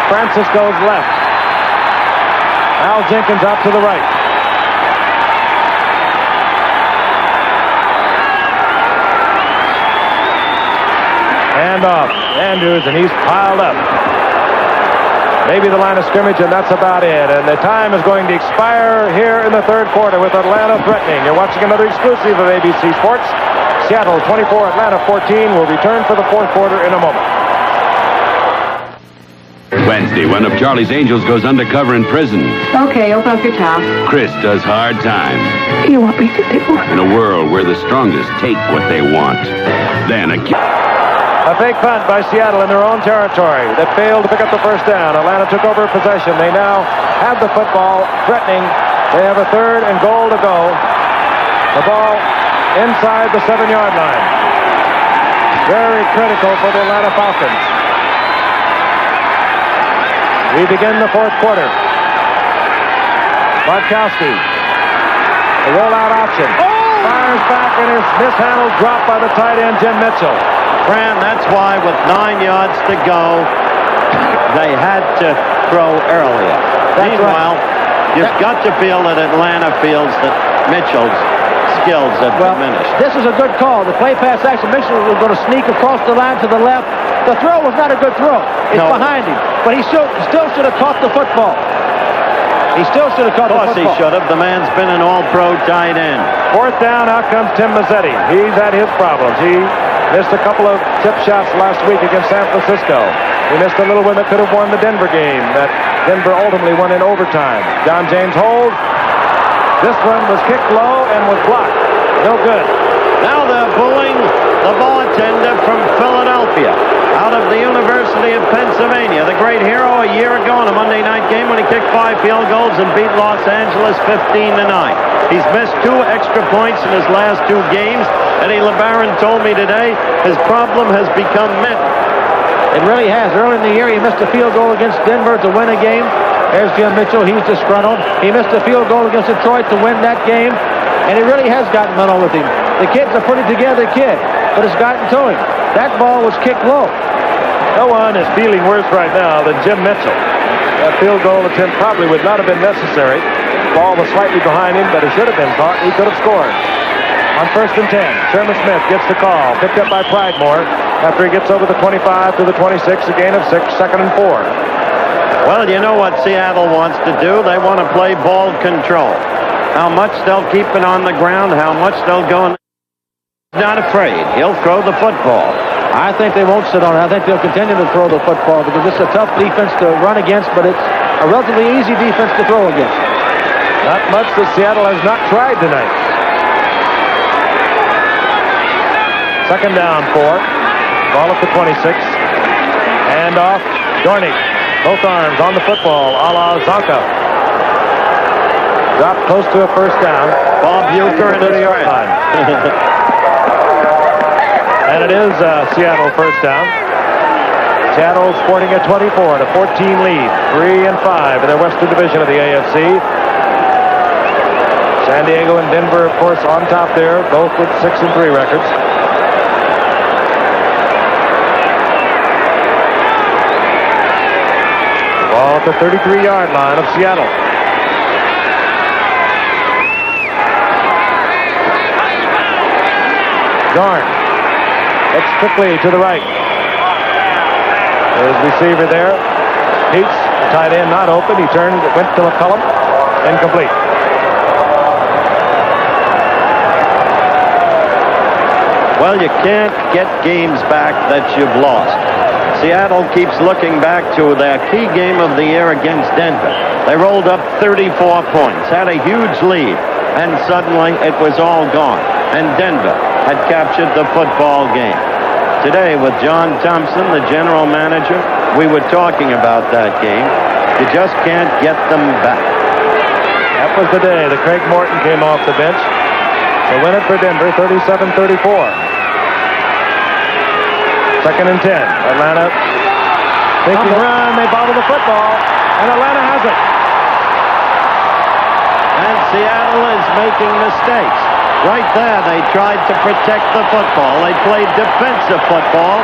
S2: Francis goes left. Al Jenkins out to the right. Hand off. Andrews, and he's piled up. Maybe the line of scrimmage, and that's about it. And the time is going to expire here in the 3rd quarter with Atlanta threatening. You're watching another exclusive of ABC Sports. Seattle 24, Atlanta 14. Will return for the 4th quarter in a moment.
S16: Wednesday, one of Charlie's Angels goes undercover in prison.
S8: Okay, open up your task.
S16: Chris does hard time.
S8: What do you want me to do?
S16: In a world where the strongest take what they want. Then
S2: a fake punt by Seattle in their own territory that failed to pick up the first down. Atlanta took over possession. They now have the football, threatening. They have a 3rd and goal to go. The ball inside the 7-yard line. Very critical for the Atlanta Falcons. We begin the 4th quarter. Bartkowski. The rollout option. Fires back and is mishandled, dropped by the tight end, Jim Mitchell.
S3: Fran, that's why with 9 yards to go, they had to throw earlier. Meanwhile, you've got to feel that Atlanta feels that Mitchell's skills have diminished.
S4: This is a good call. The play pass action, Mitchell was going to sneak across the line to the left. The throw was not a good throw. It's behind him. But he still should have caught the football. He still should have caught the football.
S3: Of course he should have. The man's been an all-pro tight end.
S2: 4th down, out comes Tim Mazzetti. He's had his problems. He missed a couple of chip shots last week against San Francisco. He missed a little one that could have won the Denver game that Denver ultimately won in overtime. John James holds. This one was kicked low and was blocked. No good.
S3: Now they're booing the bartender from Philadelphia out of the University of Pennsylvania. The great hero a year ago in a Monday night game when he kicked 5 field goals and beat Los Angeles 15-9. He's missed 2 extra points in his last 2 games. Eddie LeBaron told me today his problem has become mental.
S4: It really has. Early in the year, he missed a field goal against Denver to win a game. There's Jim Mitchell. He's disgruntled. He missed a field goal against Detroit to win that game. And it really has gotten mental with him. The kid's a pretty together kid, but it's gotten to him. That ball was kicked low.
S2: No one is feeling worse right now than Jim Mitchell. That field goal attempt probably would not have been necessary. Ball was slightly behind him, but it should have been caught. He could have scored. On 1st and 10, Sherman Smith gets the call. Picked up by Pridemore after he gets over the 25 to the 26, a gain of 6, 2nd and 4.
S3: Well, you know what Seattle wants to do? They want to play ball control. How much they'll keep it on the ground, how much they'll go in. He's not afraid. He'll throw the football.
S4: I think they won't sit on it. I think they'll continue to throw the football because this is a tough defense to run against, but it's a relatively easy defense to throw against.
S2: Not much that Seattle has not tried tonight. 2nd down, 4. Ball at the 26. Hand off. Dornick. Both arms on the football, a la Zonka. Dropped close to a 1st down.
S3: Bob Uecker in the yard line.
S2: And it is Seattle 1st down. Seattle sporting a 24-14 lead. 3-5 in their Western Division of the AFC. San Diego and Denver, of course, on top there, both with 6-3 records. Ball at the 33-yard line of Seattle. Zorn looks quickly to the right. There's receiver there. Peets, the tight end not open. He turned, went to McCullum. Incomplete.
S3: Well, you can't get games back that you've lost. Seattle keeps looking back to their key game of the year against Denver. They rolled up 34 points, had a huge lead, and suddenly it was all gone. And Denver had captured the football game. Today, with John Thompson, the general manager, we were talking about that game. You just can't get them back.
S2: That was the day that Craig Morton came off the bench to win it for Denver, 37-34. Second and 10. Atlanta taking a run. They bobble the football, and Atlanta has it.
S3: And Seattle is making mistakes. Right there, they tried to protect the football. They played defensive football,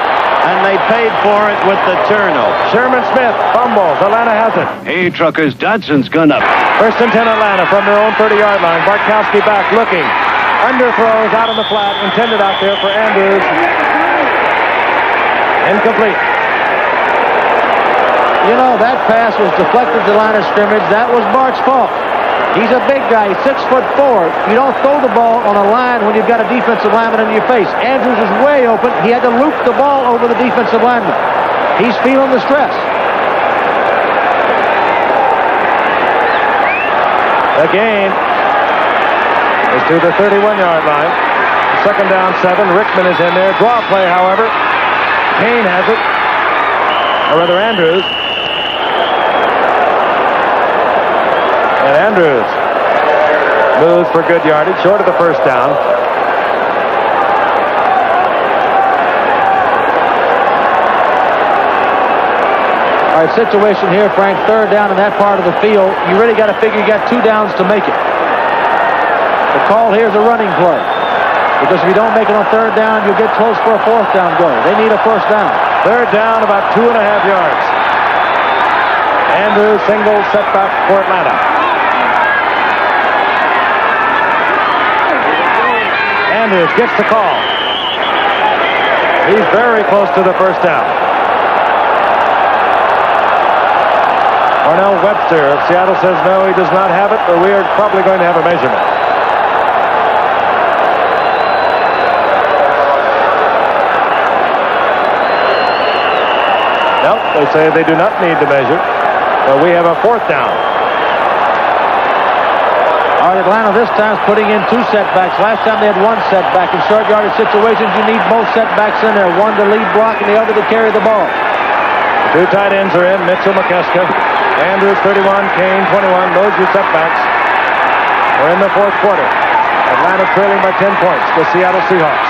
S3: and they paid for it with the turnover.
S2: Sherman Smith fumbles. Atlanta has it.
S6: Hey, truckers, Dodson's gonna.
S2: First and 10 Atlanta from their own 30-yard line. Bartkowski back looking. Underthrows out on the flat. Intended out there for Andrews. Incomplete.
S4: You know, that pass was deflected to the line of scrimmage. That was Bart's fault. He's a big guy, 6'4". You don't throw the ball on a line when you've got a defensive lineman in your face. Andrews is way open. He had to loop the ball over the defensive lineman. He's feeling the stress.
S2: The gain is to the 31-yard line. Second down, 7. Rickman is in there. Draw play, however. Kane has it. Or rather, Andrews. And Andrews moves for good yardage, short of the first down.
S4: All right, situation here, Frank. Third down in that part of the field. You really got to figure you got 2 downs to make it. The call here is a running play. Because if you don't make it on third down, you'll get close for a fourth down goal. They need a first down.
S2: Third down, about 2.5 yards. Andrews single setback for Atlanta. Andrews gets the call. He's very close to the first down. Ornell Webster of Seattle says no, he does not have it, but we are probably going to have a measurement. Nope, they say they do not need to measure, but we have a fourth down.
S4: All right, Atlanta this time is putting in 2 setbacks. Last time they had 1 setback. In short yardage situations, you need both setbacks in there. One to lead block and the other to carry the ball.
S2: The 2 tight ends are in. Mitchell McKeska. Andrews 31, Kane 21. Those are setbacks. We're in the fourth quarter. Atlanta trailing by 10 points. The Seattle Seahawks.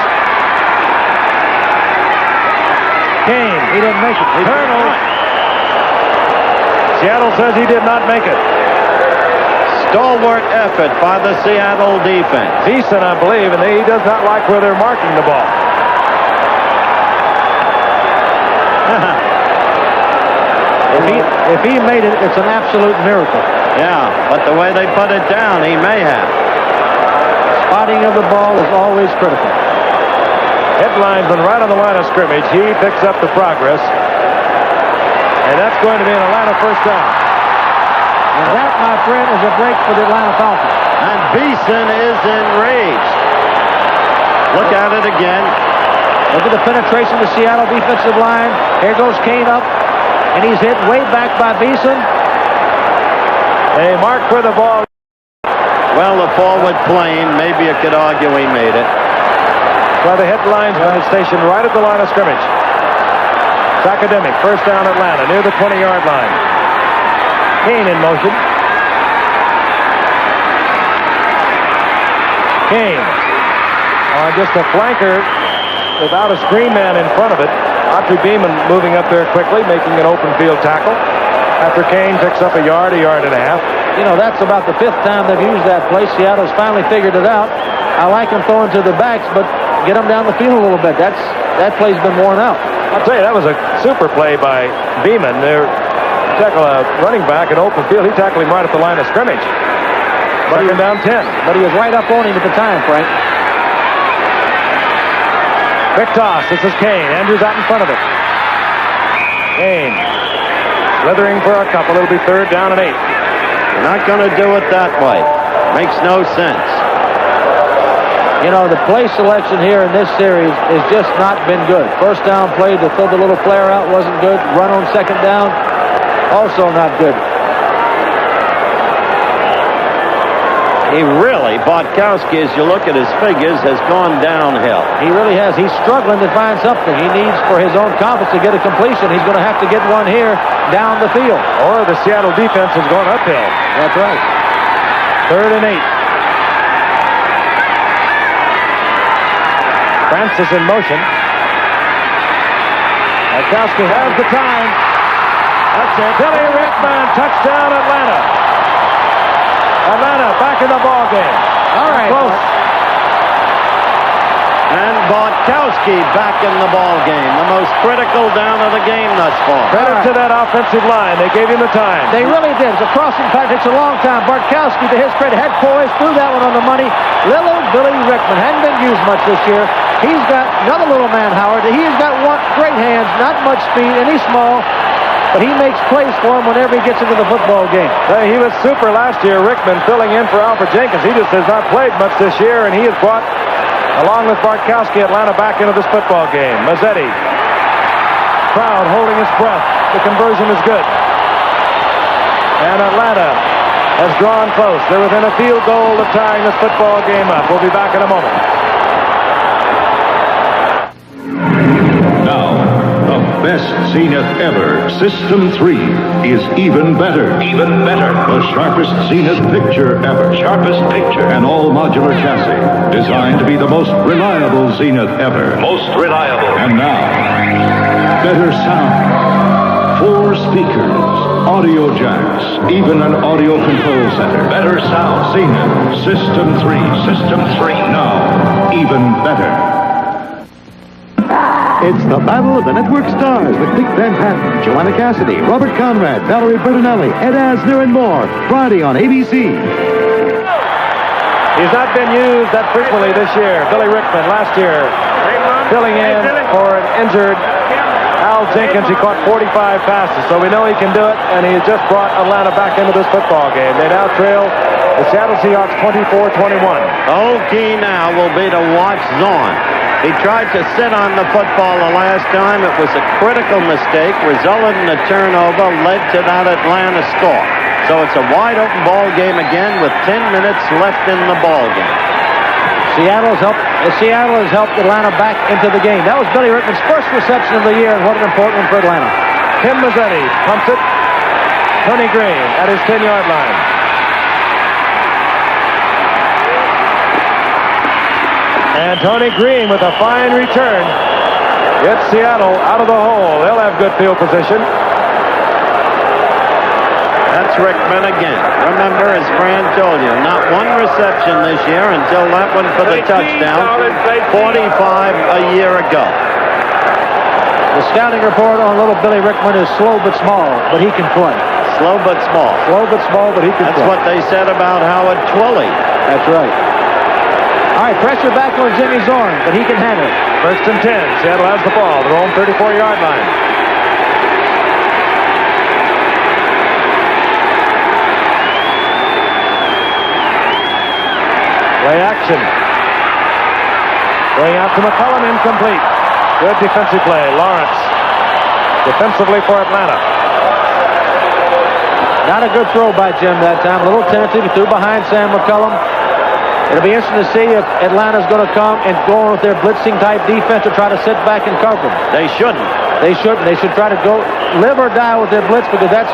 S2: Kane.
S4: He didn't make it.
S2: Turnover. Seattle says he did not make it.
S3: Stalwart effort by the Seattle defense.
S2: Beeson, I believe, and he does not like where they're marking the ball.
S4: If he made it, it's an absolute miracle.
S3: Yeah, but the way they put it down, he may have.
S4: Spotting of the ball is always critical.
S2: Headlinesman right on the line of scrimmage. He picks up the progress. And that's going to be an Atlanta first down.
S4: And that, my friend, is a break for the Atlanta Falcons.
S3: And Beeson is enraged. Look at it again.
S4: Look at the penetration of the Seattle defensive line. Here goes Kane up, and he's hit way back by Beeson.
S2: They mark for the ball.
S3: Well, the forward plane, maybe you could argue he made it.
S2: Well, the headlinesman is stationed right at the line of scrimmage. It's academic. First down Atlanta, near the 20-yard line. Kane in motion. Kane on just a flanker without a screen man in front of it. Autry Beeman moving up there quickly, making an open field tackle. After Kane picks up a yard and a half.
S4: You know, that's about the 5th time they've used that play. Seattle's finally figured it out. I like them throwing to the backs, but get them down the field a little bit. That play's been worn out.
S2: I'll tell you, that was a super play by Beeman. They're tackle a running back in open field. He tackled him right at the line of scrimmage. But he was down 10.
S4: But he was right up on him at the time, Frank.
S2: Quick toss. This is Kane. Andrews out in front of it. Kane slithering for a couple. It'll be third down and 8.
S3: You're not going to do it that way. Makes no sense.
S4: You know, the play selection here in this series has just not been good. First down play to throw the little flare out wasn't good. Run on second down, also not good.
S3: He really, Bartkowski, as you look at his figures, has gone downhill.
S4: He really has. He's struggling to find something. He needs, for his own confidence, to get a completion. He's going to have to get one here down the field.
S2: Or the Seattle defense is going uphill.
S4: That's right.
S2: 3rd and 8. Francis in motion. Bartkowski has the time. That's it. Billy Rickman, touchdown Atlanta. Atlanta back in the ball game.
S4: All right.
S2: Close.
S3: And Bartkowski back in the ball game. The most critical down of the game thus far.
S2: Credit to that offensive line. They gave him the time.
S4: They really did. It's a crossing pass. Takes a long time. Bartkowski, to his credit, had poise, threw that one on the money. Little Billy Rickman hadn't been used much this year. He's got another little man, Howard. He's got one great hands, not much speed, and he's small. But he makes plays for him whenever he gets into the football game.
S2: He was super last year, Rickman, filling in for Alfred Jenkins. He just has not played much this year, and he has brought, along with Bartkowski, Atlanta back into this football game. Mazzetti. Crowd holding his breath. The conversion is good. And Atlanta has drawn close. They're within a field goal of tying this football game up. We'll be back in a moment.
S6: Best Zenith ever, System 3 is even better. Even better. The sharpest Zenith picture ever. Sharpest picture. An all-modular chassis designed to be the most reliable Zenith ever. Most reliable. And now, better sound. 4 speakers, audio jacks, even an audio control center. Better sound. Zenith, System 3. System 3. Now, even better.
S23: It's the Battle of the Network Stars with Dick Van Patten, Joanna Cassidy, Robert Conrad, Valerie Bertinelli, Ed Asner, and more. Friday on ABC.
S2: He's not been used that frequently this year. Billy Rickman last year filling in for an injured Al Jenkins. He caught 45 passes, so we know he can do it, and he has just brought Atlanta back into this football game. They now trail the Seattle Seahawks 24-21.
S3: The key now will be to watch Zorn. He tried to sit on the football the last time. It was a critical mistake, resulted in a turnover, led to that Atlanta score. So it's a wide-open ball game again with 10 minutes left in the ball game.
S4: Seattle has helped Atlanta back into the game. That was Billy Rickman's first reception of the year, and what an important one for Atlanta.
S2: Tim Mazzetti pumps it. Tony Green at his 10-yard line. And Tony Green with a fine return gets Seattle out of the hole. They'll have good field position.
S3: That's Rickman again. Remember, as Fran told you, not one reception this year until that one for the touchdown, 45 a year ago.
S4: The scouting report on little Billy Rickman is slow but small, but he can play.
S3: Slow but small.
S4: Slow but small, but he can play.
S3: That's what they said about Howard Twilley.
S4: That's right. All right, pressure back on Jimmy Zorn, but he can handle it.
S2: 1st and 10. Seattle has the ball. Their own 34-yard line. Play action. Going out to McCullum, incomplete. Good defensive play. Lawrence defensively for Atlanta.
S4: Not a good throw by Jim that time. A little tentative. He threw behind Sam McCullum. It'll be interesting to see if Atlanta's going to come and go with their blitzing-type defense to try to sit back and cover them.
S3: They shouldn't.
S4: They shouldn't. They should try to go live or die with their blitz because that's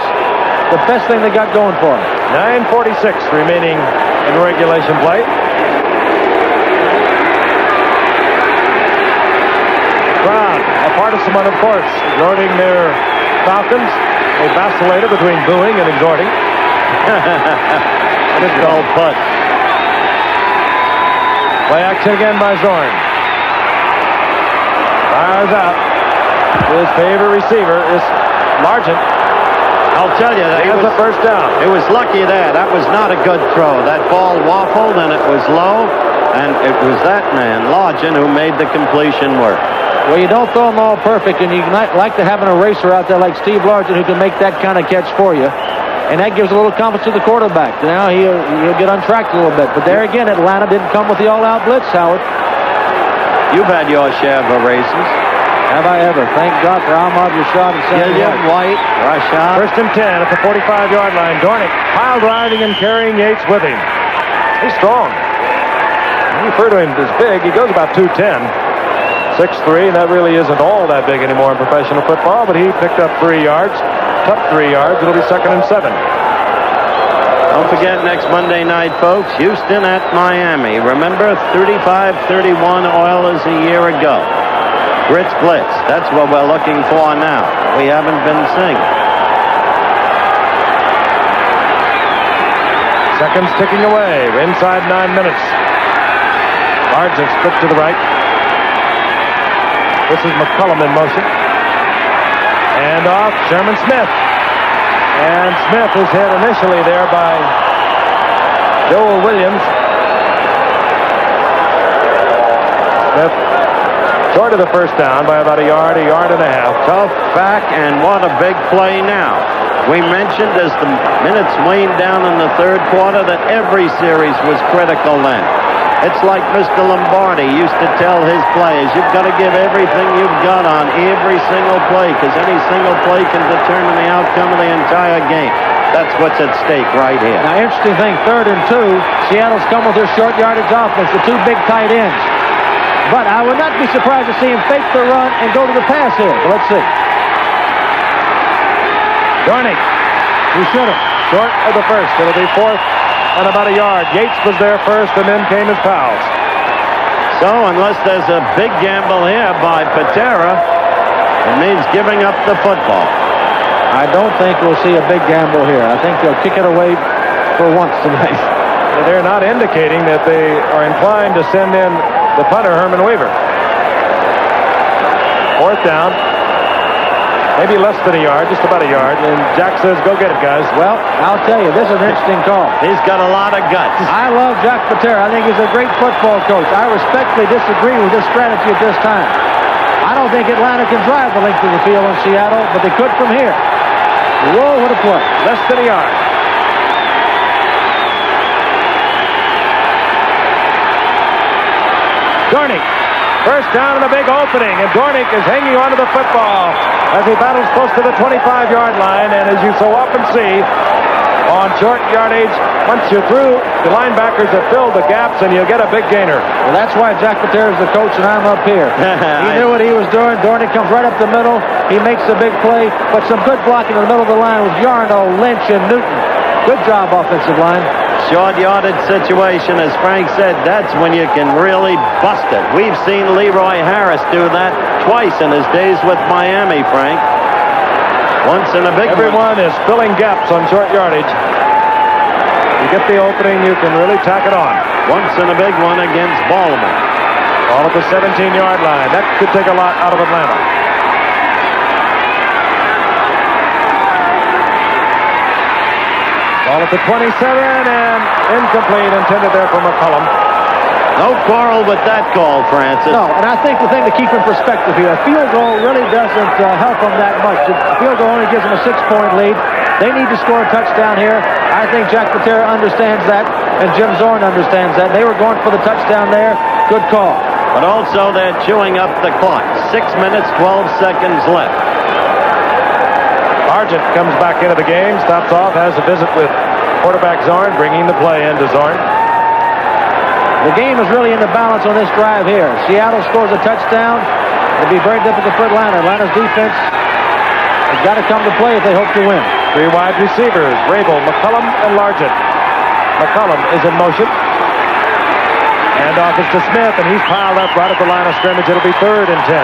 S4: the best thing they got going for them.
S2: 9:46 remaining in regulation play. Crowd, a partisan one, of course, exhorting their Falcons. They vacillated between booing and exhorting.
S3: Good goal putt.
S2: Play action again by Zorn. Fires out. His favorite receiver is Largent.
S3: I'll tell you that
S2: he has the first down.
S3: It was lucky there. That was not a good throw. That ball waffled and it was low, and it was that man, Largent, who made the completion work.
S4: Well, you don't throw them all perfect, and you like to have an eraser out there like Steve Largent who can make that kind of catch for you. And that gives a little confidence to the quarterback. Now he'll get untracked a little bit. But there again, Atlanta didn't come with the all-out blitz, Howard.
S3: You've had your share of races.
S4: Have I ever? Thank God for Ahmad Rashad and Sammy
S3: White. Rashad.
S2: First and 10 at the 45-yard line. Dornick pile driving and carrying Yates with him. He's strong. You refer to him as big. He goes about 210. 6'3", and that really isn't all that big anymore in professional football, but he picked up 3 yards. Took 3 yards. It'll be 2nd and 7.
S3: Don't forget next Monday night, folks, Houston at Miami. Remember, 35-31 Oilers a year ago. Grits Blitz. That's what we're looking for now. We haven't been seeing.
S2: Seconds ticking away. We're inside 9 minutes. Sargent split to the right. This is McCullum in motion. And off Sherman Smith. And Smith is hit initially there by Joel Williams. Smith short of the first down by about a yard and a half.
S3: Tough back, and what a big play now. We mentioned as the minutes waned down in the third quarter that every series was critical then. It's like Mr. Lombardi used to tell his players, you've got to give everything you've got on every single play, because any single play can determine the outcome of the entire game. That's what's at stake right here.
S4: Now, interesting thing, 3rd and 2, Seattle's come with their short yardage offense, the 2 big tight ends. But I would not be surprised to see him fake the run and go to the pass here. But let's see.
S2: Dornick. He should have. Short of the first. It'll be 4th and about a yard. Yates was there first, and then came his pals.
S3: So unless there's a big gamble here by Patera, it means giving up the football.
S4: I don't think we'll see a big gamble here. I think they'll kick it away for once tonight.
S2: They're not indicating that they are inclined to send in the punter, Herman Weaver. 4th down. Maybe less than a yard, just about a yard. And Jack says, go get it, guys.
S4: Well, I'll tell you, this is an interesting call.
S3: He's got a lot of guts.
S4: I love Jack Patera. I think he's a great football coach. I respectfully disagree with this strategy at this time. I don't think Atlanta can drive the length of the field in Seattle, but they could from here. Whoa, what a play.
S2: Less than a yard. Dornick. First down in a big opening, and Dornick is hanging onto the football as he battles close to the 25-yard line. And as you so often see on short yardage, once you're through, the linebackers have filled the gaps, and you'll get a big gainer.
S4: Well, that's why Jack Patera is the coach, and I'm up here. He knew what he was doing. Dornick comes right up the middle. He makes a big play, but some good blocking in the middle of the line with Yarno, Lynch, and Newton. Good job, offensive line.
S3: Short yardage situation, as Frank said, that's when you can really bust it. We've seen Leroy Harris do that twice in his days with Miami, Frank. Once in a big one.
S2: Everyone is filling gaps on short yardage. You get the opening, you can really tack it on.
S3: Once in a big one against Baltimore.
S2: All at the 17-yard line. That could take a lot out of Atlanta. Ball at the 27, and incomplete, intended there for McCullum.
S3: No quarrel with that call, Francis.
S4: No, and I think the thing to keep in perspective here, a field goal really doesn't help them that much. The field goal only gives them a 6-point lead. They need to score a touchdown here. I think Jack Patera understands that, and Jim Zorn understands that. They were going for the touchdown there. Good call.
S3: But also they're chewing up the clock. 6 minutes, 12 seconds left.
S2: Sargent comes back into the game, stops off, has a visit with quarterback Zorn, bringing the play into Zorn.
S4: The game is really in the balance on this drive here. Seattle scores a touchdown. It'll be very difficult for Atlanta. Atlanta's defense has got to come to play if they hope to win.
S2: 3 wide receivers, Rabel, McCullum, and Largent. McCullum is in motion. And off is to Smith, and he's piled up right at the line of scrimmage. It'll be 3rd and 10.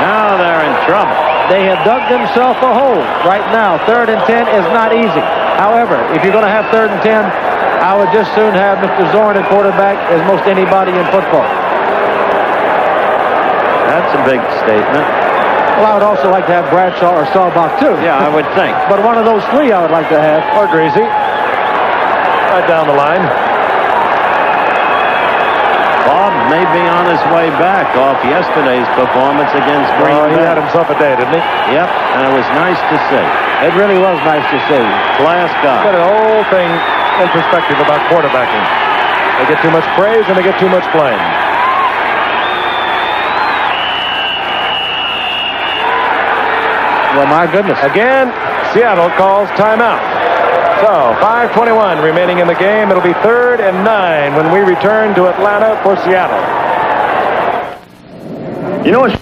S3: Now they're in trouble.
S4: They have dug themselves a hole right now. 3rd and 10 is not easy. However, if you're going to have 3rd and 10, I would just soon have Mr. Zorn at quarterback as most anybody in football.
S3: That's a big statement.
S4: Well, I would also like to have Bradshaw or Staubach, too.
S3: Yeah, I would think.
S4: But one of those 3 I would like to have.
S2: Or Greasy. Right down the line.
S3: Bob may be on his way back off yesterday's performance against Green Bay.
S2: He had himself a day, didn't he?
S3: Yep, and it was nice to see.
S4: It really was nice to see.
S3: Class guy.
S2: Put the whole thing in perspective about quarterbacking. They get too much praise and they get too much blame.
S4: Well, my goodness.
S2: Again, Seattle calls timeout. So, 5:21 remaining in the game. It'll be 3rd and 9 when we return to Atlanta for Seattle.
S3: You know what?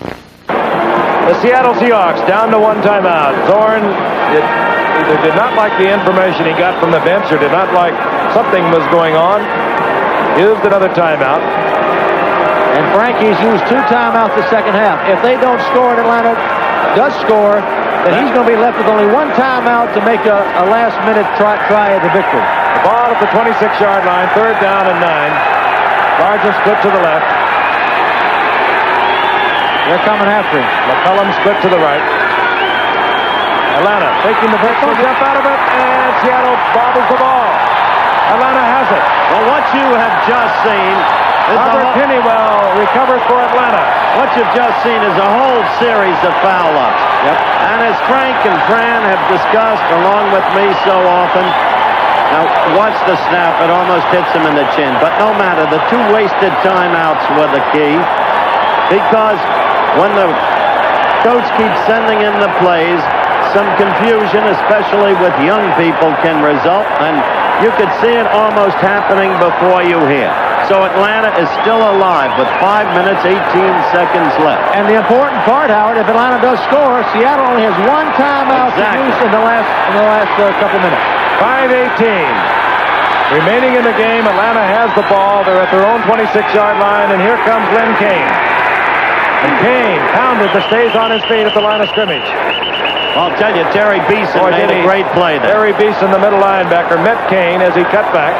S2: The Seattle Seahawks down to 1 timeout. Zorn either did not like the information he got from the bench or did not like something was going on. Used another timeout.
S4: And Frankie's used 2 timeouts the second half. If they don't score and Atlanta does score, then he's going to be left with only 1 timeout to make a last-minute try at the victory.
S2: The ball at the 26-yard line, 3rd down and 9. Largest split to the left.
S4: They're coming after him.
S2: McCullum split to the right. Atlanta taking the vertical jump out of it, and Seattle bobbles the ball. Atlanta has it.
S3: Well, what you have just seen is
S2: Robert Pennywell recovers for Atlanta.
S3: What you've just seen is a whole series of foul-ups.
S2: Yep.
S3: And as Frank and Fran have discussed along with me so often, now watch the snap. It almost hits him in the chin. But no matter, the 2 wasted timeouts were the key. Because when the coach keeps sending in the plays, some confusion, especially with young people, can result. And you could see it almost happening before you hear. So Atlanta is still alive with 5 minutes, 18 seconds left.
S4: And the important part, Howard, if Atlanta does score, Seattle only has 1 timeout to use in the last couple minutes.
S2: 5:18 remaining in the game. Atlanta has the ball. They're at their own 26-yard line, and here comes Len Kane. And Kane pounded the stays on his feet at the line of scrimmage.
S3: I'll tell you, Terry Beeson made a great play there.
S2: Terry Beeson, the middle linebacker, met Kane as he cut back,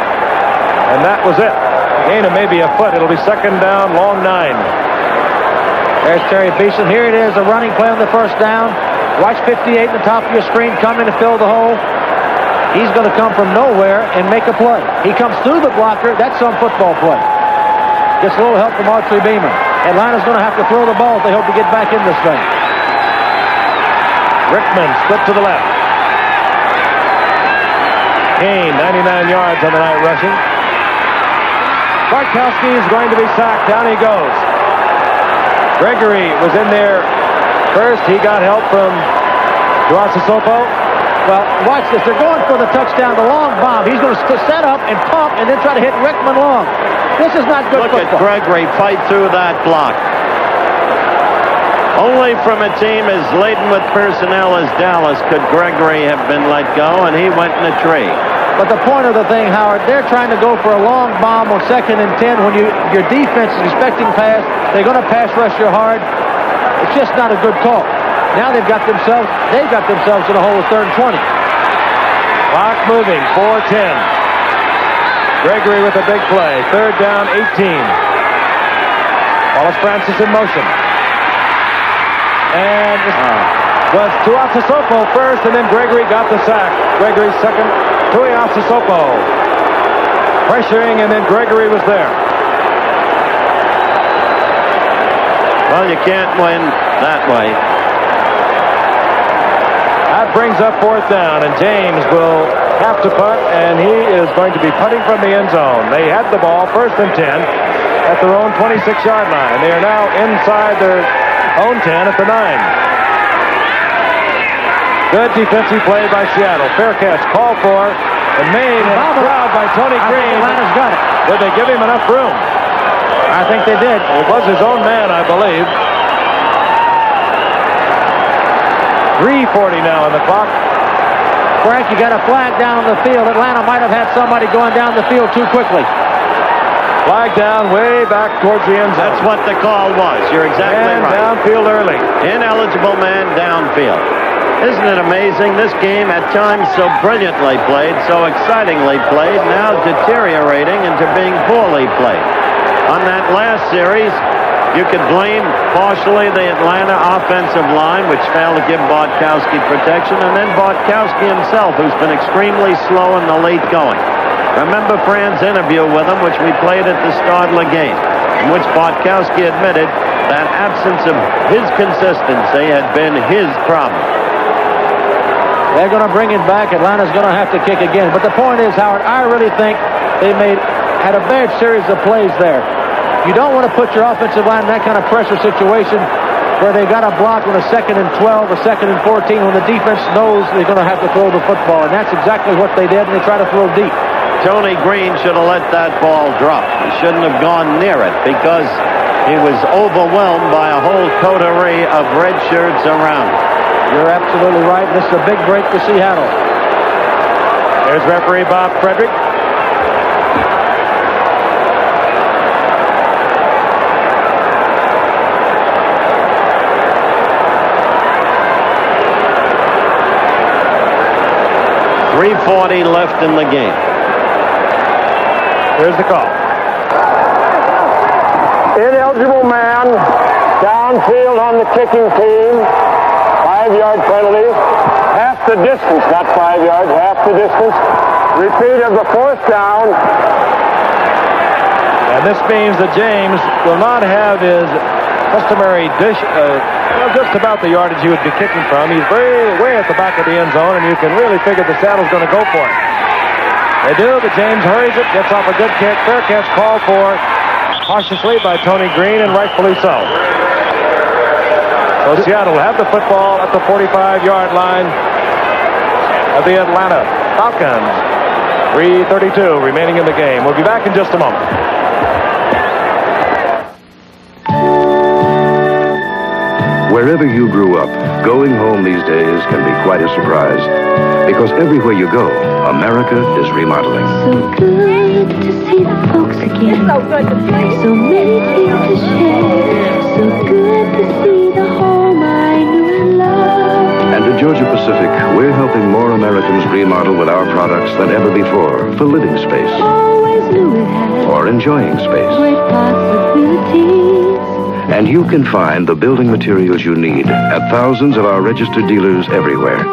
S2: and that was it. Gain of maybe a foot. It'll be 2nd down, long 9.
S4: There's Terry Beeson. Here it is, a running play on the 1st down. Watch 58 at the top of your screen coming to fill the hole. He's going to come from nowhere and make a play. He comes through the blocker. That's some football play. Gets a little help from Archie Beeman. Atlanta's going to have to throw the ball if they hope to get back in this thing.
S2: Rickman split to the left. Kane, 99 yards on the night rushing. Bartkowski is going to be sacked. Down he goes. Gregory was in there first. He got help from Duasasopo.
S4: Well, watch this. They're going for the touchdown, the long bomb. He's going to set up and pump and then try to hit Rickman long. This is not good football.
S3: Look at Gregory fight through that block. Only from a team as laden with personnel as Dallas could Gregory have been let go, and he went in a tree.
S4: But the point of the thing, Howard, they're trying to go for a long bomb on 2nd and 10 when your defense is expecting pass. They're going to pass rush you hard. It's just not a good call. Now they've got themselves in a hole of 3rd and 20.
S2: Clock moving, 4:10. Gregory with a big play. 3rd down, 18. Wallace Francis in motion. And was Tuiasosopo first, and then Gregory got the sack. Gregory second. Tuiasosopo pressuring, and then Gregory was there.
S3: Well, you can't win that way.
S2: That brings up 4th down, and James will have to punt, and he is going to be punting from the end zone. They had the ball 1st and 10 at their own 26-yard line. They are now inside their own 10 at the 9. Good defensive play by Seattle. Fair catch called for and made and grabbed by Tony Green.
S4: Atlanta's got it.
S2: Did they give him enough room?
S4: I think they did.
S2: It was his own man, I believe. 3:40 now on the clock.
S4: Frank, you got a flag down on the field. Atlanta might have had somebody going down the field too quickly.
S2: Flag down way back towards the end zone.
S3: That's what the call was. You're exactly
S2: man
S3: right.
S2: Downfield early.
S3: Ineligible man downfield. Isn't it amazing? This game at times so brilliantly played, so excitingly played, now deteriorating into being poorly played. On that last series, you could blame partially the Atlanta offensive line, which failed to give Bartkowski protection, and then Bartkowski himself, who's been extremely slow in the late going. Remember Fran's interview with him, which we played at the start of the game, in which Bartkowski admitted that absence of his consistency had been his problem.
S4: They're going to bring it back. Atlanta's going to have to kick again. But the point is, Howard, I really think they had a bad series of plays there. You don't want to put your offensive line in that kind of pressure situation where they got a block on a 2nd and 12 or 2nd and 14 when the defense knows they're going to have to throw the football. And that's exactly what they did, and they try to throw deep.
S3: Tony Green should have let that ball drop. He shouldn't have gone near it because he was overwhelmed by a whole coterie of red shirts around him.
S4: You're absolutely right. This is a big break for Seattle.
S2: There's referee Bob Frederick.
S3: .340 left in the game.
S2: Here's the call.
S12: Ineligible man downfield on the kicking team. 5-yard penalty. Half the distance, not 5 yards, half the distance. Repeat of the 4th down.
S2: And this means that James will not have his customary dish, just about the yardage he would be kicking from. He's way at the back of the end zone, and you can really figure the Seattle's going to go for it. They do, but James hurries it, gets off a good kick. Fair catch called for cautiously by Tony Green, and rightfully so. So Seattle will have the football at the 45-yard line of the Atlanta Falcons. 3:32 remaining in the game. We'll be back in just a moment.
S6: Wherever you grew up, going home these days can be quite a surprise. Because everywhere you go, America is remodeling.
S7: So good to see the folks again. So good to see. So many things to share. So good to see the home I knew and loved.
S6: And at Georgia Pacific, we're helping more Americans remodel with our products than ever before for living space.
S7: Always knew it had
S6: or enjoying space.
S7: great possibilities.
S6: And you can find the building materials you need at thousands of our registered dealers everywhere.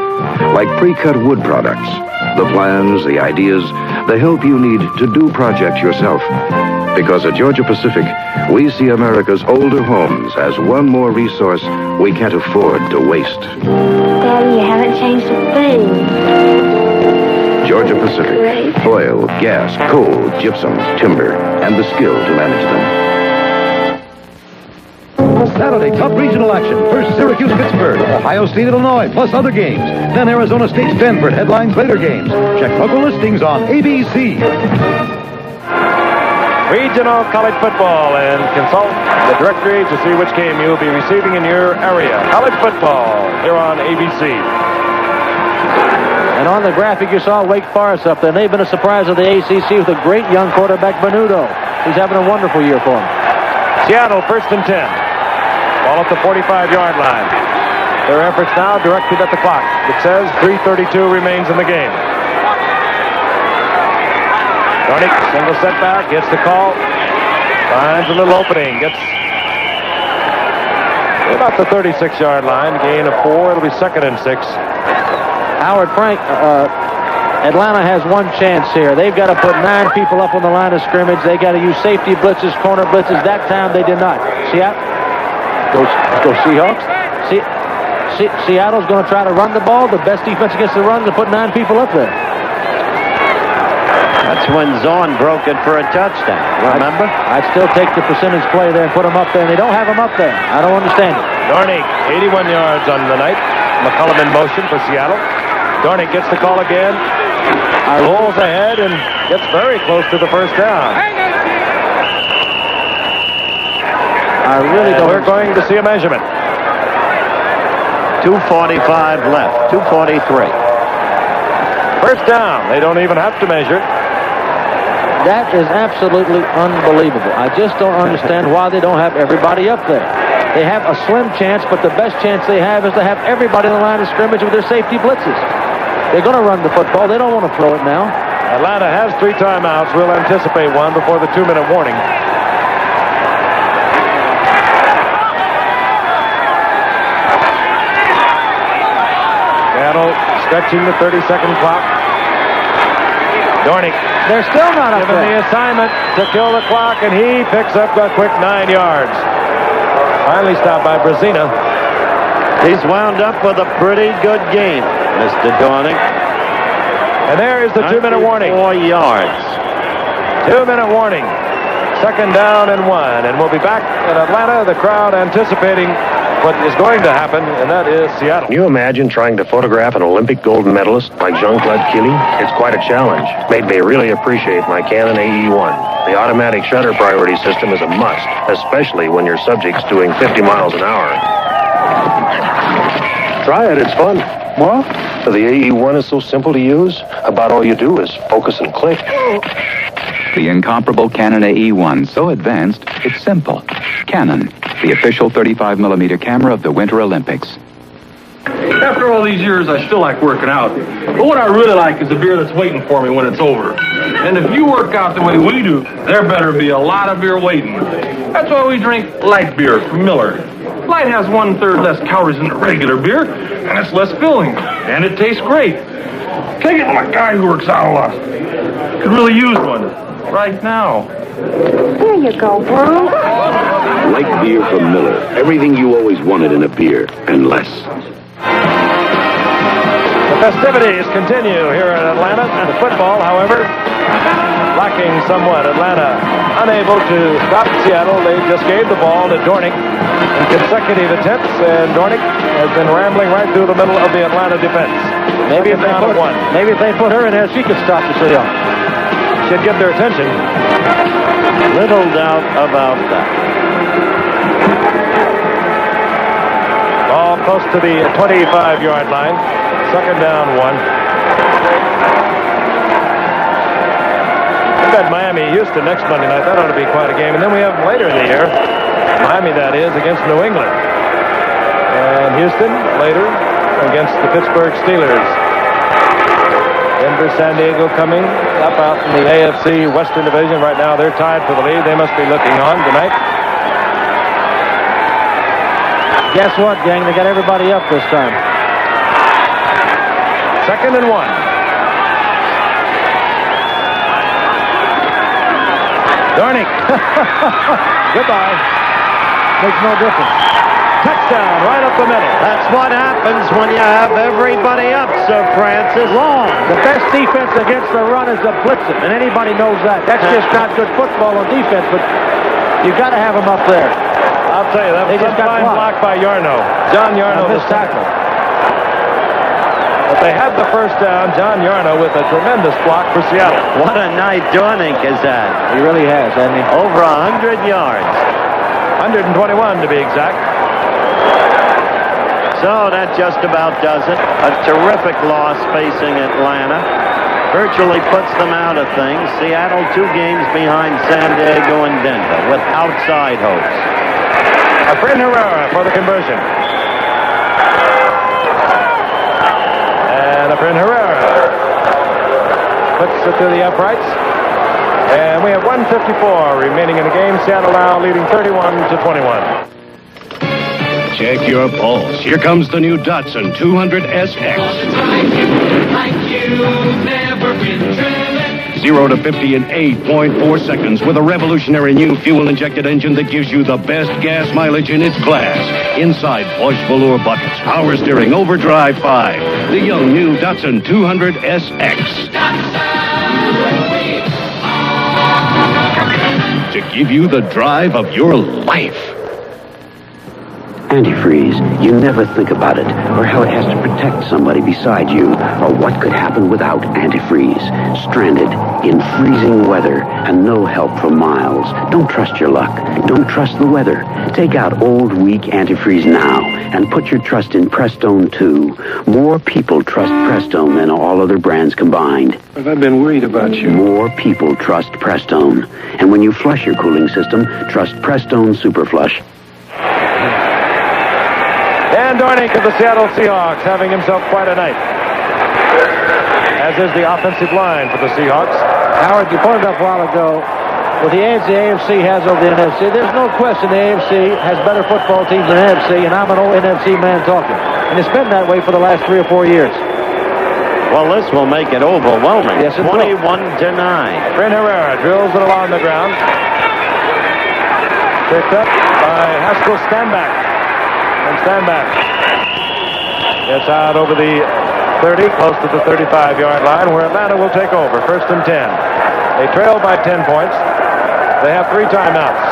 S6: Like pre-cut wood products, the plans, the ideas, the help you need to do projects yourself. Because at Georgia Pacific, we see America's older homes as one more resource we can't afford to waste.
S7: Daddy, you haven't changed a thing.
S6: Georgia Pacific. Oil, gas, coal, gypsum, timber, and the skill to manage them.
S23: Saturday, top regional action. First, Syracuse-Pittsburgh, Ohio State-Illinois, plus other games. Then Arizona State-Stanford headlines later games. Check local listings on ABC.
S2: Regional college football, and consult the directory to see which game you'll be receiving in your area. College football here on ABC.
S4: And on the graphic, you saw Wake Forest up there. And they've been a surprise of the ACC with a great young quarterback, Benuto. He's having a wonderful year for him.
S2: Seattle, 1st and 10. Ball at the 45-yard line. Their efforts now directed at the clock. It says 3:32 remains in the game. Dornick, single setback, gets the call. Finds a little opening. Gets about the 36-yard line. Gain of 4. It'll be 2nd and 6.
S4: Howard, Frank, Atlanta has one chance here. They've got to put 9 people up on the line of scrimmage. They got to use safety blitzes, corner blitzes. That time they did not. Go Seahawks. Seattle's going to try to run the ball. The best defense against the run is to put 9 people up there.
S3: That's when Zorn broke it for a touchdown. Remember?
S4: I'd still take the percentage play there and put them up there, and they don't have them up there. I don't understand it.
S2: Dornick, 81 yards on the night. McCullum in motion for Seattle. Dornick gets the call again. Rolls ahead and gets very close to the first down.
S4: I really don't.
S2: We're going to see a measurement.
S3: 2:45 left. 2:43.
S2: First down. They don't even have to measure.
S4: That is absolutely unbelievable. I just don't understand why they don't have everybody up there. They have a slim chance, but the best chance they have is to have everybody in the line of scrimmage with their safety blitzes. They're going to run the football. They don't want to throw it now.
S2: Atlanta has 3 timeouts. We'll anticipate one before the 2-minute warning. Seattle stretching the 30-second clock. Dornick.
S4: They're still not up
S2: given the assignment to kill the clock, and he picks up a quick 9 yards. Finally stopped by Brazina.
S3: He's wound up with a pretty good game, Mr. Dornick.
S2: And there is the 2-minute warning.
S3: 4 yards.
S2: 2-minute warning. Second down and 1. And we'll be back in Atlanta, the crowd anticipating what is going to happen, and that is Seattle.
S5: Can you imagine trying to photograph an Olympic gold medalist like Jean-Claude Killy? It's quite a challenge. Made me really appreciate my Canon AE1. The automatic shutter priority system is a must, especially when your subject's doing 50 miles an hour. Try it, it's fun. What? The AE1 is so simple to use. About all you do is focus and click.
S1: The incomparable Canon AE1, so advanced, it's simple. Canon, the official 35mm camera of the Winter Olympics.
S10: After all these years, I still like working out. But what I really like is the beer that's waiting for me when it's over. And if you work out the way we do, there better be a lot of beer waiting. That's why we drink light beer from Miller. Light has 1/3 less calories than the regular beer, and it's less filling, and it tastes great. Take it from a guy who works out a lot. Could really use one right now.
S7: There you go, Bruce.
S6: Light beer from Miller. Everything you always wanted in a beer, and less.
S2: The festivities continue here in Atlanta. The football, however, lacking somewhat. Atlanta unable to stop Seattle. They just gave the ball to Dornick in consecutive attempts, and Dornick has been rambling right through the middle of the Atlanta defense.
S4: Maybe if they put her in there, she could stop the Seahawks.
S2: Should get their attention.
S3: Little doubt about that.
S2: Ball close to the 25-yard line. Second down, 1. We've got Miami-Houston next Monday night. That ought to be quite a game. And then we have later in the year, Miami, that is, against New England. And Houston later against the Pittsburgh Steelers. Denver, San Diego coming up out in the AFC Western Division. Right now they're tied for the lead. They must be looking on tonight.
S4: Guess what, gang? They got everybody up this time.
S2: Second and 1. Dornick. Goodbye.
S4: Makes no difference.
S2: Touchdown right up the middle.
S3: That's what happens when you have everybody up, Sir Francis.
S4: Wrong. The best defense against the run is the blitzing, and anybody knows that. That's just not good football on defense, but you got to have them up there.
S2: I'll tell you, that was a fine block by Yarno. John Yarno, the tackle. But they had the first down. John Yarno with a tremendous block for Seattle.
S3: What a night Dornick has had.
S4: He really has, hasn't he?
S3: Over 100 yards.
S2: 121 to be exact.
S3: So that just about does it. A terrific loss facing Atlanta. Virtually puts them out of things. Seattle 2 games behind San Diego and Denver with outside hopes.
S2: Efrain Herrera for the conversion. And Efrain Herrera puts it to the uprights. And we have 1:54 remaining in the game. Seattle now leading 31-21.
S6: Check your pulse. Here comes the new Datsun 200 SX. 0 to 50 in 8.4 seconds with a revolutionary new fuel-injected engine that gives you the best gas mileage in its class. Inside plush velour buckets, power steering, overdrive 5. The young new Datsun 200 SX. To give you the drive of your life.
S22: Antifreeze. You never think about it, or how it has to protect somebody beside you, or what could happen without antifreeze. Stranded in freezing weather and no help for miles. Don't trust your luck. Don't trust the weather. Take out old, weak antifreeze now and put your trust in Prestone too. More people trust Prestone than all other brands combined.
S5: I've been worried about you.
S22: More people trust Prestone. And when you flush your cooling system, trust Prestone Super Flush.
S2: And Dornick of the Seattle Seahawks having himself quite a night. As is the offensive line for the Seahawks.
S4: Howard, you pointed out a while ago, with the AFC has over the NFC, there's no question the AFC has better football teams than the NFC, and I'm an old NFC man talking. And it's been that way for the last 3 or 4 years.
S3: Well, this will make it overwhelming.
S4: Yes, it
S3: 21-9.
S2: Efrain Herrera drills it along the ground. Picked up by Haskell Standback. And Standback It's out over the 30, close to the 35-yard line, where Atlanta will take over. 1st and 10. They trail by 10 points. They have 3 timeouts.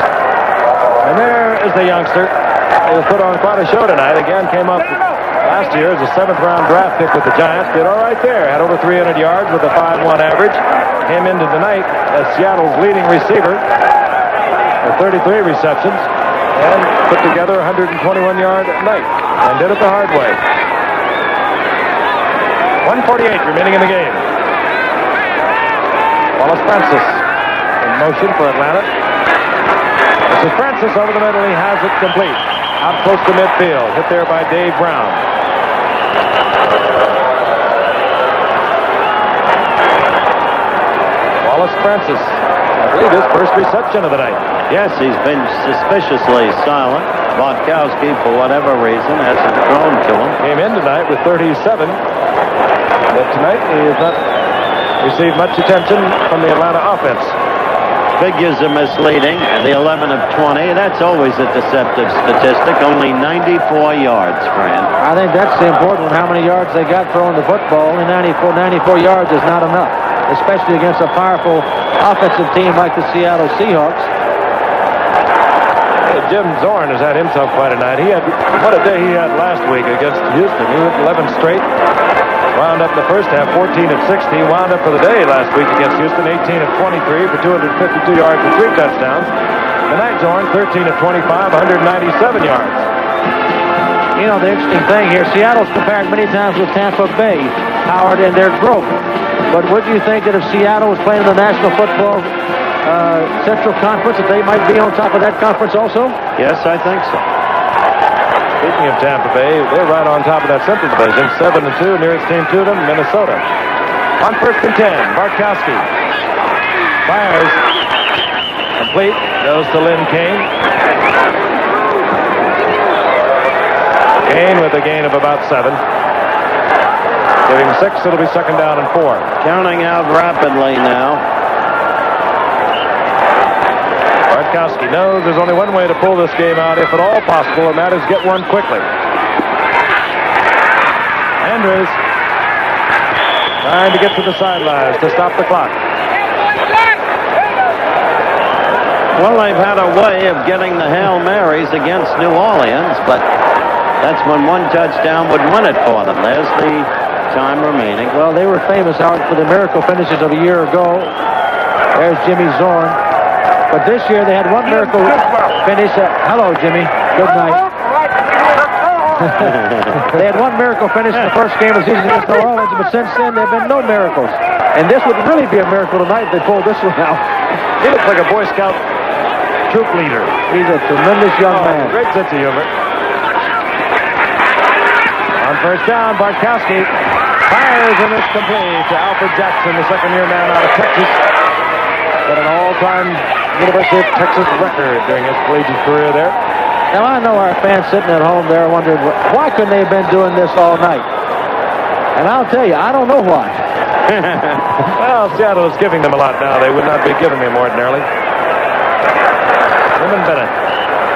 S2: And there is the youngster. He was put on quite a show tonight. Again, came up last year as a 7th-round draft pick with the Giants. Did all right there. Had over 300 yards with a 5.1 average. Came into tonight as Seattle's leading receiver with 33 receptions and put together a 121-yard night and did it the hard way. 1:48 remaining in the game. Wallace Francis in motion for Atlanta. This is Francis over the middle. He has it complete. Out close to midfield. Hit there by Dave Brown. Wallace Francis, I believe his first reception of the night.
S3: Yes, he's been suspiciously silent. Bartkowski, for whatever reason, hasn't thrown to him.
S2: Came in tonight with 37. But tonight he has not received much attention from the Atlanta offense.
S3: Figures are misleading. The 11 of 20, that's always a deceptive statistic. Only 94 yards, Fran.
S4: I think that's the important one, how many yards they got throwing the football. Only 94 yards is not enough, especially against a powerful offensive team like the Seattle Seahawks.
S2: Jim Zorn has had himself quite a night. What a day he had last week against Houston. He went 11 straight. Wound up the first half 14 of 60. Wound up for the day last week against Houston 18 of 23 for 252 yards and 3 touchdowns. Tonight, Zorn 13 of 25, 197 yards.
S4: You know, the interesting thing here, Seattle's compared many times with Tampa Bay, Howard, and their growth. But would you think that if Seattle was playing in the National Football Central Conference, that they might be on top of that conference also?
S3: Yes, I think so.
S2: Speaking of Tampa Bay, they're right on top of that Central Division. 7-2, nearest team to them, Minnesota. On 1st and 10, Bartkowski fires. Complete. Goes to Lynn Kane. Kane with a gain of about 7. Give him 6, it'll be 2nd down and 4.
S3: Counting out rapidly now.
S2: Bartkowski knows there's only one way to pull this game out, if at all possible, and that is get one quickly. Andrews trying to get to the sidelines to stop the clock.
S3: Well, they've had a way of getting the Hail Marys against New Orleans, but that's when one touchdown would win it for them. There's the time remaining.
S4: Well, they were famous, Howard, for the miracle finishes of a year ago. There's Jimmy Zorn. But this year they had one miracle finish. Hello, Jimmy. Good night. They had one miracle finish in the first game of the season against New Orleans, but since then there have been no miracles. And this would really be a miracle tonight if they pulled this one out.
S2: He looks like a Boy Scout troop leader.
S4: He's a tremendous young man.
S2: Great sense of humor. On 1st down, Bartkowski fires and it's complete to Alfred Jackson, the second-year man out of Texas. Got an all-time University of Texas record during his collegiate career there.
S4: Now, I know our fans sitting at home there wondering, why couldn't they have been doing this all night? And I'll tell you, I don't know why.
S2: Well, Seattle is giving them a lot now. They would not be giving them ordinarily. Lehman Bennett.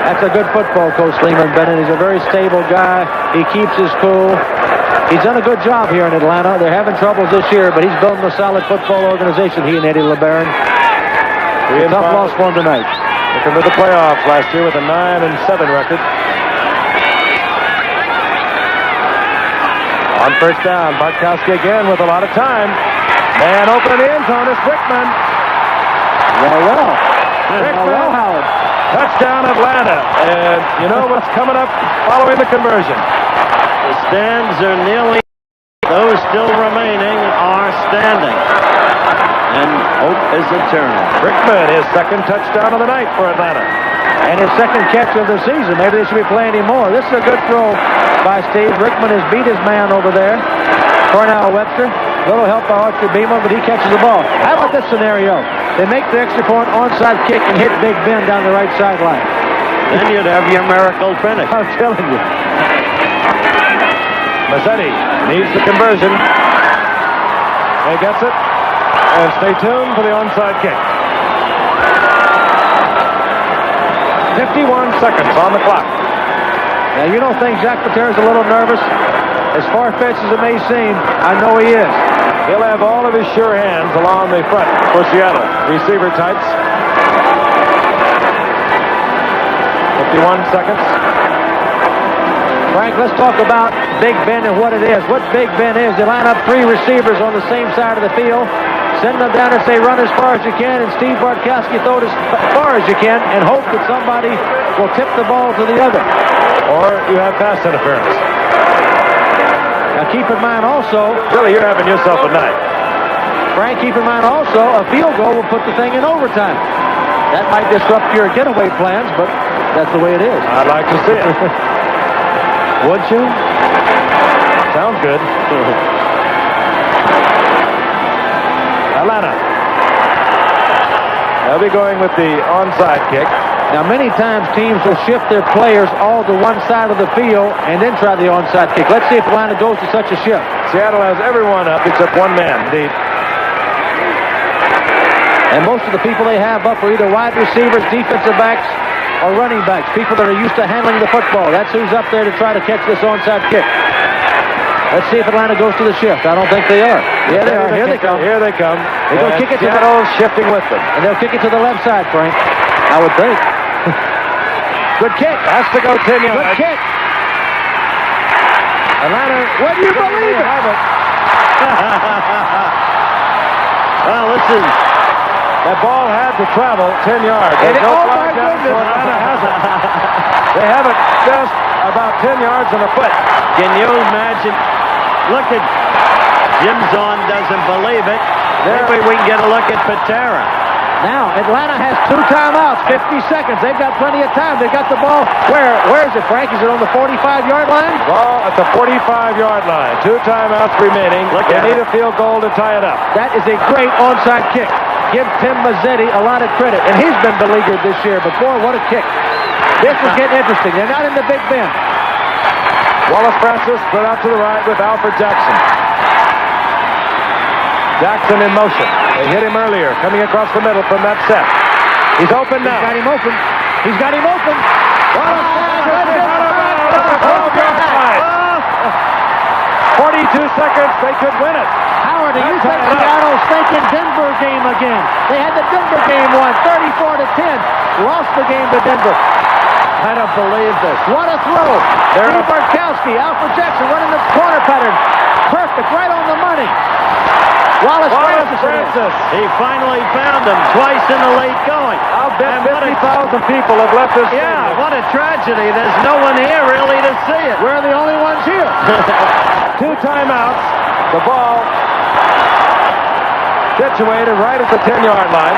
S4: That's a good football coach, Lehman Bennett. He's a very stable guy. He keeps his cool. He's done a good job here in Atlanta. They're having troubles this year, but he's building a solid football organization, he and Eddie LeBaron. A tough loss for him tonight.
S2: Looking to the playoffs last year with a 9-7 record. On 1st down, Bartkowski again with a lot of time. Man open in the end zone is Brickman.
S4: Well.
S2: Brickman.
S4: Howard.
S2: Touchdown Atlanta. And you know what's coming up following the conversion?
S3: The stands are nearly, those still remaining are standing. And hope is eternal.
S2: Brickman, his 2nd touchdown of the night for Atlanta.
S4: And his 2nd catch of the season. Maybe they should be playing him more. This is a good throw by Steve. Brickman has beat his man over there. Cornell Webster. Little help by Archer Beamer, but he catches the ball. How about this scenario? They make the extra point onside kick and hit Big Ben down the right sideline.
S3: Then you'd have your miracle finish.
S4: I'm telling you.
S2: Mazzetti needs the conversion. He gets it. And stay tuned for the onside kick. 51 seconds on the clock.
S4: Now, you don't think Jacques Patera's a little nervous? As far-fetched as it may seem, I know he is.
S2: He'll have all of his sure hands along the front for Seattle. Receiver types. 51 seconds.
S4: Frank, let's talk about Big Ben and what it is. What Big Ben is, they line up 3 receivers on the same side of the field, send them down and say, run as far as you can, and Steve Bartkowski throw it as far as you can and hope that somebody will tip the ball to the other.
S2: Or you have pass interference.
S4: Now keep in mind also...
S2: Really, you're having yourself a night.
S4: Frank, keep in mind also, a field goal will put the thing in overtime. That might disrupt your getaway plans, but that's the way it is.
S2: I'd like to see it. Would you? Sounds good. Atlanta. They'll be going with the onside kick.
S4: Now, many times teams will shift their players all to one side of the field and then try the onside kick. Let's see if Atlanta goes to such a shift.
S2: Seattle has everyone up except one man deep.
S4: And most of the people they have up are either wide receivers, defensive backs, or running backs, people that are used to handling the football. That's who's up there to try to catch this onside kick. Let's see if Atlanta goes to the shift. I don't think they are. Yeah, they are. Here they come.
S2: Here they come.
S4: They're going to kick it to
S2: Seattle's shifting with them.
S4: And they'll kick it to the left side, Frank. I would think. Good kick.
S2: Has to go 10 yards.
S4: Good kick.
S2: Atlanta,
S4: what do you believe it?
S2: Have it.
S3: Well, listen.
S2: That ball had to travel 10 yards.
S4: And
S2: no
S4: oh, my goodness.
S2: Atlanta has it. They have it just about 10 yards and a foot.
S3: Can you imagine? Look at Jim Zahn doesn't believe it. Maybe we can get a look at Patera.
S4: Now, Atlanta has 2 timeouts, 50 seconds. They've got plenty of time. They've got the ball. Where is it, Frank? Is it on the 45-yard line?
S2: Ball at the 45-yard line. 2 timeouts remaining. They need a field goal to tie it up.
S4: That is a great onside kick. Give Tim Mazzetti a lot of credit. And he's been beleaguered this year, but boy, what a kick. This is getting interesting. They're not in the Big Ben.
S2: Wallace Francis spread out to the right with Alfred Jackson. Jackson in motion. They hit him earlier, coming across the middle from that set. He's open now.
S4: He's got him open. He's got him open.
S2: Wallace Francis out of bounds at the 12-yard line. 42 seconds, they could win it.
S4: Howard, do you think Seattle's thinking Denver game again? They had the Denver game won 34-10. Lost the game to Denver.
S3: I don't believe this.
S4: What a throw. Steve Bartkowski, Alfred Jackson running the corner pattern. Perfect, right on the money. Wallace Francis.
S3: He finally found him twice in the late going.
S2: I'll bet 50,000 people have left this stadium.
S3: Yeah, what a tragedy. There's no one here really to see it.
S4: We're the only ones here.
S2: 2 timeouts. The ball situated right at the 10-yard line.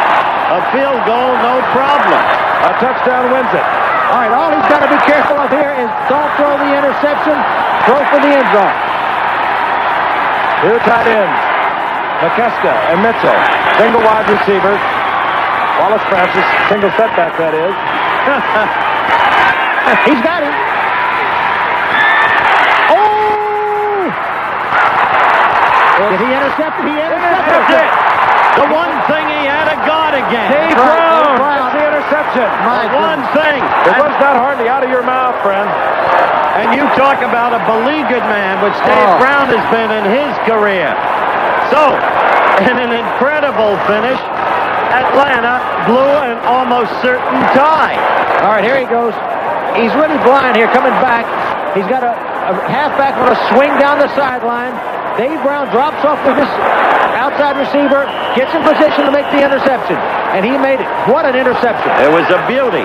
S3: A field goal, no problem.
S2: A touchdown wins it.
S4: All right, all he's got to be careful of here is don't throw the interception, throw for the end zone.
S2: 2 tight ends, McKeska and Mitchell. Single wide receiver. Wallace Francis, single setback, that is.
S4: He's got him. Oh! Did he intercept it? He intercepted it.
S3: The one thing he had a God again.
S2: Dave Brown. That's the interception.
S3: One thing.
S2: It was not hardly out of your mouth, friend.
S3: And you talk about a beleaguered man, which Dave Brown has been in his career. So, in an incredible finish, Atlanta blew an almost certain tie.
S4: All right, here he goes. He's really blind here, coming back. He's got a halfback on a swing down the sideline. Dave Brown drops off with his outside receiver, gets in position to make the interception, and he made it. What an interception.
S3: It was a beauty.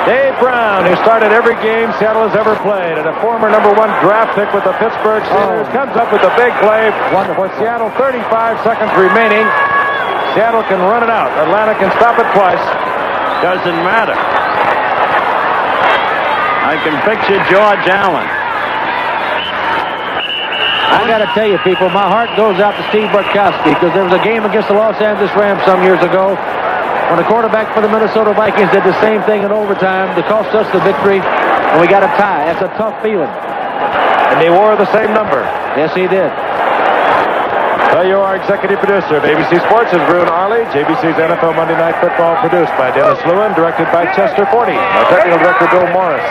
S2: Dave Brown, who started every game Seattle has ever played, and a former #1 draft pick with the Pittsburgh Steelers, comes up with a big play for Seattle. 35 seconds remaining. Seattle can run it out. Atlanta can stop it twice.
S3: Doesn't matter. I can picture George Allen.
S4: I got to tell you, people, my heart goes out to Steve Bartkowski because there was a game against the Los Angeles Rams some years ago when the quarterback for the Minnesota Vikings did the same thing in overtime to cost us the victory, and we got a tie. That's a tough feeling.
S2: And they wore the same number.
S4: Yes, he did.
S2: Well, you're our executive producer of ABC Sports is Bruin Arley. JBC's NFL Monday Night Football produced by Dennis Lewin, directed by Chester Forty. Our technical director, Bill Morris.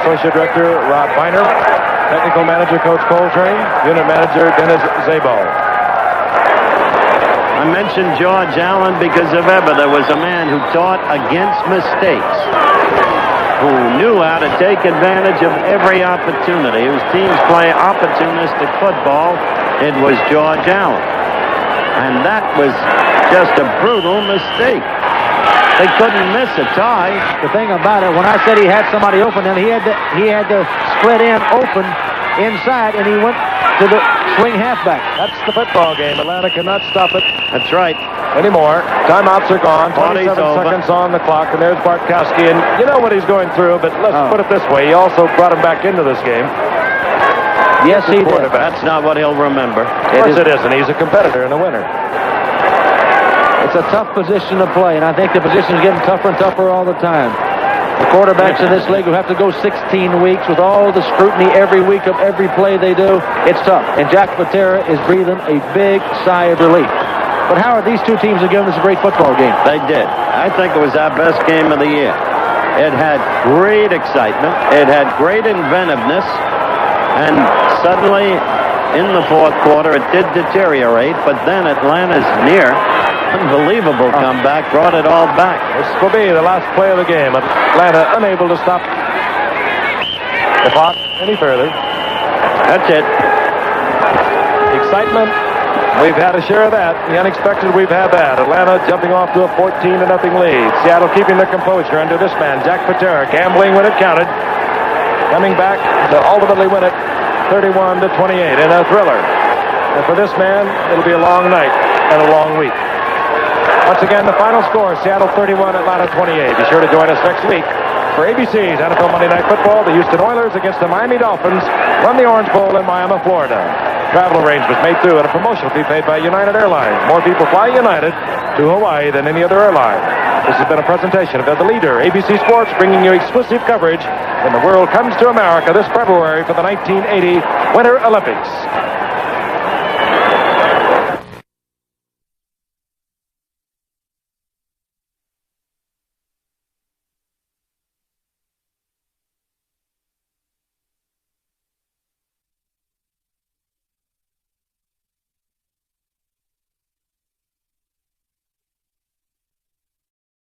S2: Associate Director, Rob Biner. Technical manager, Coach Coltrane. Unit manager, Dennis Zabel.
S3: I mentioned George Allen because if ever there was a man who taught against mistakes, who knew how to take advantage of every opportunity, whose teams play opportunistic football, it was George Allen. And that was just a brutal mistake. They couldn't miss a tie.
S4: The thing about it, when I said he had somebody open, then he had to split in open inside, and he went to the swing halfback.
S2: That's the football game. Atlanta cannot stop it.
S3: That's right.
S2: Anymore. Timeouts are gone. 27 seconds on the clock, and there's Bartkowski. And you know what he's going through, but let's put it this way. He also brought him back into this game.
S4: Yes, he did.
S3: That's not what he'll remember.
S2: Of course it isn't. He's a competitor and a winner.
S4: It's a tough position to play, and I think the position is getting tougher and tougher all the time. The quarterbacks in this league who have to go 16 weeks with all the scrutiny every week of every play they do. It's tough. And Jack Patera is breathing a big sigh of relief. But Howard, these two teams have given us a great football game.
S3: They did. I think it was our best game of the year. It had great excitement. It had great inventiveness. And suddenly, in the fourth quarter, it did deteriorate. But then Atlanta's near unbelievable comeback brought it all back.
S2: This will be the last play of the game. Atlanta unable to stop the clock any further.
S3: That's it.
S2: Excitement. We've had a share of that. The unexpected, we've had that. Atlanta jumping off to a 14-0 lead. Seattle keeping their composure under this man, Jack Patera, gambling when it counted. Coming back to ultimately win it 31-28 in a thriller. And for this man, it'll be a long night and a long week. Once again, the final score, Seattle 31, Atlanta 28. Be sure to join us next week for ABC's NFL Monday Night Football. The Houston Oilers against the Miami Dolphins from the Orange Bowl in Miami, Florida. Travel arrangements made through and a promotional fee paid by United Airlines. More people fly United to Hawaii than any other airline. This has been a presentation of the leader, ABC Sports, bringing you exclusive coverage when the world comes to America this February for the 1980 Winter Olympics.